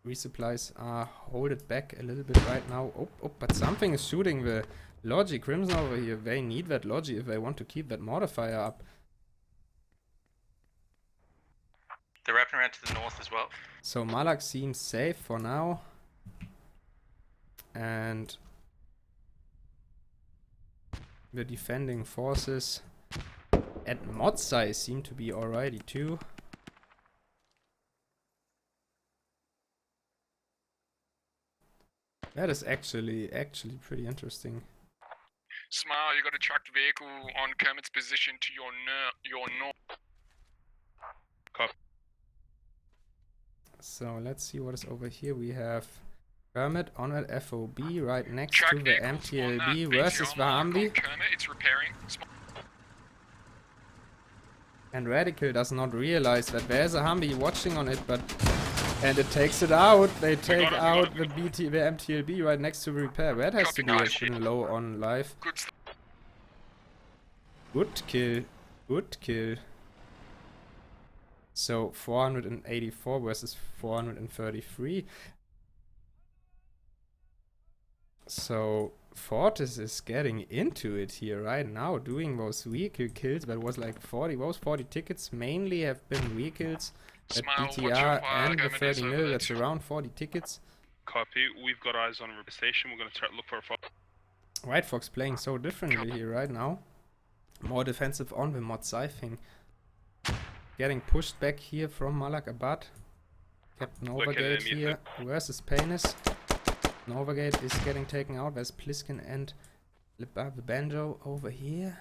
Resupplies are holded back a little bit right now. Oh, but something is shooting the Logi. Crimson over here. They need that Logi if they want to keep that mortar fire up. They're wrapping around to the north as well. So Malak seems safe for now. And the defending forces at Modzai seem to be already too. That is actually pretty interesting. Smile, you got a tracked vehicle on Kermit's position to your north. Copy. So let's see what is over here. We have Kermit on an FOB right next Track to the vehicles on that MTLB BTR versus the mark on Humvee. Kermit, it's repairing. And Radical does not realize that there's a Humvee watching on it, but And it takes it out. They take got it, we got out it, the the MTLB right next to the repair. That has to Copy, be nice been low on life. Good stuff. Good kill. Good kill. So 484 versus 433. So Fortis is getting into it here right now, doing those vehicle kills. That was like 40. Those 40 tickets mainly have been vehicles at Smile, watch BTR your fire, and the Gemini 30 over mil. there That's too. around 40 tickets. Copy. We've got eyes on the station. We're gonna look for a White Fox playing so differently here right now. More defensive on the mod thing. Getting pushed back here from Malak Abad. Captain Overgate here versus Panis. Overgate is getting taken out. There's Pliskin and the Banjo over here.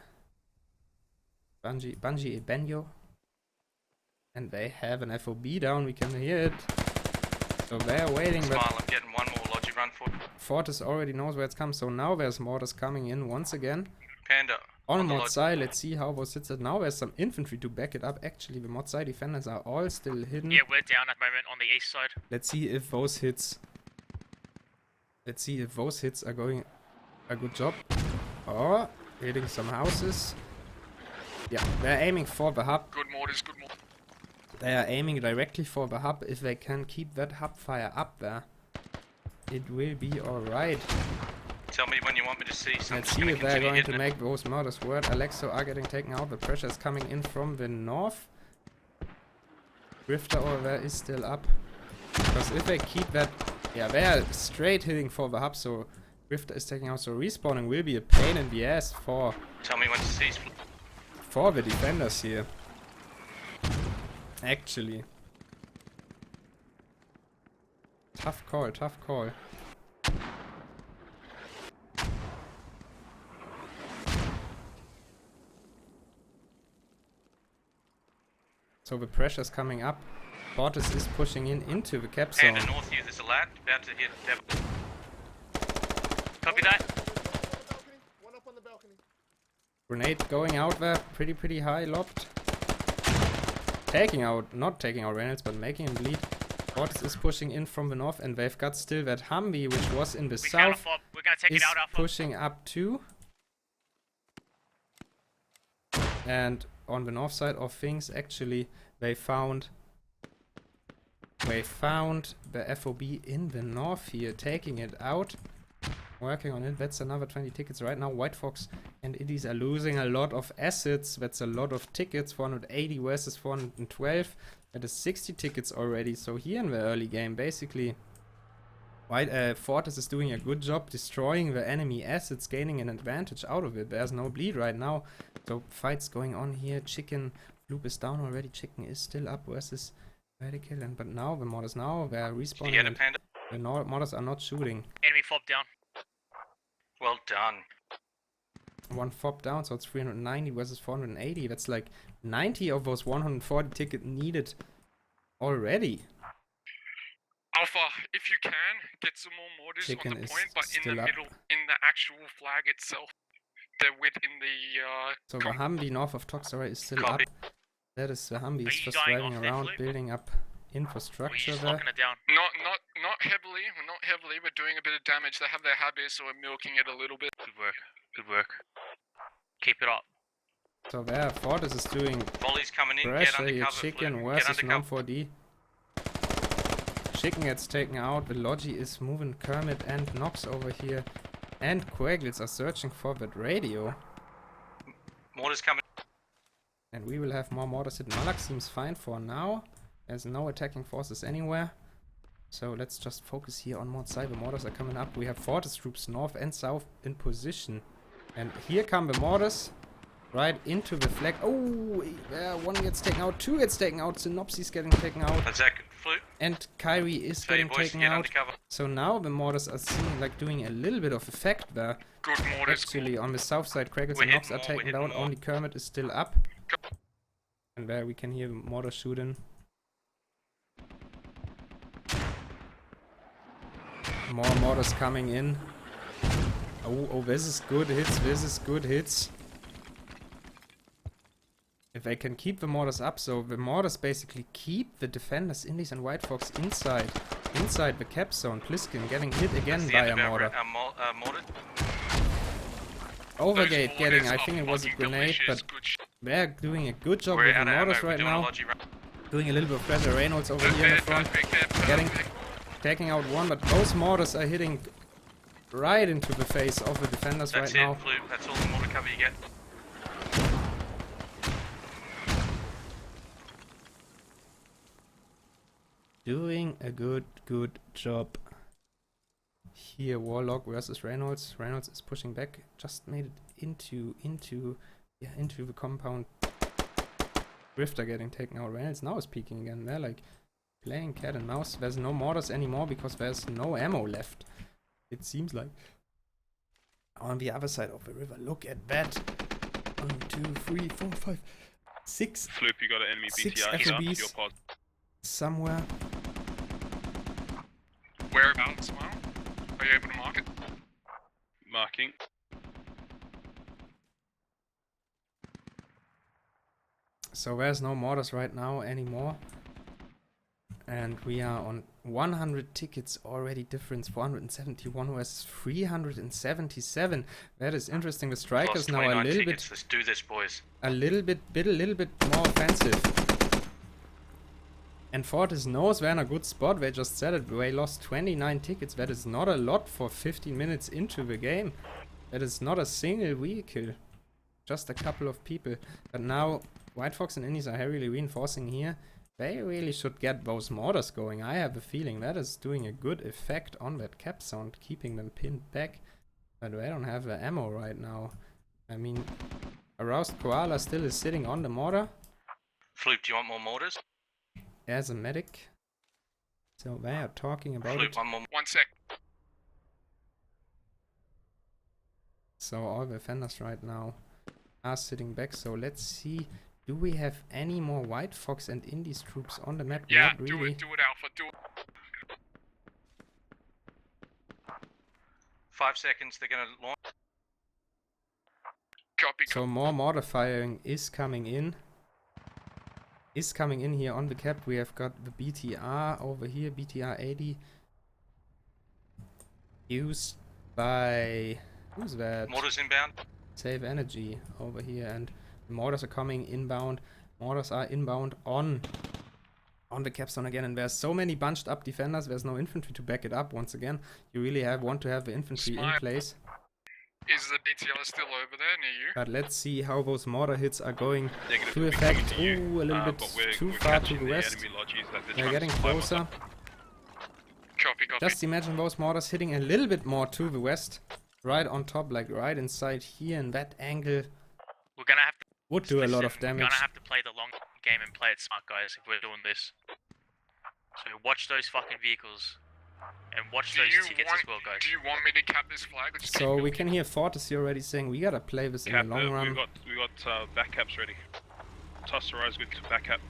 Bungie Ebenyo. And they have an FOB down. We can hear it. So they're waiting, but Smile, I'm getting one more logic run for Fortis already knows where it's come. So now there's Mortars coming in once again. Panda. On the mod lodge. side, let's see how those hits it. Now there's some infantry to back it up. Actually, the mod side defenders are all still hidden. Yeah, we're down at the moment on the east side. Let's see if those hits. Let's see if those hits are going a good job. Oh, hitting some houses. Yeah, they're aiming for the hub. good mortars. Good mortars. They are aiming directly for the hub. If they can keep that hub fire up there, it will be alright. Tell me when you want me to see something. Let's see if they're going to make those murders work. Alexo are getting taken out. The pressure is coming in from the north. Drifter over there is still up. Because if they keep that... Yeah, they are straight hitting for the hub, so Drifter is taking out. So respawning will be a pain in the ass for Tell me when to see. the defenders here. Actually. Tough call, tough call. So the pressure's coming up. Fortis is pushing into the cap zone. Panda north here, there's a lad about to hit Devil. Copy that. One up on the balcony. Grenade going out there, pretty high, lobbed. Taking out, not taking out Reynolds, but making him bleed. Fortis is pushing in from the north, and they've got still that Humvee, which was in the south, We're gonna take is it out, Alpha. pushing up too. And on the north side of things, actually, they found the FOB in the north here, taking it out. Working on it. That's another 20 tickets right now. White Fox and Iddies are losing a lot of assets. That's a lot of tickets. 480 versus 412. That is 60 tickets already. So here in the early game, basically, Fortis is doing a good job destroying the enemy assets, gaining an advantage out of it. There's no bleed right now. So fights going on here. Chicken Loop is down already. Chicken is still up versus Radical. But now the Mortars they're respawning. You get it, Panda? The Mortars are not shooting. Enemy fob down. Well done. One fob down, so it's 390 versus 480. That's like 90 of those 140 tickets needed already. Alpha, if you can, get some more mortars Chicken on the is point, but in still the up. middle, in the actual flag itself. They're within the, So the Humvee north of Toxera is still Copy. up. That is the Humvee Are is you just dying driving off there, around, Flip? building up We're infrastructure just there. locking it down. Not heavily, not heavily, we're doing a bit of damage. They have their habits, so we're milking it a little bit. Good work. Good work. Keep it up. So there, Fortis is doing Volley's coming in. Get pressure here. undercover. Chicken Flip. versus Get undercover. non-4D. Chicken gets taken out. The Logi is moving Kermit and Nox over here. And Quaglets are searching for that radio. Mortar's coming. And we will have more mortars hit. Malak seems fine for now. There's no attacking forces anywhere. So let's just focus here on mod side. The mortars are coming up. We have Fortis troops north and south in position. And here come the mortars. Right into the flag. Oh, one gets taken out. Two gets taken out. Synopsis getting taken out. That's Zach. Flute. And Kyrie is Tell your getting boys to taken get out. undercover. So now the mortars are seeming like doing a little bit of effect there. Good mortars. Actually, on the south side, Crackles We're and Nox hitting are more, we're taken hitting down. more. Only Kermit is still up. And there we can hear the mortar shooting. More mortars coming in. Oh, this is good hits. This is good hits. if they can keep the mortars up, so the mortars basically keep the defenders, Indies and White Fox inside the cap zone. Pliskin getting hit again by a mortar. Mortar. Overgate Those getting, mortars I think are it was a fucking grenade, delicious, but good shit. they're doing a good job We're with the out of ammo. mortars We're right doing a now. logi run. Doing a little bit of pressure. Reynolds over here in the front. Taking out one, but those mortars are hitting right into the face of the defenders That's right it, now. Flute. That's all the mortar cover you get. Doing a good job. Here, Warlock versus Reynolds. Reynolds is pushing back. Just made it into the compound. Drifter getting taken out. Reynolds now is peeking again. They're like playing cat and mouse. There's no mortars anymore because there's no ammo left. It seems like. On the other side of the river. Look at that. 1, 2, 3, 4, 5, 6. Floop, you got an enemy 6 BTR here. FOBs Your pod. somewhere. Whereabouts, Smile? Are you able to mark it? Marking. So there's no mortars right now anymore. And we are on 100 tickets already difference. 471 versus 377. That is interesting. The strikers Lost now a 29 little tickets. bit Let's do this, boys. a little bit more offensive. And Fortis knows they're in a good spot. They just said it. They lost 29 tickets. That is not a lot for 15 minutes into the game. That is not a single vehicle. Just a couple of people. But now White Fox and Indies are heavily reinforcing here. They really should get those mortars going. I have a feeling that is doing a good effect on that cap sound, keeping them pinned back. But they don't have the ammo right now. I mean, Aroused Koala still is sitting on the mortar Flute, do you want more mortars? as a medic. So they are talking about Flute, it. one more. 1 sec. So all the defenders right now are sitting back. So let's see. Do we have any more White Fox and Indies troops on the map? Yeah, Not really. do it, Alpha, do it. 5 seconds, they're gonna launch. Copy, So more mortar firing is coming in. Here on the cap. We have got the BTR over here, BTR 80. Used by... who's that? Mortars inbound. Save Energy over here, and the mortars are coming inbound. Mortars are inbound on the capstone again, and there's so many bunched up defenders. There's no infantry to back it up. Once again, you really want to have the infantry in place. Is the BTR still over there near you? But let's see how those mortar hits are going Negative, to we're effect. coming to you, Ooh, a little bit but we're too far to catching the west. enemy lodges that they're They're trying to getting supply closer. mortar. Copy, copy. Just imagine those mortars hitting a little bit more to the west. Right on top, like right inside here in that angle. We're gonna have to Would do a lot of listen, damage. We're gonna have to play the long game and play it smart, guys, if we're doing this. So watch those fucking vehicles. And watch Do those you tickets want- as well, guys. Do you want me to cap this flag? Or just So keep we building? can hear Fortis here already saying we gotta play this in Cap, the long run. we got back caps ready. Toss the rise with back cap.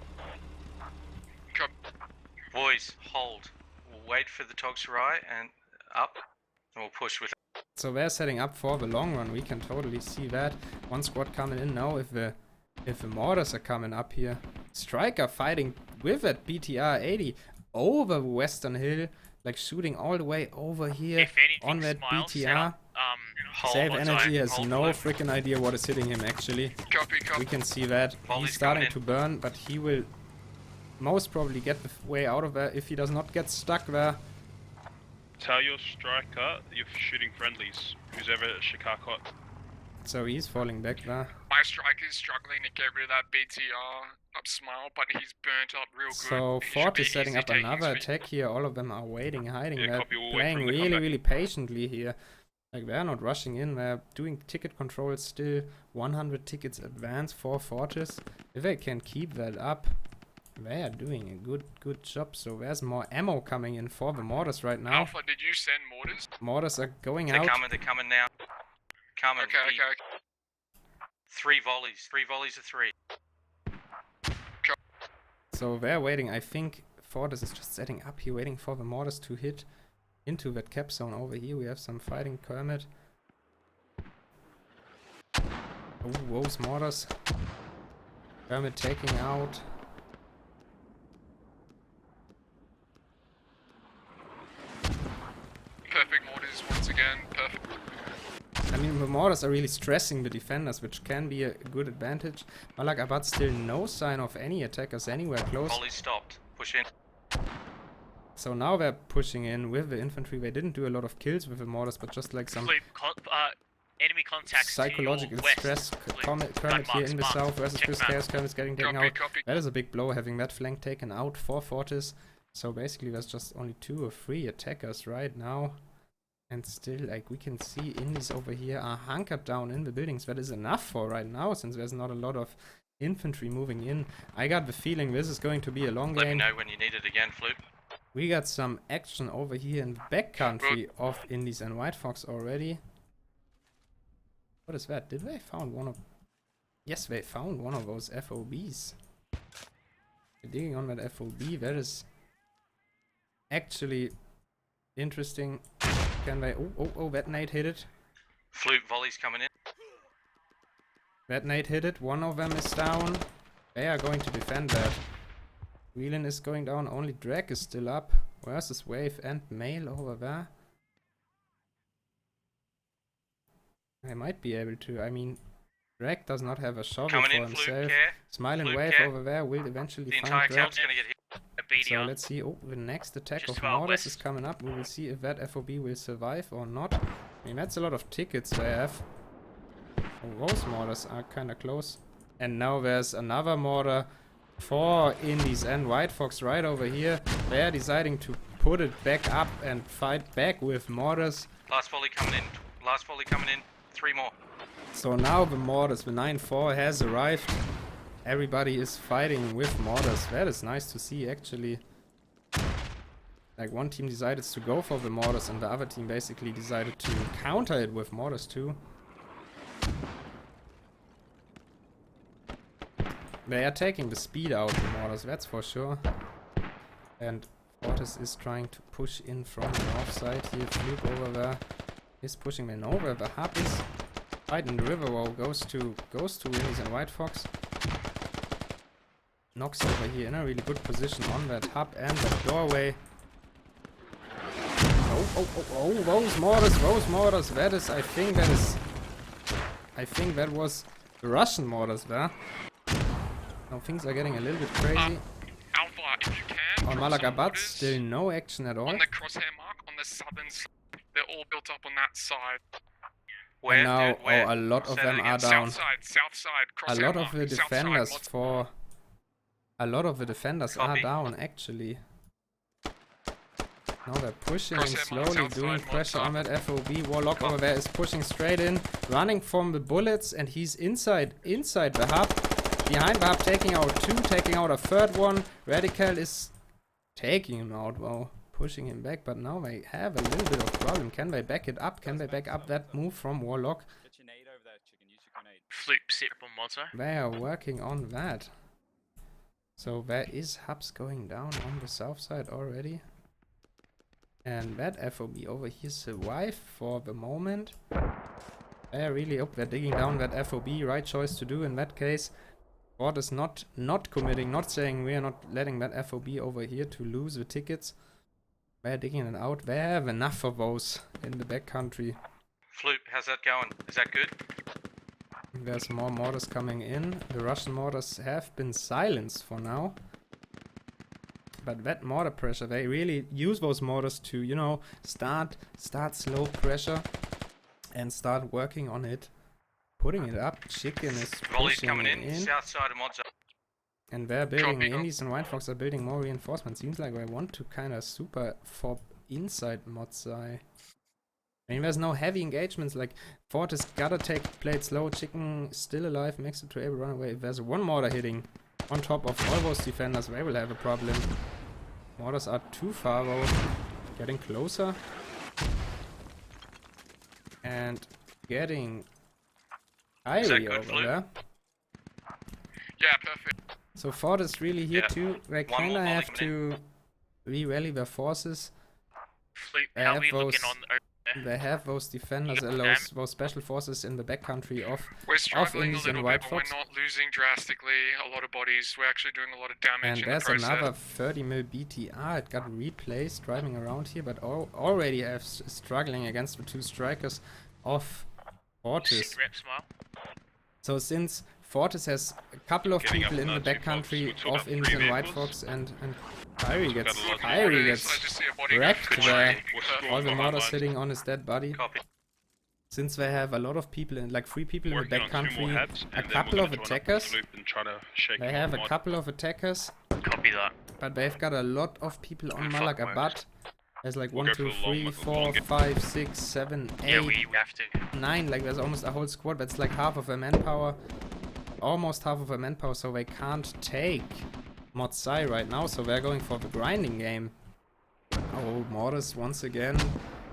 Cop- Boys, hold. We'll wait for the Togsarai and up, and we'll push with it. So they're setting up for the long run. We can totally see that. One squad coming in now. If the mortars are coming up here, Striker fighting with that BTR 80 over Western Hill, like shooting all the way over here If anything, on that Smile, set BTR. up, Hold Save on, Energy sorry, has hold no on. freaking idea what is hitting him actually. Copy, copy. We can see that. Volley's He's starting coming to in. burn, but he will most probably get the way out of there if he does not get stuck there. Tell your striker you're shooting friendlies. Who's ever at Chicago. So he's falling back there. My striker is struggling to get rid of that BTR up Smile, but he's burnt up real good. So He should Fort be is setting easy up taking another his attack here. All of them are waiting, hiding. Yeah, They're copy, we'll wait for playing them to come really, back. really patiently here. Like they're not rushing in. They're doing ticket control still. 100 tickets advance for Fortis. If they can keep that up, they are doing a good job. So there's more ammo coming in for the mortars right now. Alpha, did you send mortars? Mortars are going They're out. coming now. Coming. Okay, Eat. okay, okay. 3 volleys of 3. So they're waiting. I think Fortis is just setting up here, waiting for the mortars to hit into that cap zone over here. We have some fighting Kermit. Oh, those mortars. Kermit taking out. Perfect mortars once again. Perfect. I mean, the mortars are really stressing the defenders, which can be a good advantage. Malak Abad still no sign of any attackers anywhere close. Volley stopped. Push in. So now they're pushing in with the infantry. They didn't do a lot of kills with the mortars, but just like some enemy contacts psychological to your stress. west. Kermit here in the Marks. south versus Check Chris map. Chaos. Kermit's getting taken Copy, out. copy. That is a big blow, having that flank taken out for Fortis. So basically there's just only 2 or 3 attackers right now. And still, like, we can see Indies over here are hunkered down in the buildings. That is enough for right now, since there's not a lot of infantry moving in. I got the feeling this is going to be a long Let me game. know when you need it again, Flute. We got some action over here in the backcountry of Indies and White Fox already. What is that? Did they found one of... Yes, they found one of those FOBs. They're digging on that FOB. That is actually interesting. Can they... Oh, that nade hit it. Flute volley's coming in. That nade hit it. One of them is down. They are going to defend that. Whelan is going down. Only Drag is still up. Where's this Wave and Mail over there? I might be able to. I mean, Drag does not have a shovel Coming for in, Flute, himself. care. Smile and Flute, Wave care. over there will eventually The find entire Drag. count's gonna get hit. So let's see. Oh, the next attack Just of about Mortars west. is coming up. We will see if that FOB will survive or not. I mean, that's a lot of tickets they have. Oh, those Mortars are kind of close. And now there's another Mortar for Indies and White Fox right over here. They're deciding to put it back up and fight back with Mortars. Last volley coming in. Last volley coming in. 3 more. So now the Mortars, the 9-4 has arrived. Everybody is fighting with Mortars. That is nice to see, actually. Like, one team decided to go for the Mortars and the other team basically decided to counter it with Mortars too. They are taking the speed out of the Mortars, that's for sure. And Fortis is trying to push in from the north side here. Flip over there is pushing them over. The hub is right in the river wall. Goes to Indies and White Fox. Knocks over here in a really good position on that hub and that doorway. Oh, those mortars, that is, I think that was the Russian mortars there. Now things are getting a little bit crazy. Alpha, if you can. On drop some Malagabat, mortars still no action at all. on the crosshair mark on the southern side. They're all built up on that side. Where? And now, Dude, where? a lot of Say them that are again. down. South side, A crosshair lot mark. of the south side, defenders mods- a lot of the defenders are Copy. down actually. Now they're pushing in Crosshair mark, slowly, south doing side, pressure mods on that FOB. Warlock over there is pushing straight in, running from the bullets, and he's inside the hub. Behind the hub, taking out 2, taking out a 3rd one. Radical is taking him out, wow, pushing him back, but now they have a little bit of problem. Can they back it up? Can they back up that move from Warlock? Flip sit on Mortar. They are working on that. So there is hubs going down on the south side already. And that FOB over here survived for the moment. They're really up. They're digging down that FOB. Right choice to do in that case. Fort is not committing, not saying we are not letting that FOB over here to lose the tickets. They're digging it out. They have enough of those in the backcountry. Flute, how's that going? Is that good? There's more mortars coming in. The Russian mortars have been silenced for now. But that mortar pressure, they really use those mortars to, you know, start slow pressure and start working on it. Putting it up. Chicken is Volley's pushing coming in. in. South side of mods up. And they're building, Copy. Indies and White Fox are building more reinforcements. Seems like they want to kind of super fob inside Modzai. I mean, there's no heavy engagements, like Fortis gotta play it slow. Chicken still alive, makes it to able to run away. If there's one mortar hitting on top of all those defenders, they will have a problem. Mortars are too far though. Getting closer. And getting Kyrie good, over Flute? there. Yeah, perfect. So Fortis really here Yeah. too. They One more kinda volley have coming to re-rally their forces. Flip, They how have are we looking those on they have those defenders, those special forces in the backcountry of We're struggling a Indies and little White bit, but Fox. we're not losing drastically a lot of bodies. We're actually doing a lot of damage And in the there's process. another 30 mil BTR. It got replaced driving around here, but already have struggling against the two strikers of Fortis. Rep Smile. So since Fortis has a couple of people in the backcountry of Indies and White Fox, and Kyrie gets I just see a body wrecked go there. flying. All the mortars sitting on his dead body. Copy. Since they have a lot of people in, like 3 people in the backcountry, a couple of attackers. They have a couple of attackers, Copy that. but they've got a lot of people on Malak Abad. There's like 1, 2, 3, 4, 5, 6, 7, 8, Yeah, we have to. 9. Like there's almost a whole squad. That's like half of their manpower, almost half of their manpower. So they can't take Motsai right now. So they're going for the grinding game. Oh, Mortars once again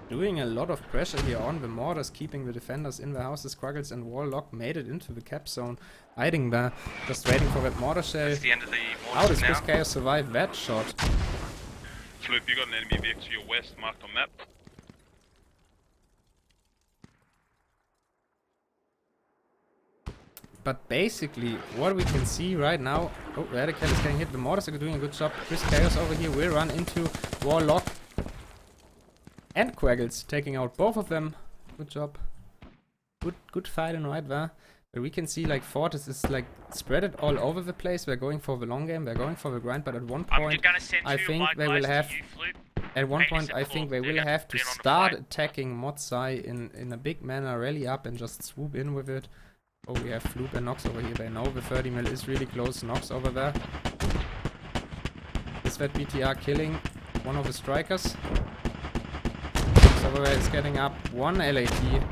doing a lot of pressure here on the Mortars, keeping the defenders in the houses. Squaggles and Warlock made it into the cap zone, hiding there, just waiting for that mortar shell. That's the end of the How does mortars Chris now. Chaos survive that shot? Sloop, you got an enemy vehicle to your west, marked on map. But basically, what we can see right now... Oh, Radical is getting hit. The mortars are doing a good job. Chris Chaos over here will run into Warlock and Quaggles, taking out both of them. Good job. Good fighting right there. But we can see like Fortis is like spread it all over the place. They're going for the long game. They're going for the grind. But at one point, I think they will have... At one point, I think they will have to start attacking Motsai in a big manner, rally up and just swoop in with it. Oh, we have Floop and Nox over here. They know the 30 mil is really close. Nox over there. Is that BTR killing one of the strikers? Nox over there is getting up 1 LAT.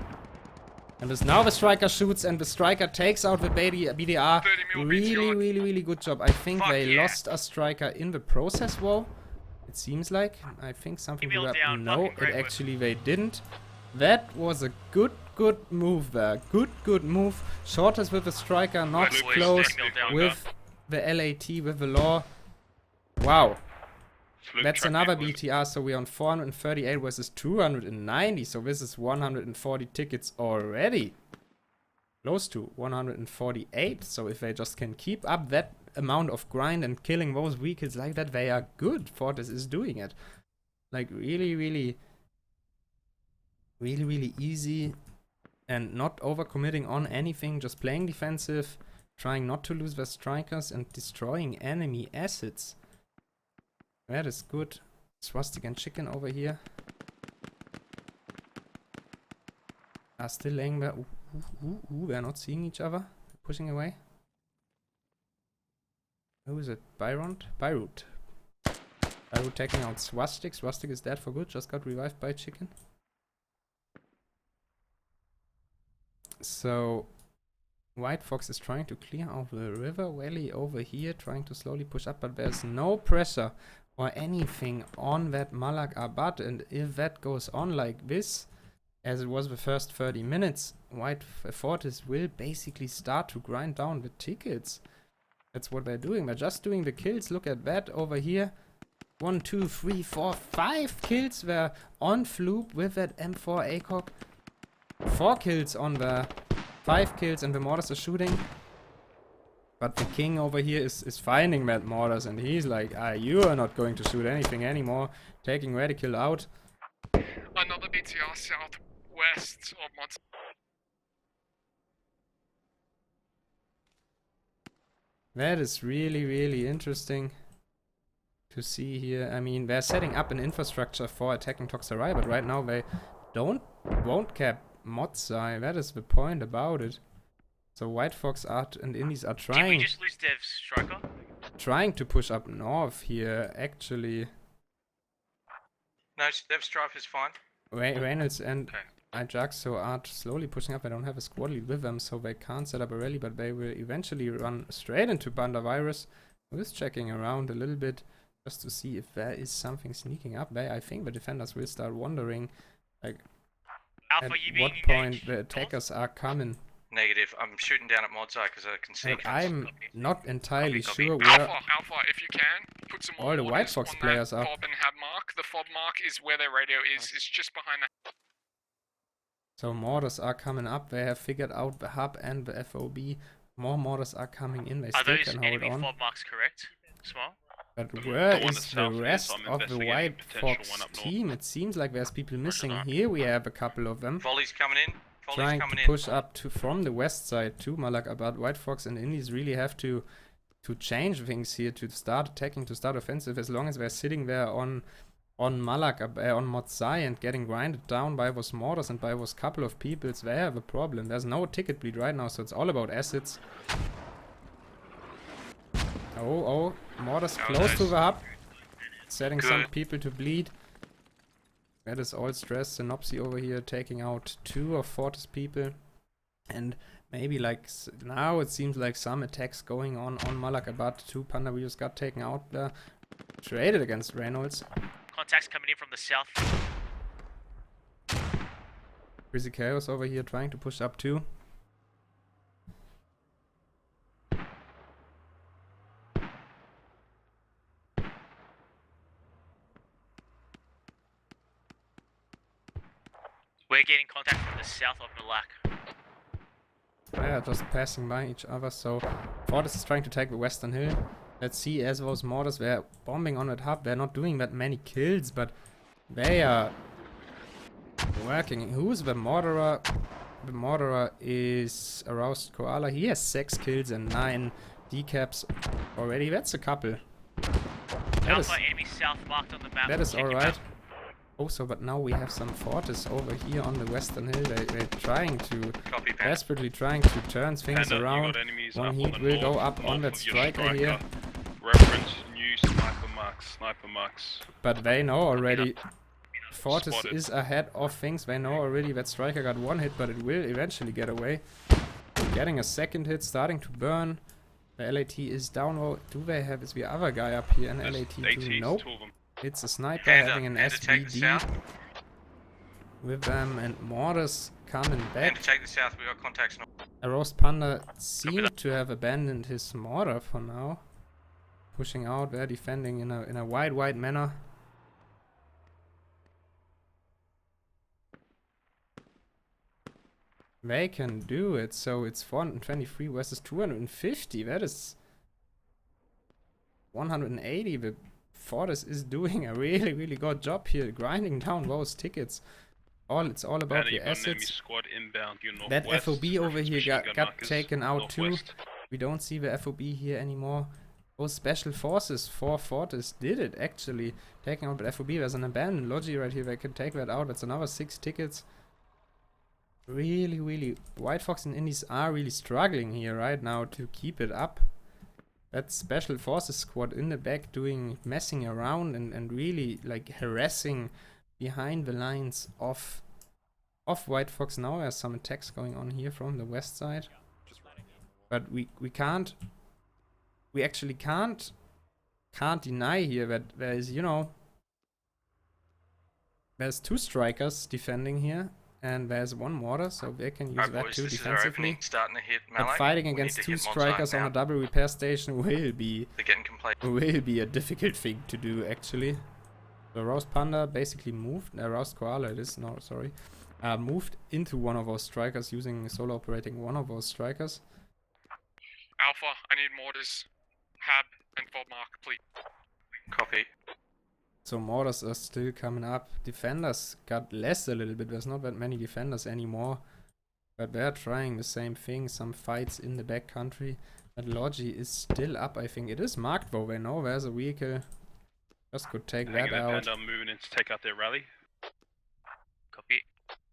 And as now the striker shoots and the striker takes out the BDR. Really good job. I think they lost a striker in the process, though. It seems like. I think something blew up. No, it actually they didn't. That was a good move there. Good move. Shortest with the striker, not close with the LAT, with the law. Wow. That's another BTR, so we're on 438 versus 290, so this is 140 tickets already. Close to 148, so if they just can keep up that amount of grind and killing those vehicles like that, they are good. Fortis is doing it. Like really easy and not overcommitting on anything, just playing defensive, trying not to lose their strikers and destroying enemy assets. That is good. Swastik and Chicken over here are still laying there. Ooh, they're not seeing each other. Pushing away. Who is it? Beirut? Beirut taking out Swastik. Swastik is dead for good. Just got revived by Chicken. So White Fox is trying to clear out the river valley over here, trying to slowly push up, but there's no pressure or anything on that Malak Abad, and if that goes on like this, as it was the first 30 minutes, White Fortis will basically start to grind down the tickets. That's what they're doing. They're just doing the kills. Look at that over here. 1, 2, 3, 4, 5 kills were on Floop with that M4 ACOG. 4 kills on the 5 kills, and the mortars are shooting. But the king over here is finding that mortars, and he's like, you are not going to shoot anything anymore. Taking Radical out. Another BTR southwest of Mods. That is really interesting to see here. I mean, they're setting up an infrastructure for attacking Toxarai, but right now they won't cap Modsai. That is the point about it. So White Fox and Indies are trying. Did we just lose Dev's striker? Trying to push up north here, actually. No, Dev Strife is fine. Reynolds and Ajaxo are slowly pushing up. They don't have a squad lead with them, so they can't set up a rally, but they will eventually run straight into Banda Virus. I'm just checking around a little bit just to see if there is something sneaking up there. I think the defenders will start wondering, like, Alpha, at what point the attackers are coming. Negative. I'm shooting down at Modsai because I can see. And I'm not entirely sure where Alpha, if you can, put some all the White Fox players are. Fob and Hab mark. The fob mark is where their radio is. It's just behind that. So mortars are coming up. They have figured out the hub and the FOB. More mortars are coming in. They Are still those can hold enemy on. fob marks correct? Small? But The where one is that's the south is, rest I'm of the investigating White potential Fox one up north. team? It seems like there's people missing. that. Here we have a couple of them Volley's coming in. Volley's trying coming to in. push up to from the west side to Malakabad. White Fox and Indies really have to change things here, to start attacking, to start offensive. As long as they're sitting there on Malakabad, on Motsai, and getting grinded down by those mortars and by those couple of peoples, they have a problem. There's no ticket bleed right now, so it's all about assets. Oh, mortars close to the hub, setting some Good. people to bleed. That is all stress. Synopsy over here taking out 2 of Fortis people, and maybe like now it seems like some attacks going on Malakabad. 2 Panda Wheels got taken out there, traded against Reynolds. Contacts coming in from the south. Crazy Chaos over here trying to push up too. We're getting contact from the south of Malak. They are just passing by each other, so Fortis is trying to take the western hill. Let's see, as those mortars were bombing on that hub, they're not doing that many kills, but they are working. Who's the Mortarer? The Mortarer is Aroused Koala. He has 6 kills and 9 decaps already. That's a couple. That is, Alpha enemy south marked on the map. that is Check your alright. map. Also, but now we have some Fortis over here on the western hill. They're trying to, Copy, Panda. desperately trying to turn things Panda, you around. got enemies One up on heat the will go north- up on north that of your striker here. Reference new sniper marks. But they know already Fortis Spotted. is ahead of things. They know already that striker got 1 hit, but it will eventually get away. Getting a 2nd hit, starting to burn. The LAT is down. Oh, do they have, is the other guy up here an There's LAT too? 18, Nope. 2 of them. It's a sniper Panda, having an Panda, take the SVD south. with them, and mortars coming And back. to take the south, we got contacts now. A Roast Panda seems to have abandoned his mortar for now. Pushing out, they're defending in a wide manner. They can do it, so it's 423 versus 250. That is 180. The Fortis is doing a really good job here, grinding down those tickets. It's all about Panda, the you've got an enemy assets. squad inbound, you're That northwest. FOB over here Machine gun got markers, taken out too. northwest. We don't see the FOB here anymore. Those special forces for Fortis did it actually. Taking out the FOB. There's an abandoned Logi right here. They can take that out. That's another 6 tickets. Really, White Fox and Indies are really struggling here right now to keep it up. That special forces squad in the back messing around and really like harassing behind the lines of White Fox. Now there's some attacks going on here from the west side. But we actually can't deny here that there is, there's 2 strikers defending here, and there's 1 mortar, so they can use Alright, that boys, too this is our defensively. opening, starting to hit But Malak. fighting We need against to 2 hit Montag strikers on now. a double repair station will be They're getting complete. a difficult thing to do actually. The Roast Panda basically moved, Roast Koala it is, no sorry, moved into one of those strikers using solo operating one of those strikers. Alpha, I need mortars, hab, and fob mark, please. Copy. So mortars are still coming up. Defenders got less a little bit. There's not that many defenders anymore. But they're trying the same thing. Some fights in the back country. That Logi is still up, I think. It is marked though. They know there's a vehicle. Just could take that out. Panda moving in to take out their rally. Copy.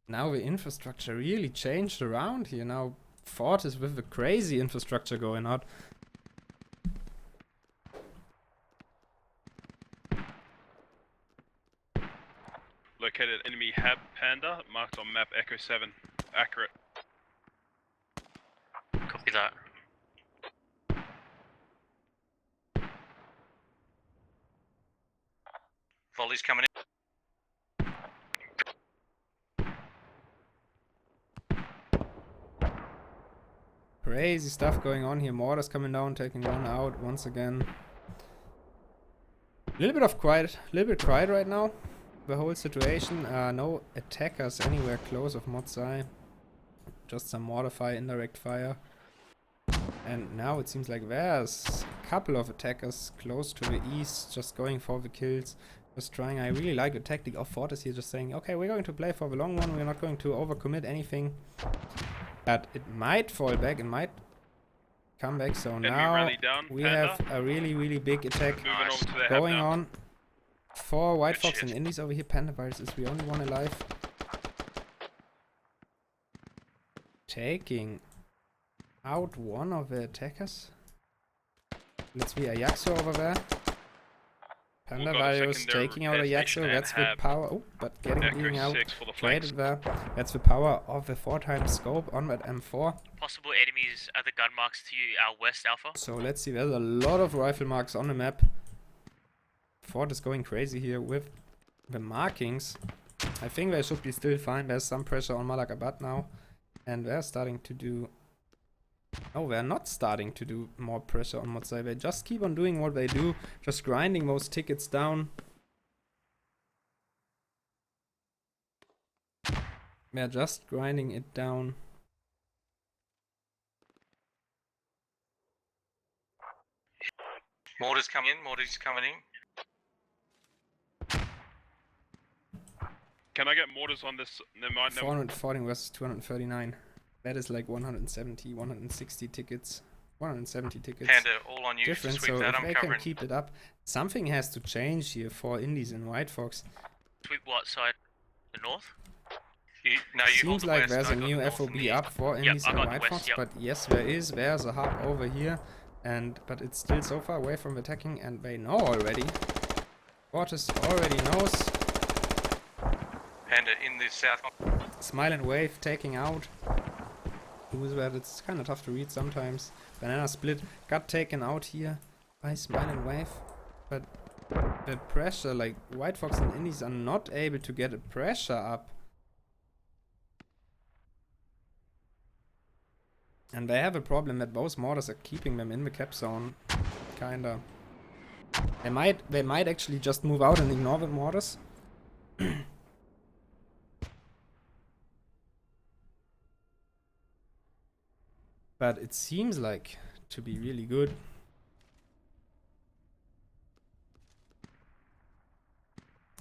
Now the infrastructure really changed around here. Now Fortis with the crazy infrastructure going out. Located enemy hab Panda, marked on map Echo 7. Accurate. Copy that. Volley's coming in. Crazy stuff going on here. Mortars coming down, taking 1 out once again. A little bit quiet right now. the whole situation. No attackers anywhere close of Motsai. Just some mortar fire, indirect fire. And now it seems like there's a couple of attackers close to the east, just going for the kills. Just trying. I really like the tactic of Fortis here, just saying, okay, we're going to play for the long one, we're not going to overcommit anything. But it might fall back, it might come back, so now we have a really big attack going on. 4 White Fox and Indies over here. Panda Virus is the only one alive. Taking out one of the attackers. Let's be a Yaxo over there. Panda Virus taking out a Yaxo. That's the power. Oh, but getting out. Traded there. That's the power of the 4x scope on that M4. Possible enemies at the gun marks to our west, Alpha. So let's see. There's a lot of rifle marks on the map. Fort is going crazy here with the markings. I think they should be still fine. There's some pressure on Malakabad now. And they're starting to do... Oh, they're not starting to do more pressure on Motsai. They just keep on doing what they do. Just grinding those tickets down. They're just grinding it down. Mortar's coming in, Mortar's coming in. Can I get mortars on this? Never mind. 440 versus 239. That is like 170, 160 tickets. 170 tickets. Panda, all on you Different, to sweep so that. if I'm they covering. can keep it up, something has to change here for Indies and White Fox. Sweep what side? The north? You hold Seems the like west, there's I a got new the north and FOB the up east. for Yep, Indies I and got the White west, Fox, yep. but yes, there's a hub over here, but it's still so far away from attacking, and they know already. Fortis already knows. Panda in the south. Smile and Wave taking out. Who's that? It's kind of tough to read sometimes. Banana Split got taken out here by Smile and Wave, but the pressure, like White Fox and Indies are not able to get a pressure up. And they have a problem that both mortars are keeping them in the cap zone. Kinda. They might actually just move out and ignore the mortars. But it seems like to be really good.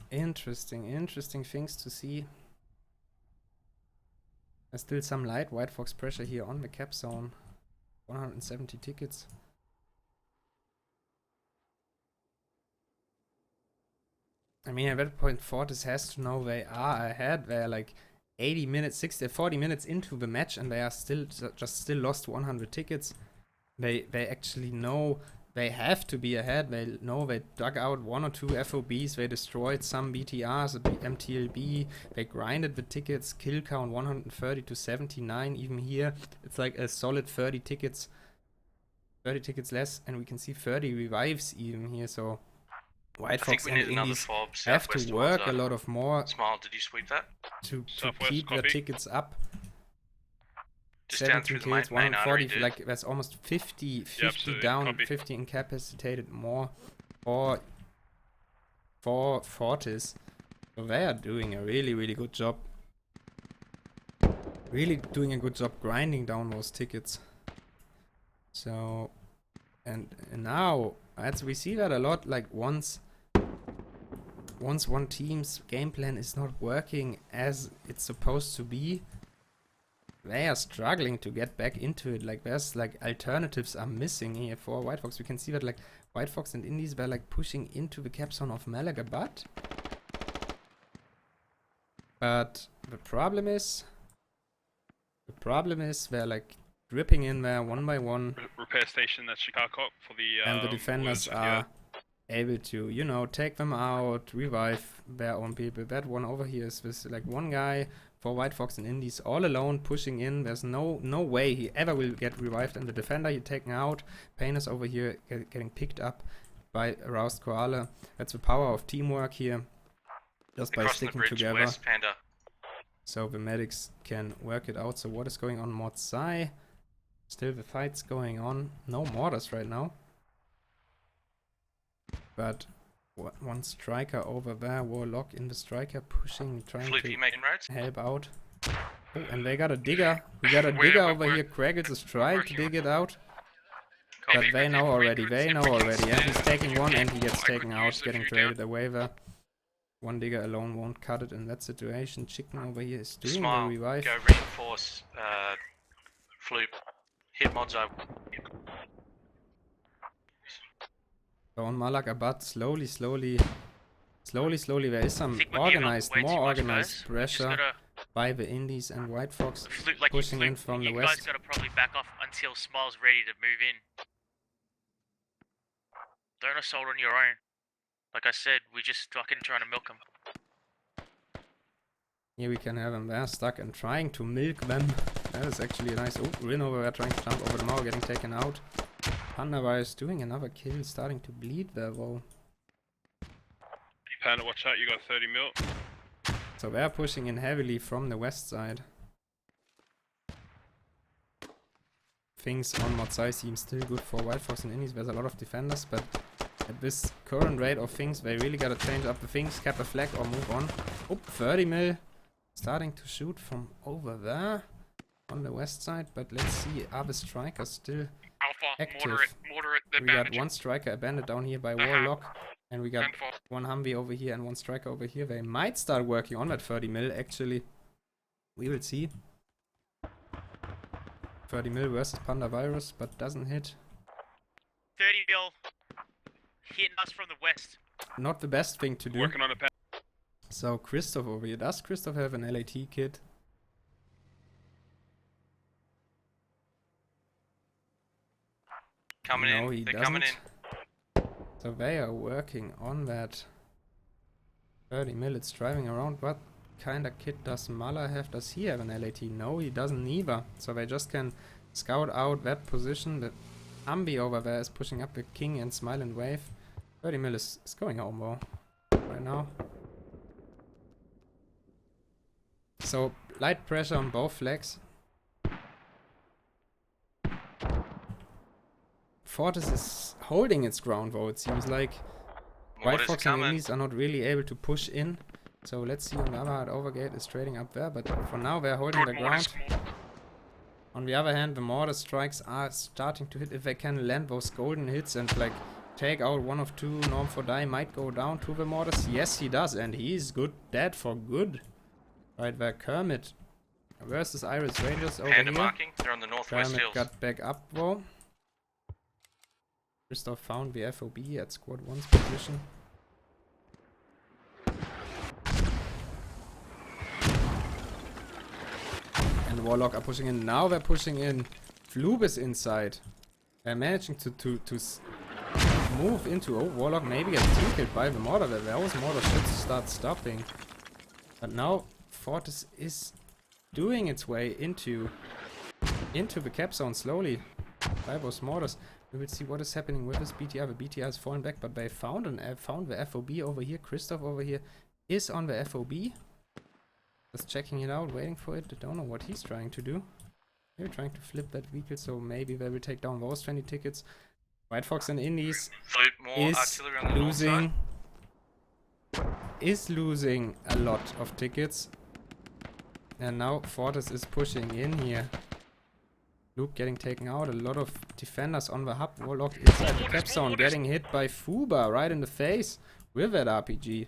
Interesting things to see. There's still some light White Fox pressure here on the cap zone. 170 tickets. I mean, at that point, Fortis has to know they are ahead. They're like 80 minutes, 40 minutes into the match, and they are still lost 100 tickets. They actually know they have to be ahead. They know they dug out 1 or 2 FOBs. They destroyed some BTRs, a MTLB. They grinded the tickets. Kill count 130 to 79. Even here, it's like a solid 30 tickets less, and we can see 30 revives even here. So White Fox and Indies have to work a lot of more. Smile, did you sweep that? To keep their tickets up. Just down 17 through the kills, main artery, 140, dude. like that's almost 50 absolutely, down, copy. 50 incapacitated more for Fortis. So they are doing a really good job. Really doing a good job grinding down those tickets. So, and now, as we see that a lot, like once one team's game plan is not working as it's supposed to be, they are struggling to get back into it. Like there's like alternatives are missing here for White Fox. We can see that like White Fox and Indies were like pushing into the cap zone of Malakabad. But the problem is they're like dripping in there one by one. Repair station at Chicago for the. And the defenders are able to, you know, take them out, revive their own people. That one over here is with like one guy for White Fox and Indies all alone pushing in. There's no way he ever will get revived, and the defender you're taken out. Payne is over here getting picked up by Aroused Koala. That's the power of teamwork here, just by Across sticking the bridge, together. west, Panda. So the medics can work it out. So what is going on Motsai? Still the fight's going on. No mortars right now. But One striker over there, Warlock in the striker, pushing, trying Flip, to you making roads? help out. Oh, and they got a digger. We got a digger over here. Kraggles is trying to dig it out. But they know already, and he's taking one and he gets taken out, getting traded away there. One digger alone won't cut it in that situation. Chicken over here is doing Smile, the revive. go reinforce, Floop. Hit mods over. So on Malak-Abad, slowly, there is some organized, more organized pressure by the Indies and White Fox pushing in from the you west. guys gotta probably back off until Smile's ready to move in. Don't assault on your own. Like I said, we're just fucking trying to milk them. Here we can have them there, stuck and trying to milk them. That is actually a nice... Oh, Rin over there trying to jump over the mall, getting taken out. Panda is doing another kill, starting to bleed there though. Panda, watch out, you got 30 mil. So they're pushing in heavily from the west side. Things on Motsai seem still good for White Fox and Indies. There's a lot of defenders, but at this current rate of things, they really gotta change up the things, cap a flag or move on. Oh, 30 mil. Starting to shoot from over there on the west side, but let's see, are the strikers still active? Mortar We got one striker abandoned down here by Warlock, and we got one Humvee over here and one striker over here. They might start working on that 30 mil actually. We will see. 30 mil versus Panda Virus, but doesn't hit. 30 mil hitting us from the west. Not the best thing to do. Working on a pad. So Christoph over here. Does Christoph have an LAT kit? Coming No, in. he They're doesn't. coming in. So they are working on that 30 mil. It's driving around. What kind of kit does Mala have? Does he have an LAT? No, he doesn't either. So they just can scout out that position. The Ambi over there is pushing up the King and Smile and Wave. 30 mil is going home though. Right now. So light pressure on both flags. Fortis is holding its ground though, it seems like. White Fox and Indies are not really able to push in. So let's see on the other hand, Overgate is trading up there, but for now they're holding the ground. On the other hand, the Mortar strikes are starting to hit. If they can land those golden hits and like take out one of two, Norm for Die might go down to the Mortars. Yes, he does, and he's good, dead for good. Right there, Kermit versus Iris Rangers over Panda here. marking. They're on the northwest Kermit hills. got back up though. Christoph found the FOB at squad 1's position. And Warlock are pushing in. Now they're pushing in. Floob is inside. They're managing to move into... Oh, Warlock maybe gets team killed by the Mortar. Those Mortar should start stopping. But now Fortis is doing its way into the cap zone slowly by those Mortars. We will see what is happening with this BTR. The BTR has fallen back, but they found the FOB over here. Christoph over here is on the FOB. Just checking it out, waiting for it. I don't know what he's trying to do. They're trying to flip that vehicle, so maybe they will take down those 20 tickets. White Fox and Indies is losing a lot of tickets. And now Fortis is pushing in here. Luke getting taken out. A lot of defenders on the hub. Warlock inside the cap zone, getting hit by Fuba right in the face with that RPG.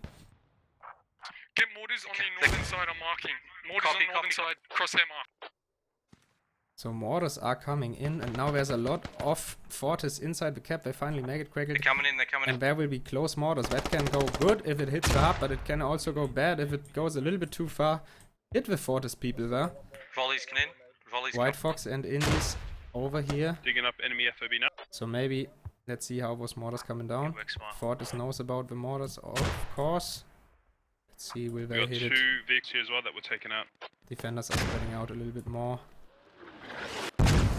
Get Mortars on the northern side, I'm marking. Mortars on the northern side, crosshair mark. So Mortars are coming in, and now there's a lot of Fortis inside the cap. They finally make it, Crackle. They're coming in, And there will be close Mortars. That can go good if it hits the hub, but it can also go bad if it goes a little bit too far. Hit the Fortis people there. Volleys can in. Volleys White Fox and Indies over here. Digging up enemy FOB now. So maybe, let's see how those Mortars coming down. Fortis knows about the Mortars, of course. Let's see, will they hit it? We got 2 vehicles here as well that were taken out. Defenders are spreading out a little bit more.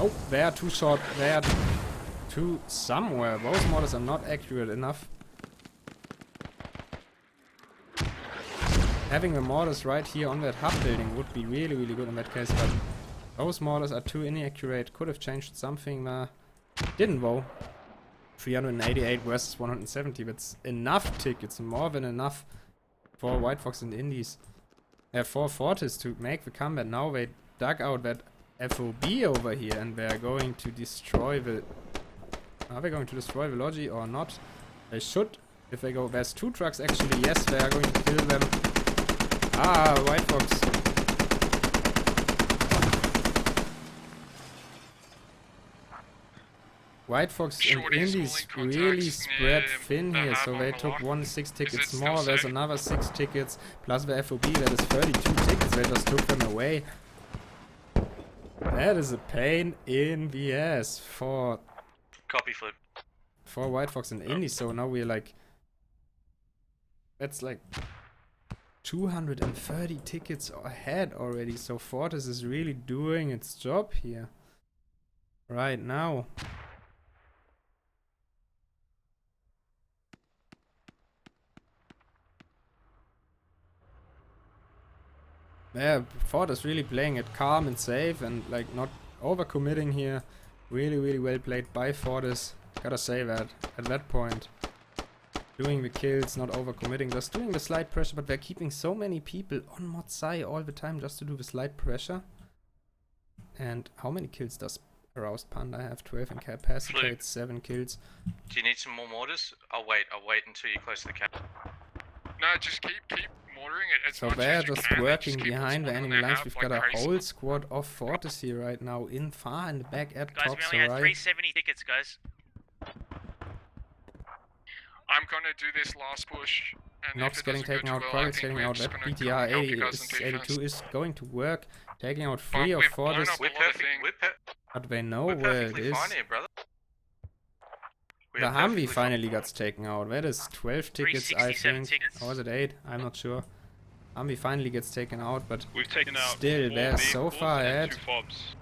Oh, they are too short. They are too somewhere. Those Mortars are not accurate enough. Having the Mortars right here on that hub building would be really, really good in that case, but those Mortars are too inaccurate. Could have changed something there. Didn't though. 388 versus 170. That's enough tickets, more than enough for White Fox and Indies. For Fortis to make the comeback. Now they dug out that FOB over here and they're going to destroy the... Are they going to destroy the Logi or not? They should. If they go... There's 2 trucks actually. Yes, they are going to kill them. Ah, White Fox. White Fox and Indies really spread thin here, so they took 6 tickets more, there's another 6 tickets, plus the FOB, that is 32 tickets, they just took them away. That is a pain in the ass for... Copy flip. For White Fox and Indies, so now we're like... That's like 230 tickets ahead already, so Fortis is really doing its job here. Right now. Yeah, Fortis really playing it calm and safe and like not overcommitting here. Really well played by Fortis. Gotta say that at that point. Doing the kills, not overcommitting, just doing the slight pressure, but they're keeping so many people on mod side all the time just to do the slight pressure. And how many kills does Aroused Panda have? 12 incapacitates, 7 kills. Do you need some more mortars? I'll wait until you're close to the cap. No, just keep mortaring it as So much they're as you just can. working Just keep behind the spawning enemy their lines. hub We've like got a crazy. whole squad of Fortis here right now, in far in the back at Guys, top, we so only had right. 370 tickets, guys. I'm gonna do this last push. And Nox if it getting doesn't taken go out, too well, I Quarit's think getting we're out, just that gonna BTR come help you guys on 82 defense. is going to work, taking out But 3 of we've blown Fortis, up a We're lot of perfect. things. but they know We're where it perfectly is. fine here, brother. We The are Humvee perfectly fine. finally got taken out. That is 12 tickets, I 367 think. tickets. Or was it 8? I'm not sure. Humvee finally gets taken out, but We've taken out still, 4 they're so vehicles far and ahead. 2 fobs.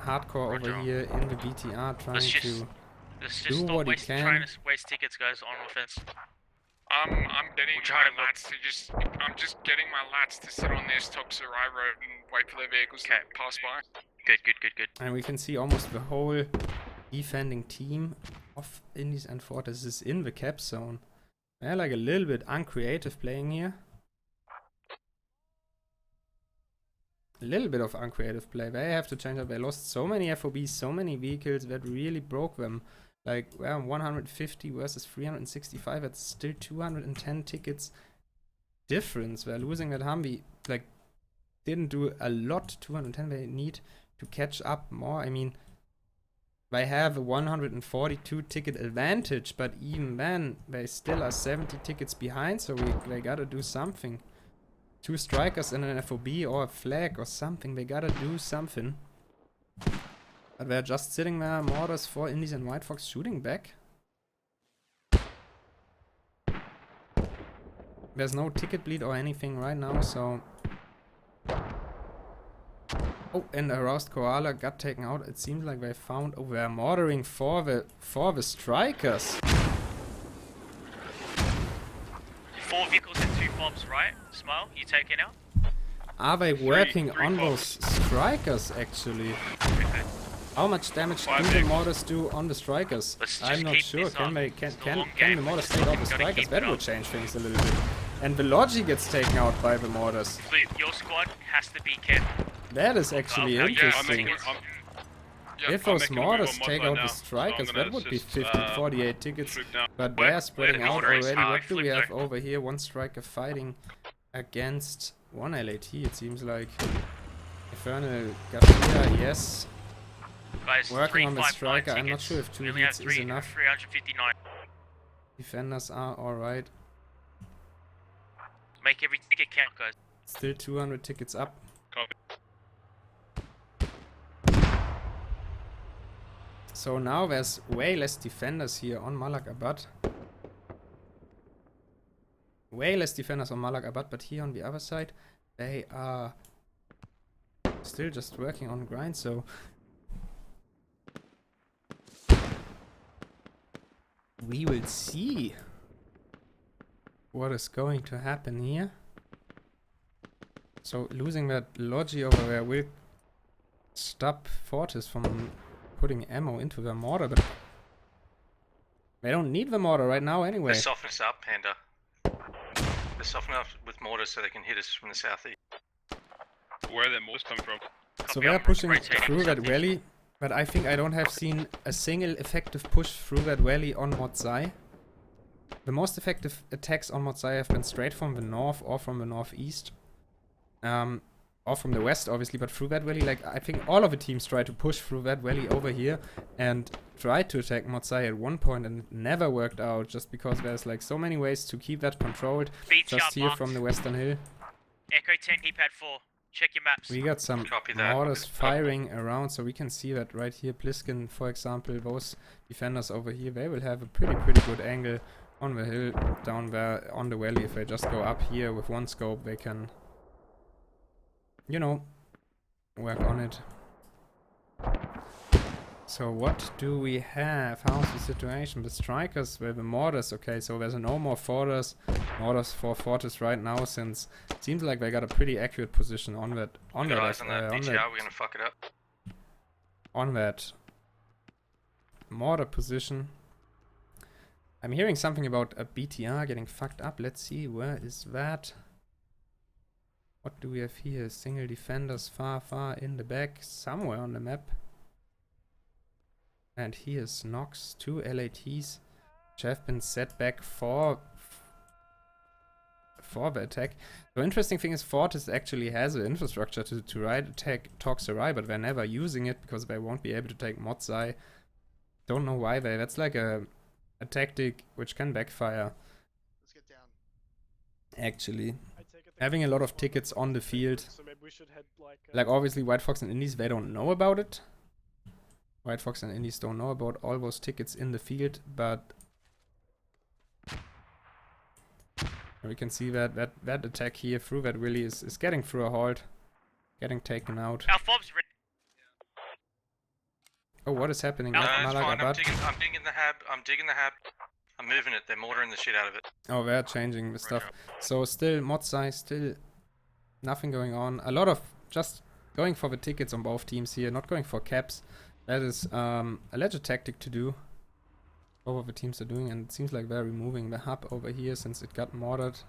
Hardcore Roger. over here in the BTR trying Let's just to... Let's do just stop what he wasting, can. trying to waste tickets, guys, on offense. I'm getting We'll try my to look- lads to just. I'm just getting my lads to sit on this Toxerai road and wait for their vehicles Okay. to pass by. Good. And we can see almost the whole defending team of Indies and Fortis is in the cap zone. They're like a little bit uncreative playing here. A little bit of uncreative play. They have to change up. They lost so many FOBs, so many vehicles that really broke them. Like, well, 150 versus 365. That's still 210 tickets difference. They're losing that Humvee. Like, didn't do a lot. 210. They need to catch up more. I mean, they have a 142 ticket advantage, but even then, they still are 70 tickets behind. So they gotta do something. 2 strikers and an FOB or a flag or something. They gotta do something. But they're just sitting there. Mortars for Indies and White Fox shooting back. There's no ticket bleed or anything right now, so... Oh, and a Roused Koala got taken out. It seems like they found... Oh, they're mortaring for the strikers. 4 vehicles and 2 fobs, right? Smile, you taking out? Are they working three on fobs. those strikers, actually? How much damage do the mortars do on the strikers? Let's I'm just not keep sure. this up. It's a long Can the game. mortars We take out the gotta strikers? keep That it will up. change things a little bit. And the Logi gets taken out by the mortars. Flip, your squad has to be careful. That is actually Okay, yeah, interesting. If those mortars take out the strikers, that would be 48 tickets. But they're spreading out mortar is already. high, What do we flip have though. over here? 1 striker fighting against 1 LAT, it seems like. Infernal Garcia, yes. Guys, Working on the 359 striker. I'm not tickets. sure if 2 We only have hits is enough. 359. Defenders are alright. Make every ticket count, guys. Still 200 tickets up. Copy. So now there's way less defenders here on Malak Abad. Way less defenders on Malak Abad, but here on the other side, they are still just working on grind, so... We will see what is going to happen here. So losing that Logi over there will stop Fortis from putting ammo into their mortar, but They don't need the mortar right now anyway. They soften us up, Panda. They soften up with mortars so they can hit us from the southeast. Where are their mortars coming from? So they're pushing through that valley, but I think I don't have seen a single effective push through that valley on Motzai. The most effective attacks on Motzai have been straight from the north or from the northeast. Or from the west, obviously, but through that valley, like, I think all of the teams tried to push through that valley over here and tried to attack Motzai at one point, and it never worked out, just because there's, like, so many ways to keep that controlled. Just here from the western hill. Echo 10, keypad 4. Check your maps. We got some mortars firing around, so we can see that right here. Pliskin, for example, those defenders over here, they will have a pretty good angle on the hill down there on the valley. If they just go up here with one scope, they can, you know, work on it. So what do we have? How's the situation? The strikers with the mortars. Okay, so there's no more mortars for Fortis right now, since it seems like they got a pretty accurate position on that. On that BTR, we're gonna fuck it up. On that mortar position. I'm hearing something about a BTR getting fucked up. Let's see, where is that? What do we have here? Single defenders far in the back, somewhere on the map. And here's Nox, 2 LATs, which have been set back for the attack. The interesting thing is Fortis actually has an infrastructure to attack Toxerai, but they're never using it because they won't be able to take Motzai. Don't know why that's like a tactic which can backfire. Let's get down. Actually. Having a lot of tickets on the field. So maybe we should head like obviously White Fox and Indies, they don't know about it. White Fox and Indies don't know about all those tickets in the field, but we can see that attack here through that really is getting through a halt, getting taken out. Our fob's ready. Oh, what is happening? No, it's fine. I'm digging the hab. I'm moving it. They're mortaring the shit out of it. Oh, they're changing the stuff. So still Motzai, still nothing going on. A lot of just going for the tickets on both teams here, not going for caps. That is a legit tactic to do. Both of the teams are doing, and it seems like they're removing the hub over here since it got mortared.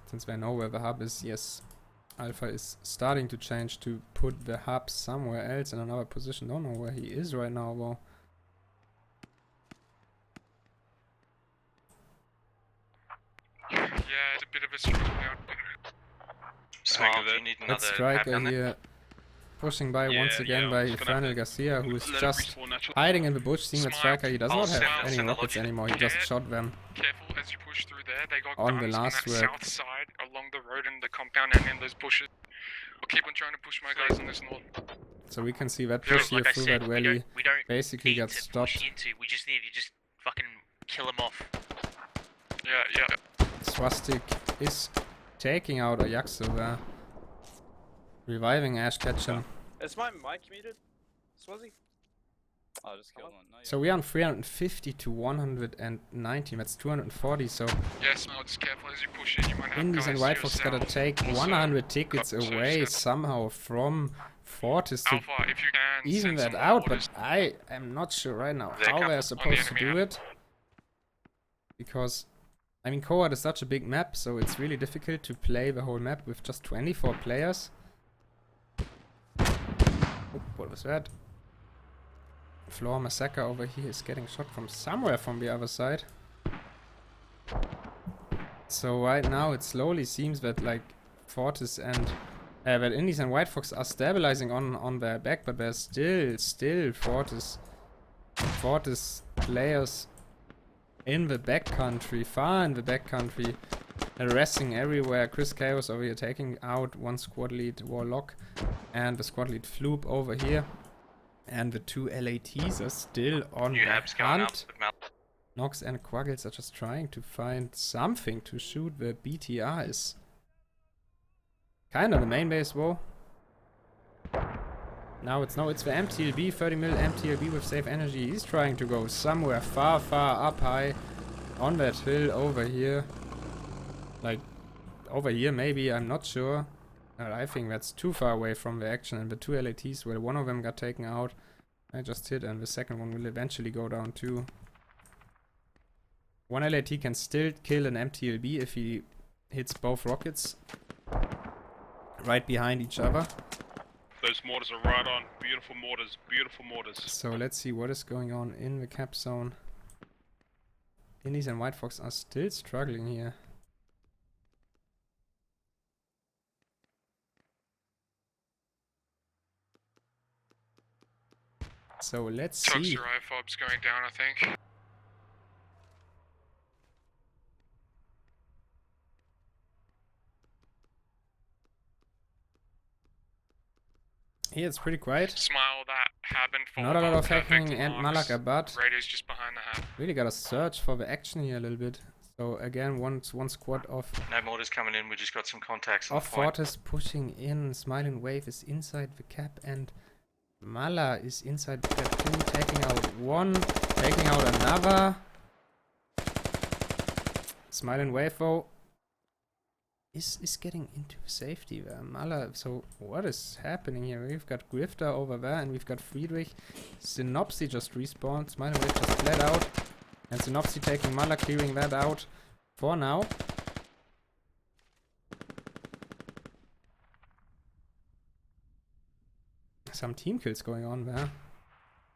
Since they know where the hub is, yes. Alpha is starting to change to put the hub somewhere else in another position. Don't know where he is right now, though. Yeah, it's a bit of a struggle now. Let's Striker here. Pushing by once again by Infernal Garcia, who is just hiding in the bush, seeing that Striker. He does not have any rockets anymore, he just shot them. Careful as you push through there, they got on the guns last on that south side, along the road and the compound and in those bushes. I'll keep on trying to push my guys on this north. So we can see that push here through that valley basically got stopped. We just need to just fucking kill him off. Yeah. Swastik is taking out Ajaxo there. Reviving Ash Ketchum. Is my mic muted? Swazi? I'll just kill one. So we're on 350 to 119, that's 240, so yes, no, just careful as you push in, you might have Indies and White Fox gotta take 100 tickets away somehow from Fortis to Alpha, if you can even that out, but I am not sure right now how they're supposed to do it. Because, I mean, Cohort is such a big map, so it's really difficult to play the whole map with just 24 players. Oh, what was that? Floor Massacre over here is getting shot from somewhere from the other side. So right now it slowly seems that like Fortis and that Indies and White Fox are stabilizing on their back, but there's still Fortis players in the backcountry, far in the backcountry, harassing everywhere. Chris Chaos over here taking out one squad lead Warlock and the squad lead Floop over here. And the 2 LATs are still on the hunt. Nox and Quaggles are just trying to find something to shoot. The BTR is kind of the main base, though. Now it's the MTLB, 30mm MTLB with safe energy. He's trying to go somewhere far up high on that hill over here. Like, over here maybe, I'm not sure. I think that's too far away from the action, and the 2 LATs, well, one of them got taken out. I just hit, and the second one will eventually go down too. One LAT can still kill an MTLB if he hits both rockets right behind each other. Those mortars are right on. Beautiful mortars. Beautiful mortars. So let's see what is going on in the cap zone. Indies and White Fox are still struggling here. So let's see. Toxerai fob's going down, I think. Here it's pretty quiet. Smile that happened for Not a lot of perfect hacking and marks. Malaka, but Radio's just behind the hat. really gotta search for the action here a little bit. So again, one squad of No mortars coming in. We just got some contacts on the point. Fortis pushing in. Smiling Wave is inside the cap, and Mala is inside the cap too, taking out one, taking out another. Smiling Wave though is getting into safety there. Mala, so what is happening here? We've got Grifter over there, and we've got Friedrich. Synopsy just respawned. Smiling Wave just fled out. And Synopsy taking Mala, clearing that out for now. Some team kills going on there.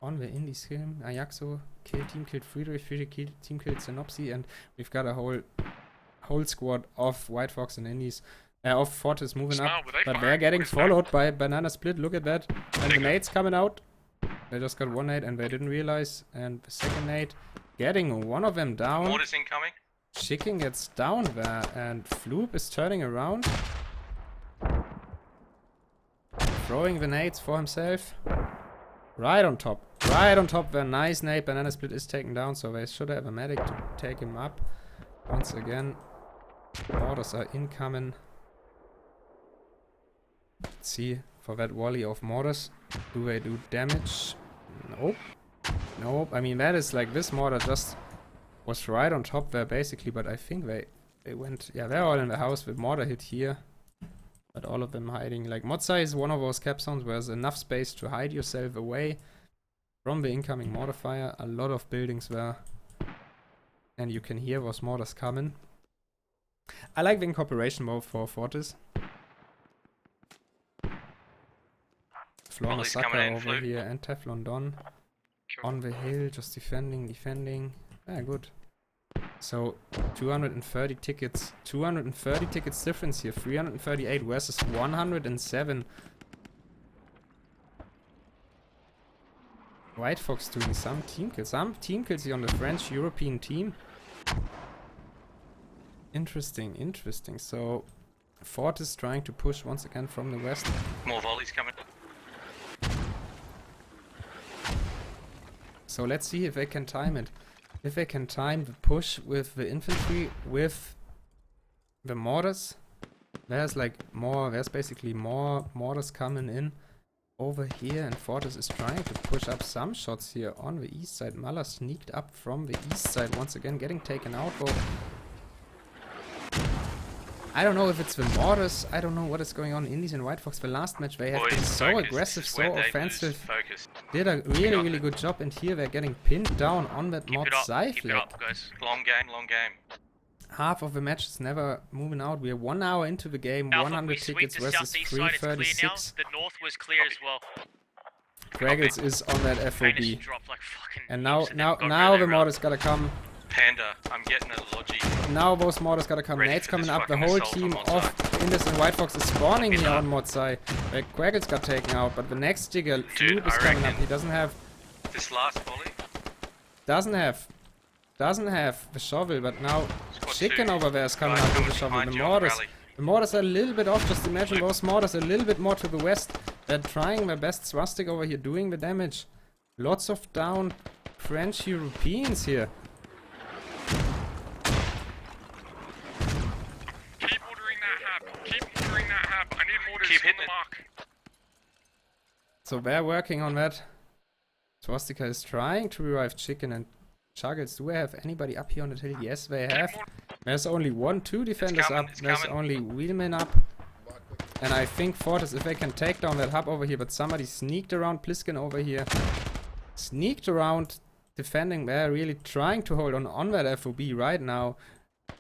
On the indie team, Ajaxo team killed Friedrich, Friedrich team killed Synopsy, and we've got a whole squad of White Fox and indies. Of Fortis moving up, but they're getting followed by Banana Split. Look at that. And the nades coming out. They just got one nade and they didn't realize. And the second nade getting one of them down. Mortars incoming. Chicken gets down there, and Floop is turning around. Throwing the nades for himself. Right on top. Right on top there. Nice nade. Banana Split is taken down, so they should have a medic to take him up. Once again, mortars are incoming. Let's see for that volley of mortars. Do they do damage? Nope. Nope. I mean, that is like this mortar just was right on top there basically, but I think they went. Yeah, they're all in the house with mortar hit here. But all of them hiding. Like Motsai is one of those cap zones where there's enough space to hide yourself away from the incoming mortar fire. A lot of buildings there. And you can hear those mortars coming. I like the incorporation mode for Fortis. Florna Sucker over here and Teflon Don. On the hill, just defending. Yeah, good. So 230 tickets. 230 tickets difference here. 338 versus 107. White Fox doing some team kills. Some team kills here on the French European team. Interesting. So Fortis trying to push once again from the west. More volleys coming. So let's see if they can time it. If they can time the push with the infantry, with the mortars. There's basically more mortars coming in over here, and Fortis is trying to push up some shots here on the east side. Mala sneaked up from the east side once again, getting taken out though. I don't know if it's the mortars. I don't know what is going on. Indies and White Fox, the last match, they have been so aggressive, so offensive. Did a really good job, and here they're getting pinned down on that mod side flag. Long game. Half of the match is never moving out. We are 1 hour into the game, 100 tickets versus 336. The north was clear as well. Kraggles is on that FOB. And now the mortars gotta come. Panda, I'm getting a logi. Now those mortars gotta come. Nate's coming up. The whole team of Indus and White Fox is spawning here on Motsai. Quaggles got taken out, but the next Jigger, Floop, is coming up. He doesn't have... This last volley? Doesn't have the shovel, but now Chicken over there is coming up with the shovel. The mortars are a little bit off. Just imagine those mortars a little bit more to the west. They're trying their best. Swastik over here doing the damage. Lots of down French Europeans here. Keep ordering that hab. I need mortars on the mark. So they're working on that. Swastika is trying to revive Chicken and Chuggles. Do I have anybody up here on the hill? Yes, they have. There's only 2 defenders up. There's only Wheelman up. And I think Fortis, if they can take down that hub over here, but somebody sneaked around Pliskin over here. Sneaked around defending there, really trying to hold on that FOB right now.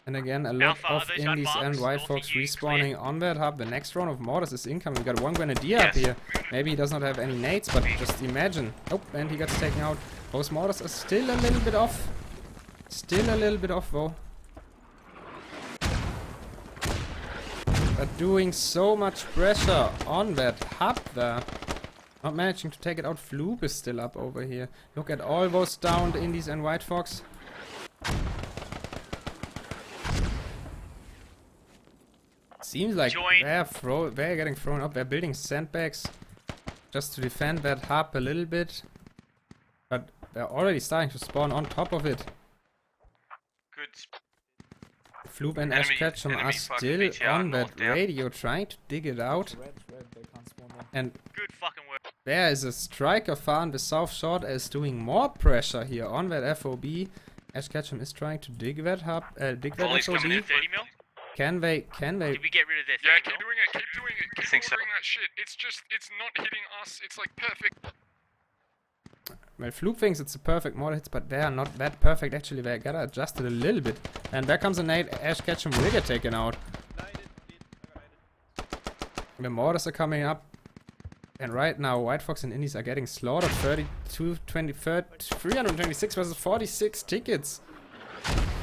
And again, a lot Alpha, of others, Indies red and box, White north Fox of you, respawning on that hub. The next round of Mortars is incoming. We got one Grenadier up Yes. here. Maybe he does not have any nades, but just imagine. Oh, and he gets taken out. Those Mortars are still a little bit off. Still a little bit off though. But doing so much pressure on that hub there. Not managing to take it out. Floop is still up over here. Look at all those downed Indies and White Fox. Seems like they're getting thrown up. They're building sandbags just to defend that hub a little bit. But they're already starting to spawn on top of it. Good. Floop and Enemy- Ashketchum enemy are fucking still BTR on that north down. radio trying to dig it out. And Good fucking work. there is a striker farm. The South Short is doing more pressure here on that FOB. Ashketchum is trying to dig that hub, dig that Volley's coming in. FOB. 30 mil? Can they? Did we get rid of their 30 Yeah, mil? keep doing it, keep doing it, keep think so. ordering that shit. It's just, it's not hitting us. It's like perfect. Well, Floop thinks it's a perfect mortar hits, but they are not that perfect. Actually, they gotta adjust it a little bit. And there comes a nade. Ashketchum will get taken out. The mortars are coming up. And right now, White Fox and Indies are getting slaughtered. 32, 326 versus 46 tickets.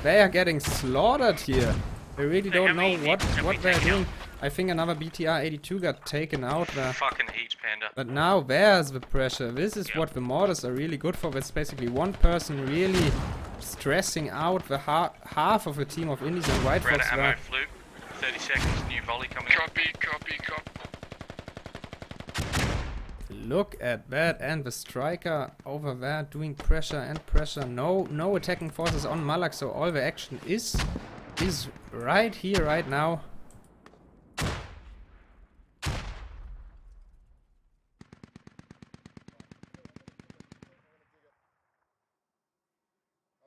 They are getting slaughtered here. They really don't know what they're doing. I think another BTR 82 got taken out there. Fucking heat, Panda. But now there's the pressure. This is what the mortars are really good for. That's basically one person really stressing out the half of a team of Indies and White Red Fox ammo, there. Floop. 30 seconds, new volley coming in. Copy, copy, copy. Look at that, and the striker over there doing pressure and pressure. No attacking forces on Malak, so all the action is right here, right now.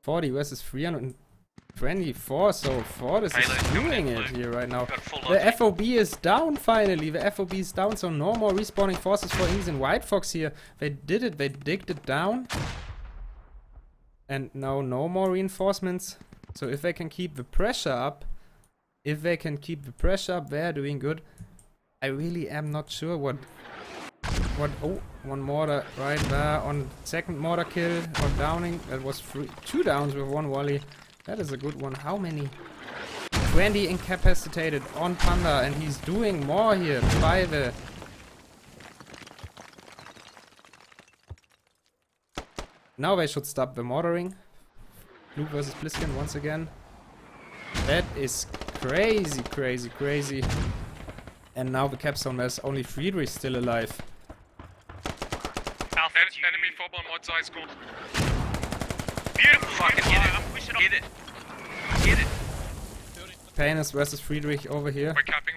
$40 versus 324, so Fortis is Payload's coming doing in, it Luke. here right now. Got full The logic. FOB is down finally. The FOB is down, so no more respawning forces for Indies and White Fox here. They did it, they digged it down. And now no more reinforcements. So if they can keep the pressure up, they're doing good. I really am not sure what oh, one mortar right there on second mortar kill or downing. That was 2 downs with 1 volley. That is a good one. How many? 20 incapacitated on Panda, and he's doing more here by the... Now they should stop the mortaring. Blue versus Bliskin once again. That is crazy, crazy, crazy. And now the capstone, there's only Friedrich still alive. Alpha, Enemy fob on mod side score. Beautiful, Fucking beautiful. get it. I'm pushing up. Get it. Get it. Painus versus Friedrich over here. We're capping,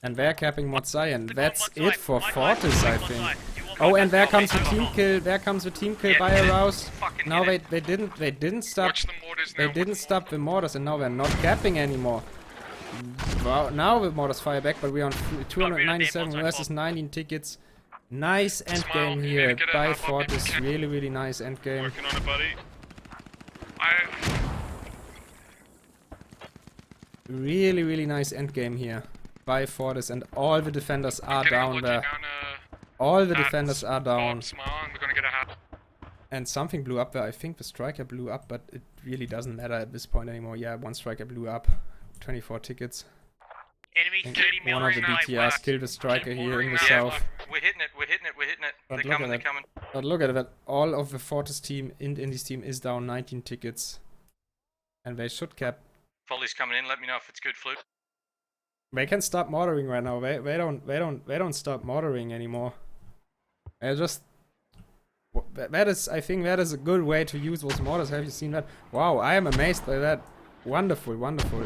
And they're capping Modzai, and Click on that's one it side. for One Fortis, side, I one think. side. Do you want Oh, one and there side? comes the Oh, team oh, kill. There comes the team kill Yeah, by hit a it. rouse. Fucking Now hit they didn't stop. Watch the mortars now. They watch didn't the stop the mortars, and now they're not capping anymore. Wow, now the mortars fire back, but we're on 297 versus 19 tickets. Nice end Smile, game you need here to get a by hub up if you Fortis. can. Really, really nice end game. Working on it, buddy. Really, really nice end game here by Fortis, and all the defenders are Getting a down logic there. down, All the at defenders are down. Bob, smile, and we're gonna get a hat. And something blew up there. I think the striker blew up, but it really doesn't matter at this point anymore. Yeah, one striker blew up. 24 tickets. Enemy And 30 mil one of the right BTRs west. killed the striker here in the Yeah, south. We're hitting it. We're hitting it. We're hitting it. But They're look coming. at They're that. coming. But look at that. All of the Fortis team in this team is down 19 tickets. And they should cap. Volley's coming in. Let me know if it's good, Floop. They can stop mortaring right now. They don't stop mortaring anymore. They just... That is, I think that is a good way to use those mortars. Have you seen that? Wow, I am amazed by that. Wonderful, wonderful.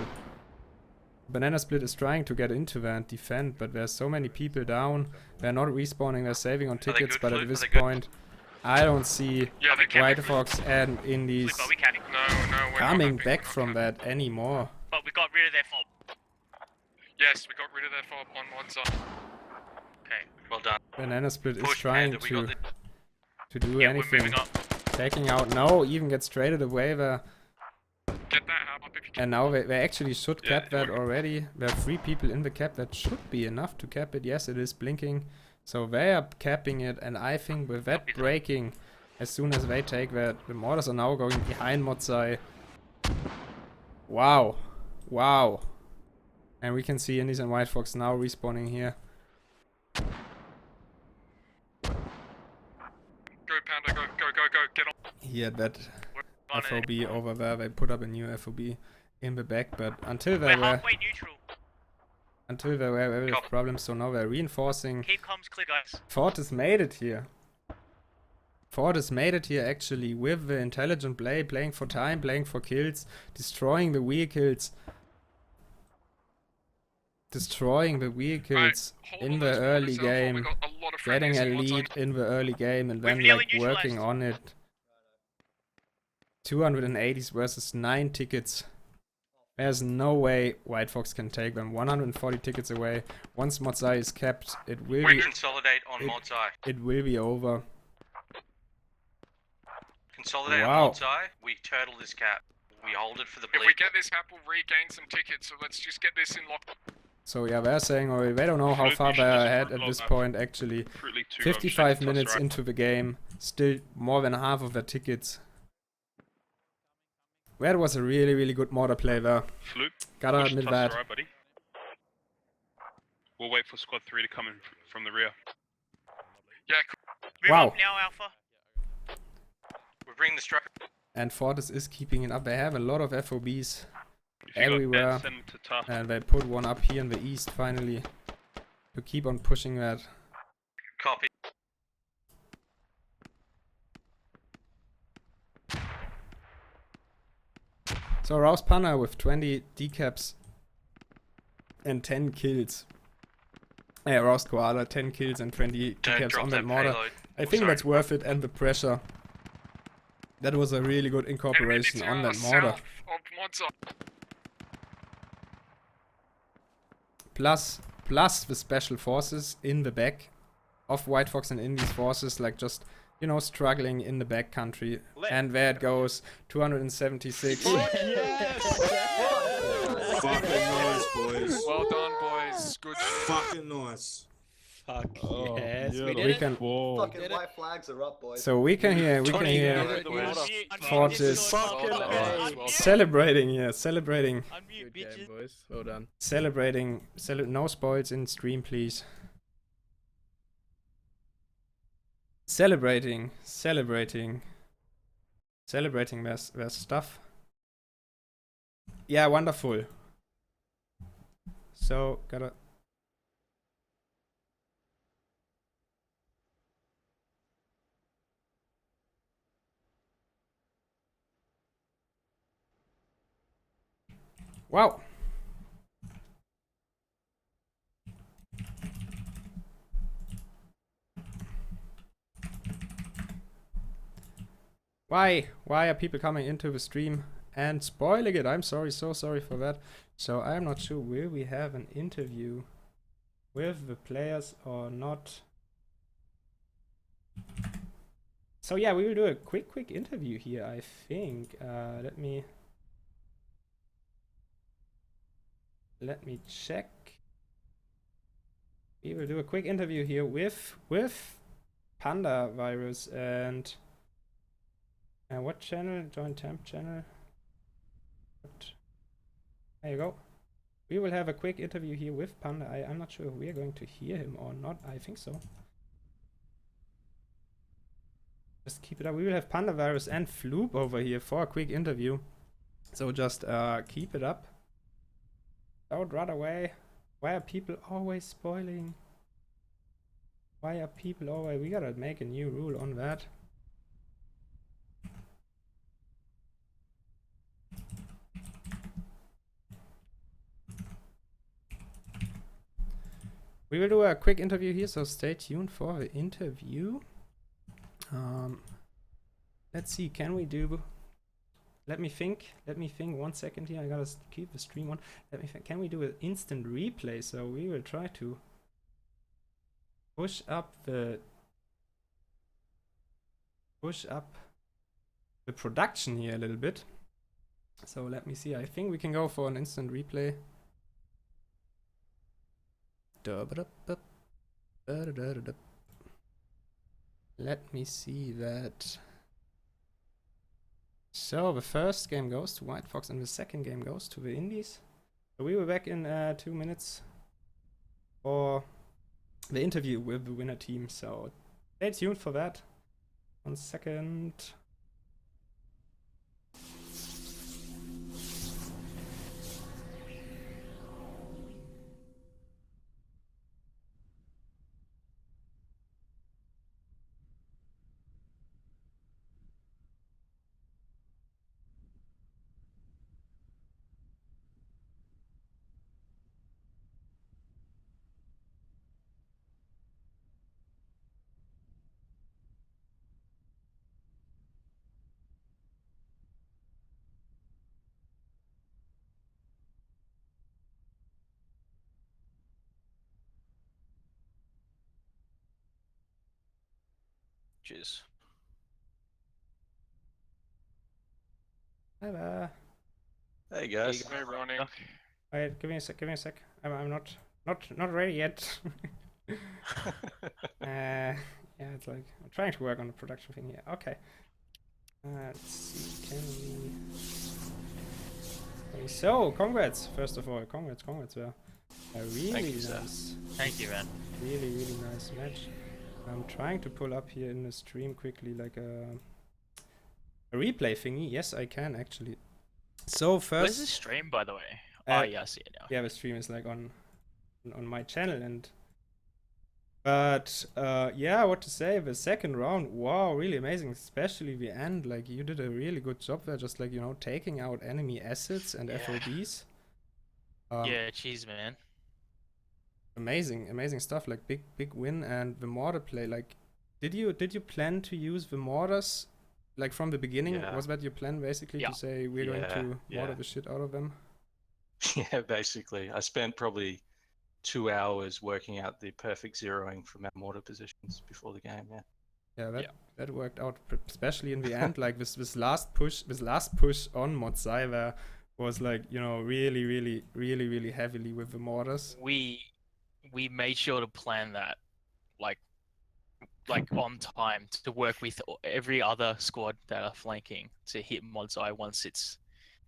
Banana Split is trying to get into there and defend, but there's so many people down. They're not respawning, they're saving on they tickets, good, but Flute? at Are this they good? point, I don't see Yeah, they White capping. Fox and Indies Flip, are we capping? No, we're not coming capping, back we're not from capping. that anymore. But we got rid of their fob. Yes, we got rid of their fob on mod side. Okay. Well done. Banana Split is Push, trying Panda. We got to do Yeah, anything. we're moving up. Taking out, no, even gets traded away there. Get that hab up if you can. And now they actually should Yeah, cap that already. There are 3 people in the cap. That should be enough to cap it. Yes, it is blinking. So they are capping it. And I think with that breaking, as soon as they take that, the mortars are now going behind Modzai. Wow. Wow. And we can see Indies and White Fox now respawning here. Go Panda, go, get on. He had that On it. FOB over there. They put up a new FOB in the back. But until they We're were... halfway neutral. Until they were with problems, so now they're reinforcing. Keep comms clear, guys. Fortis made it here. Fortis made it here actually with the intelligent play, playing for time, playing for kills, destroying the vehicles. Destroying the vehicles Hold in on the those early mortars, Alpha. We game, got a lot of getting a friendlies in lead Modzai. in the early game, and then nearly like working neutralized. on it. 280s versus 9 tickets. There's no way White Fox can take them. 140 tickets away. Once Modzai is capped, it will We be, consolidate on Modzai. it will be over. Consolidate Wow. on Modzai. We turtle this cap. We hold it for the If we bleed. get this hab, we'll regain some tickets, so let's just get this in lock. So yeah, they're saying already they don't know how far they are ahead at this point actually. 55 minutes into the game, still more than half of their tickets. That was a really good mortar play there. Floop, Gotta push admit Tuss, that. alright, buddy? We'll wait for squad 3 to come in from the rear. Yeah, cool. Move Wow. up now, Alpha. We bring the structure. And Fortis is keeping it up. They have a lot of FOBs If you everywhere. got that, send them to Tuss. And they put one up here in the east finally. To keep on pushing that. Copy. So Rouse Panna with 20 decaps and 10 kills. Rouse Koala, 10 kills and 20 Don't decaps drop on that that mortar. payload. I think Sorry. that's worth it, and the pressure. That was a really good incorporation on that mortar. South of Modzai. Plus the special forces in the back of White Fox and Indies forces, like just, you know, struggling in the back country. And there it goes, 276. Fucking nice, boys. Well done, boys. Good shit. Fucking nice. Fuck Oh, yes, we we did can- it. Fucking white flags are up, boys. So we can hear Fortis celebrating here, celebrating. Good game, boys. Well done. Celebrating. No spoils in stream, please. Celebrating their stuff. Yeah, wonderful. So, gotta... Wow. Why are people coming into the stream and spoiling it? I'm sorry, so sorry for that. So I'm not sure, will we have an interview with the players or not? So yeah, we will do a quick interview here, I think. Let me check. We will do a quick interview here with Panda Virus and what channel? Join temp channel. There you go. We will have a quick interview here with Panda. I'm not sure if we are going to hear him or not. I think so. Just keep it up. We will have Panda Virus and Floop over here for a quick interview. So just keep it up. Don't run away. Why are people always spoiling? Why are people always... We gotta make a new rule on that. We will do a quick interview here, so stay tuned for the interview. Let's see, can we do... Let me think 1 second here. I gotta keep the stream on. Let me think. Can we do an instant replay? So we will try to push up the production here a little bit. So let me see. I think we can go for an instant replay. Let me see that. So the first game goes to White Fox and the second game goes to the Indies. So we will back in 2 minutes for the interview with the winner team. So stay tuned for that. 1 second. Cheers. Hi there. Hey guys. Hey Ronnie. Wait, give me a sec. Give me a sec. I'm not ready yet. Yeah, it's like I'm trying to work on the production thing here. Okay. Let's see. Can we? Okay, so congrats. First of all, congrats. Yeah. A really Thank you, nice. sir. Thank you, man. Really nice match. I'm trying to pull up here in the stream quickly like a replay thingy. Yes, I can actually. So first. Where's the stream, by the way? Oh yeah, I see it now. Yeah, the stream is like on my channel, and but yeah, what to say? The second round, wow, really amazing. Especially the end. Like you did a really good job there, just like taking out enemy assets and FOBs. Yeah, cheese, man. Amazing stuff. Like big win. And the mortar play. Like, did you plan to use the mortars? Like from the beginning, was that your plan basically to say we're going to mortar the shit out of them? Yeah, basically. I spent probably 2 hours working out the perfect zeroing from our mortar positions before the game. Yeah, that worked out, especially in the end. Like this last push on Motsai there was like really heavily with the mortars. We made sure to plan that like on time to work with every other squad that are flanking to hit Modsai once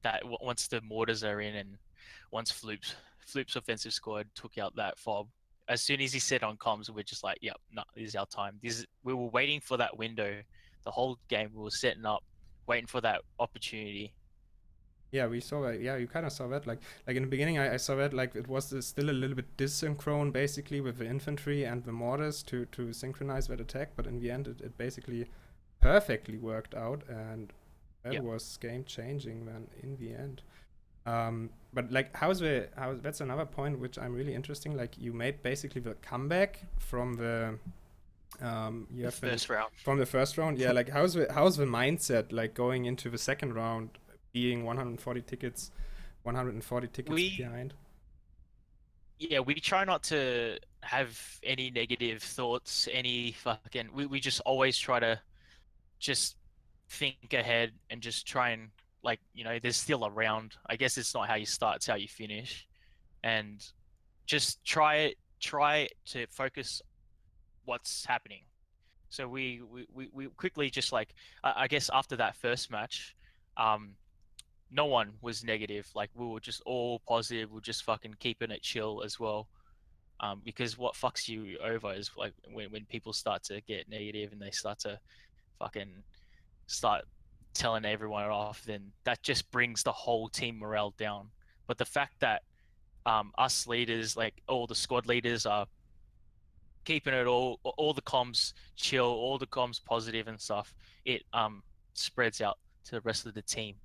the mortars are in, and once Floop's offensive squad took out that fob. As soon as he said on comms, we're just like, yep, no, this is our time. We were waiting for that window the whole game. We were setting up, waiting for that opportunity. Yeah, we saw that. Yeah, you kind of saw that. Like in the beginning, I saw that like it was still a little bit dysynchronous basically with the infantry and the mortars to synchronize that attack. But in the end, it basically perfectly worked out, and that was game changing then in the end. But like, that's another point which I'm really interesting. Like you made basically the comeback from the first round. From the first round. Yeah, like how's the mindset like going into the second round? Being 140 tickets behind. Yeah, we try not to have any negative thoughts, we just always try to just think ahead and just try and there's still a round. I guess it's not how you start, it's how you finish. And just try to focus what's happening. So we quickly just I guess after that first match, no one was negative. Like we were just all positive. We're just fucking keeping it chill as well. Because what fucks you over is like when people start to get negative and they start to start telling everyone off, then that just brings the whole team morale down. But the fact that us leaders, like all the squad leaders, are keeping it all the comms chill, all the comms positive and stuff, it spreads out to the rest of the team.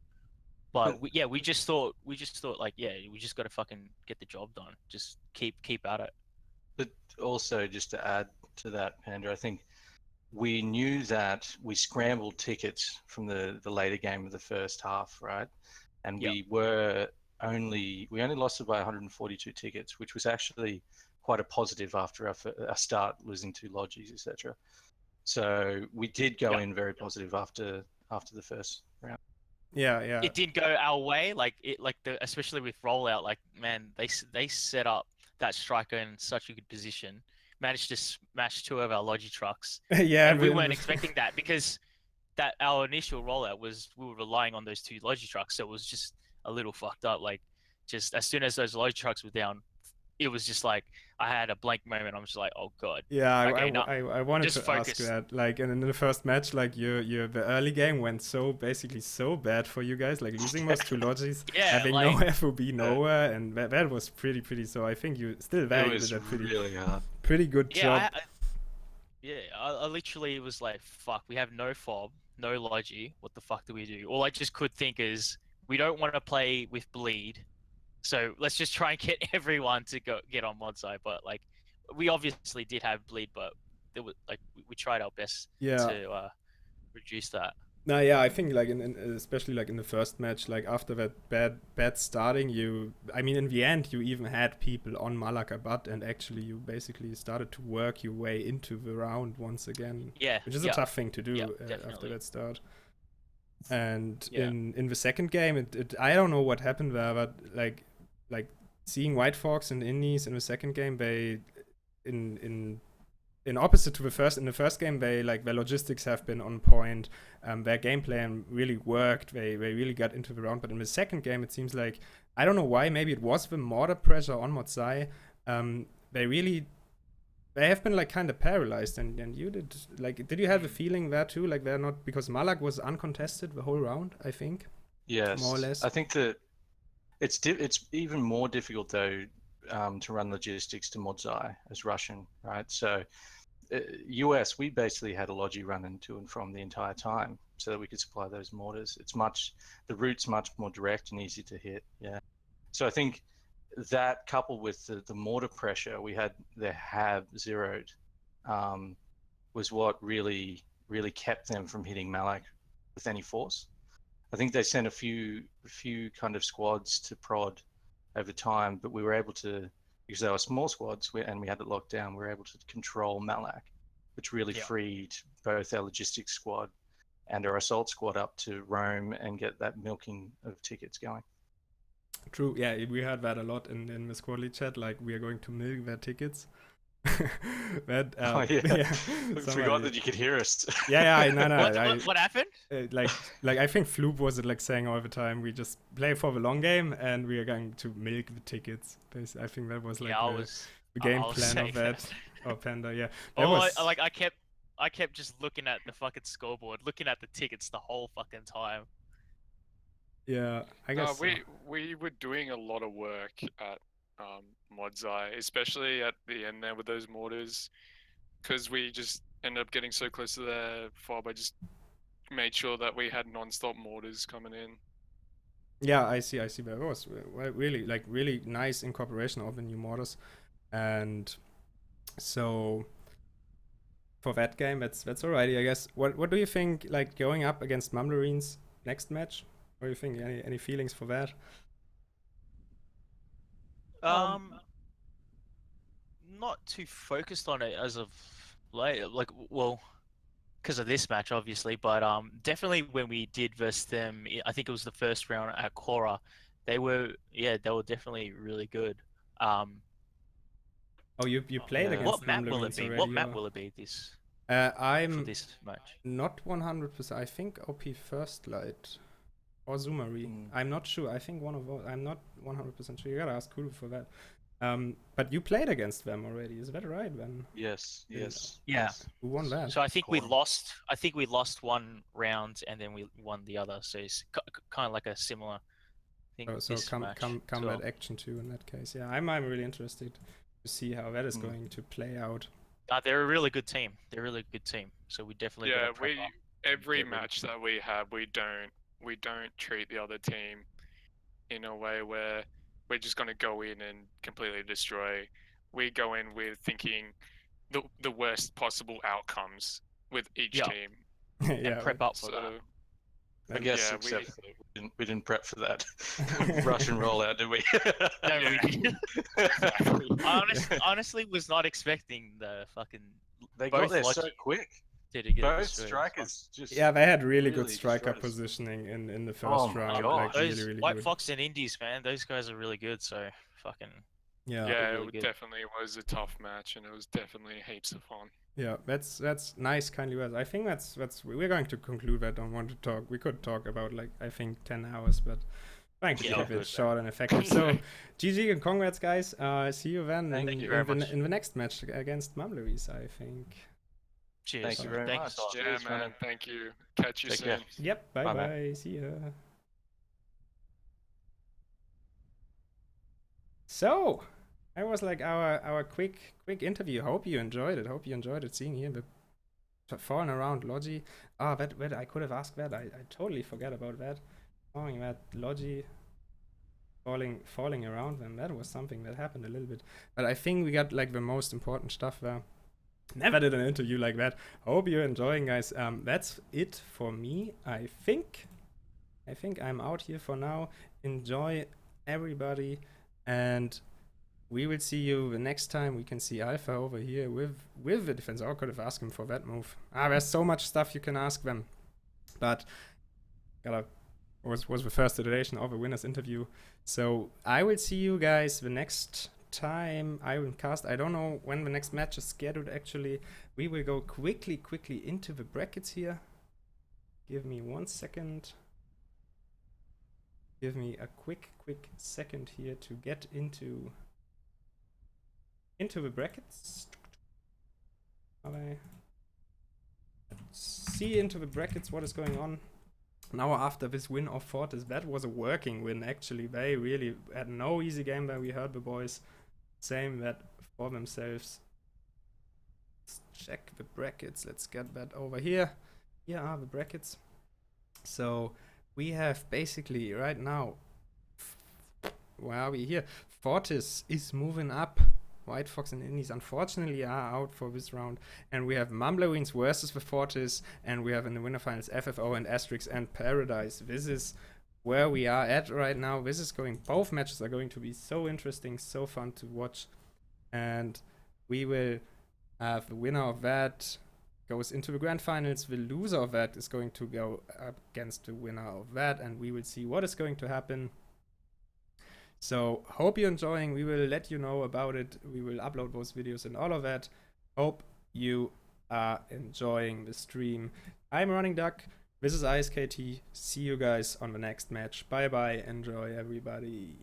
But we just thought we just got to fucking get the job done. Just keep at it. But also, just to add to that, Panda, I think we knew that we scrambled tickets from the later game of the first half, right? And we only lost it by 142 tickets, which was actually quite a positive after our start losing 2 lodges, etc. So we did go in very positive after after the first round. Yeah. It didn't go our way, especially with rollout. Like, man, they set up that striker in such a good position, managed to smash 2 of our Logi trucks. Yeah, and we but- weren't expecting that because that our initial rollout was we were relying on those 2 Logi trucks, so it was just a little fucked up. Like, just as soon as those Logi trucks were down, it was just like I had a blank moment. I'm just like, oh god. Yeah, Okay, I wanted just to ask focus. that. Like, and in the first match, like the early game went so bad for you guys, like losing most 2 logis, Yeah, having like- no FOB nowhere, and that was pretty. So I think you still It valued was that really hard. pretty good job. I literally was like, fuck, we have no fob, no Logi. What the fuck do we do? All I just could think is we don't want to play with bleed. So let's just try and get everyone to get on mod side. But like, we obviously did have bleed, but there was like we tried our best to reduce that. No, yeah, I think like especially like in the first match, like after that bad starting, I mean in the end you even had people on Malakabat, and actually you basically started to work your way into the round once again. Yeah, which is a tough thing to do after that start. And in the second game, I don't know what happened there, but like seeing White Fox and Indies in the second game, they in opposite to the first, in the first game, they like their logistics have been on point, their game plan really worked, they really got into the round. But in the second game, it seems like, I don't know why, maybe it was the mortar pressure on Motsai, they have been like kind of paralyzed, and you did you have a feeling there too, like they're not, because Malak was uncontested the whole round, I think. Yes, more or less. I think that it's even more difficult though to run logistics to Modzai as Russian, right? So US, we basically had a Logi running to and from the entire time so that we could supply those mortars. The route's much more direct and easy to hit. Yeah. So I think that coupled with the mortar pressure we had, the have zeroed, was what really kept them from hitting Malak with any force. I think they sent a few kind of squads to prod over time, but we were able to, because they were small squads and we had it locked down, we were able to control Malak, which really freed both our logistics squad and our assault squad up to roam and get that milking of tickets going. True, yeah, we heard that a lot in the squadly chat, like we are going to milk their tickets. That, I forgot that you could hear us. No. What happened? Like I think Floop was like saying all the time, we just play for the long game and we are going to milk the tickets. I think that was like the game plan of that. Or Panda, yeah. I kept just looking at the fucking scoreboard, looking at the tickets the whole fucking time. Yeah, I guess we were doing a lot of work at Modzai, especially at the end there with those mortars, because we just ended up getting so close to their fob. I just made sure that we had non-stop mortars coming in. Yeah, I see. That was really nice incorporation of the new mortars, and so for that game, that's alrighty, I guess. What do you think? Like going up against Mumlarines next match? What do you think? Any feelings for that? Not too focused on it as of late. Like, well, because of this match, obviously, but definitely when we did versus them, I think it was the first round at Cora, they were definitely really good. Oh, you played against what map will it be? already, What map will it be this? I'm for this match. Not 100%. I think OP First Light or Zoomari. I'm not sure. I think one of those. I'm not 100% sure. You gotta ask Kulu for that. But you played against them already. Is that right, then? Yes. Yeah. Who won that? So I think we lost. I think we lost one round and then we won the other. So it's kind of like a similar thing. Oh, so combat action too in that case. Yeah, I'm really interested to see how that is going to play out. They're a really good team. They're a really good team. So we definitely every match that we have, we don't treat the other team in a way where we're just going to go in and completely destroy. We go in with thinking the worst possible outcomes with each team. And prep up for that. I guess except for we didn't prep for that Russian rollout, did we? I honestly was not expecting the fucking. They got there so quick. did it get Both destroyed. strikers just Yeah, they had really good really striker destroyed us. positioning in the first Oh my round. gosh. Like Those really, really White good. Fox and Indies, man, those guys are really good. So fucking Yeah. Yeah, really it good. definitely was a tough match, and it was definitely heaps of fun. Yeah, that's nice, kindly words. I think that's we're going to conclude. I don't want to talk. We could talk about like I think 10 hours, but trying to Yeah, keep it good. short and effective. So GG and congrats, guys. See you then Thank you very much. in the next match against Mumbleries, I think. Cheers. Thank you very Thanks. much. Yeah, Cheers, man. Thank you. Catch you Take soon. care. Yep. Bye, Bye man. bye. See ya. So that was like our quick interview. Hope you enjoyed it. Hope you enjoyed it. Seeing here the falling around Logi. Ah, that I could have asked that. I totally forgot about that. Knowing that Logi falling around them, that was something that happened a little bit. But I think we got like the most important stuff there. Never did an interview like that. Hope you're enjoying, guys. That's it for me. I think I'm out here for now. Enjoy, everybody, and we will see you the next time. We can see Alpha over here with the defense. I could have asked him for that move. There's so much stuff you can ask them, but was the first iteration of a winner's interview. So I will see you guys the next time I will cast. I don't know when the next match is scheduled actually. We will go quickly into the brackets here. Give me 1 second. Give me a quick second here to get into the brackets. See into the brackets what is going on. Now after this win of Fortis, that was a working win actually. They really had no easy game there. We heard the boys saying that for themselves. Let's check the brackets. Let's get that over here. Here are the brackets. So we have basically right now, where are we here? Fortis is moving up. White Fox and Indies unfortunately are out for this round, and we have Mumbleweens versus the Fortis, and we have in the winner finals FFO and Asterix and Paradise. This is where we are at right now. This is going, both matches are going to be so interesting, so fun to watch, and we will have the winner of that goes into the grand finals. The loser of that is going to go up against the winner of that, and we will see what is going to happen. So hope you're enjoying. We will let you know about it. We will upload those videos and all of that. Hope you are enjoying the stream. I'm Running Duck. This is ISKT. See you guys on the next match. Bye bye. Enjoy, everybody.